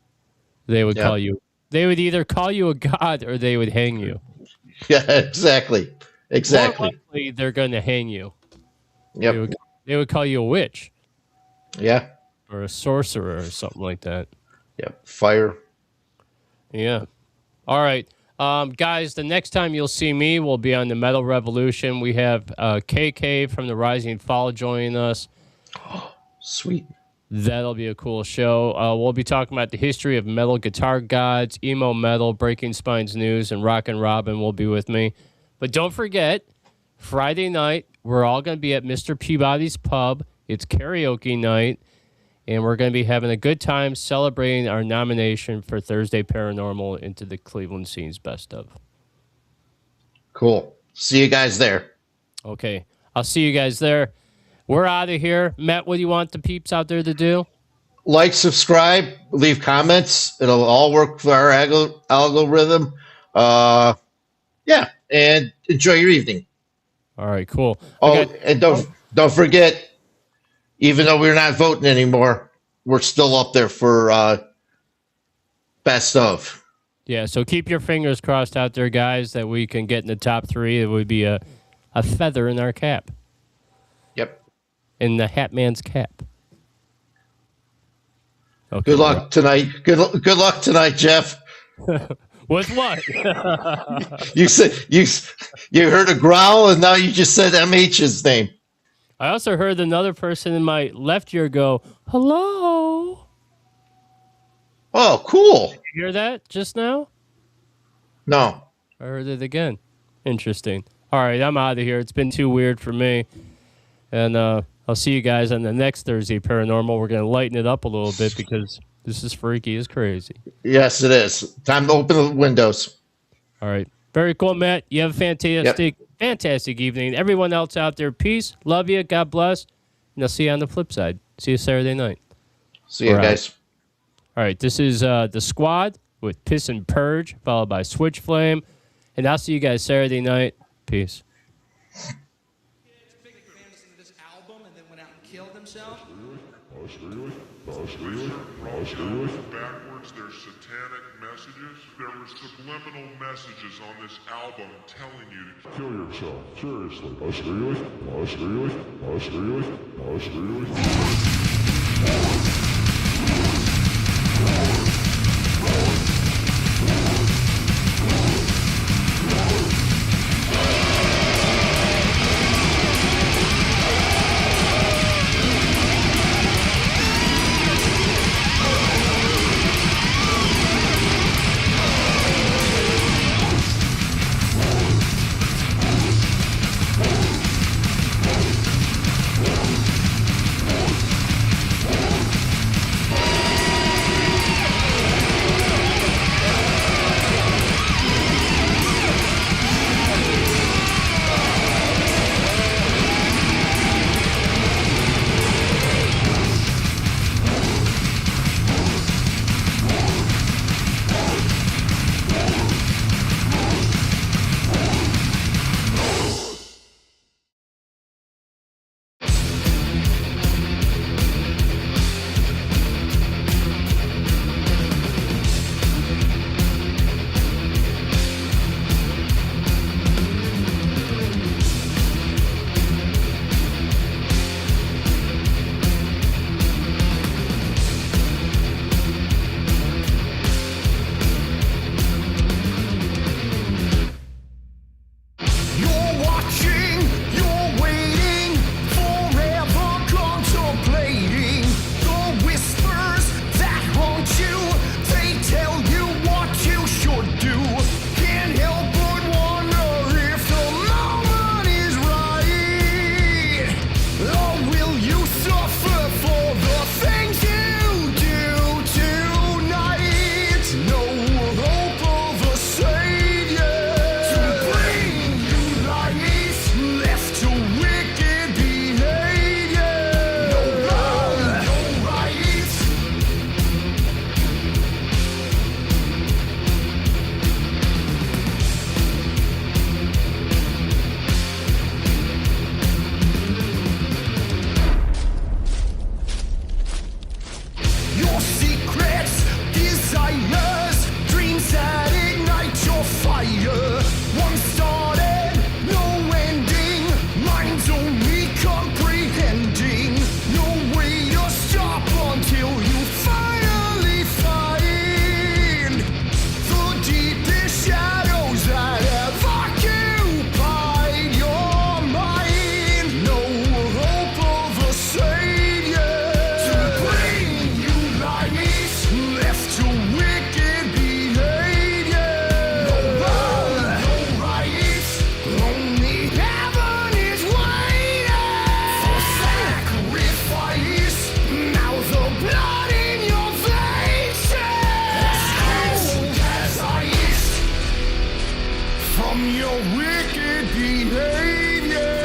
[SPEAKER 4] they would
[SPEAKER 5] Yeah.
[SPEAKER 4] call you. They would either call you a god or they would hang you.
[SPEAKER 5] Yeah, exactly.
[SPEAKER 4] More likely, they're going to hang you.
[SPEAKER 5] Yep.
[SPEAKER 4] They would call you a witch
[SPEAKER 5] Yeah.
[SPEAKER 4] or a sorcerer or something like that.
[SPEAKER 5] Yep. Fire.
[SPEAKER 4] Yeah. All right. Guys, the next time you'll see me, we'll be on the Metal Revolution. We have KK from the Rising Fall joining us.
[SPEAKER 5] Sweet.
[SPEAKER 4] That'll be a cool show. We'll be talking about the history of metal guitar gods, emo metal, Breaking Spines News, and Rockin' Robin will be with me. But don't forget, Friday night, we're all going to be at Mr. Peabody's Pub. It's karaoke night, and we're going to be having a good time celebrating our nomination for Thursday Paranormal into the Cleveland Scene's Best Of.
[SPEAKER 5] Cool. See you guys there.
[SPEAKER 4] Okay. I'll see you guys there. We're out of here. Matt, what do you want the peeps out there to do?
[SPEAKER 5] Like, subscribe, leave comments. It'll all work for our algorithm. Yeah, and enjoy your evening.
[SPEAKER 4] All right, cool.
[SPEAKER 5] Oh, and don't forget, even though we're not voting anymore, we're still up there for best of.
[SPEAKER 4] Yeah, so keep your fingers crossed out there, guys, that we can get in the top 3. It would be a feather in our cap.
[SPEAKER 5] Yep.
[SPEAKER 4] In the Hat Man's cap. Okay,
[SPEAKER 5] Good luck tonight. Good luck tonight, Jeff.
[SPEAKER 4] With what?
[SPEAKER 5] You said you heard a growl, and now you just said MH's name.
[SPEAKER 4] I also heard another person in my left ear go, hello.
[SPEAKER 5] Oh, cool.
[SPEAKER 4] Did you hear that just now?
[SPEAKER 5] No.
[SPEAKER 4] I heard it again. Interesting. All right, I'm out of here. It's been too weird for me. And I'll see you guys on the next Thursday Paranormal. We're going to lighten it up a little bit because this is freaky as crazy.
[SPEAKER 5] Yes, it is. Time to open the windows.
[SPEAKER 4] All right. Very cool, Matt. You have a fantastic evening. Everyone else out there, peace. Love you. God bless. And I'll see you on the flip side. See you Saturday night.
[SPEAKER 5] See you, guys.
[SPEAKER 4] All right. This is The Squad with Piss and Purge, followed by Switch Flame. And I'll see you guys Saturday night. Peace.
[SPEAKER 7] Backwards, there's satanic messages. There were subliminal messages on this album telling you to kill yourself. Seriously.
[SPEAKER 3] From your wicked behavior.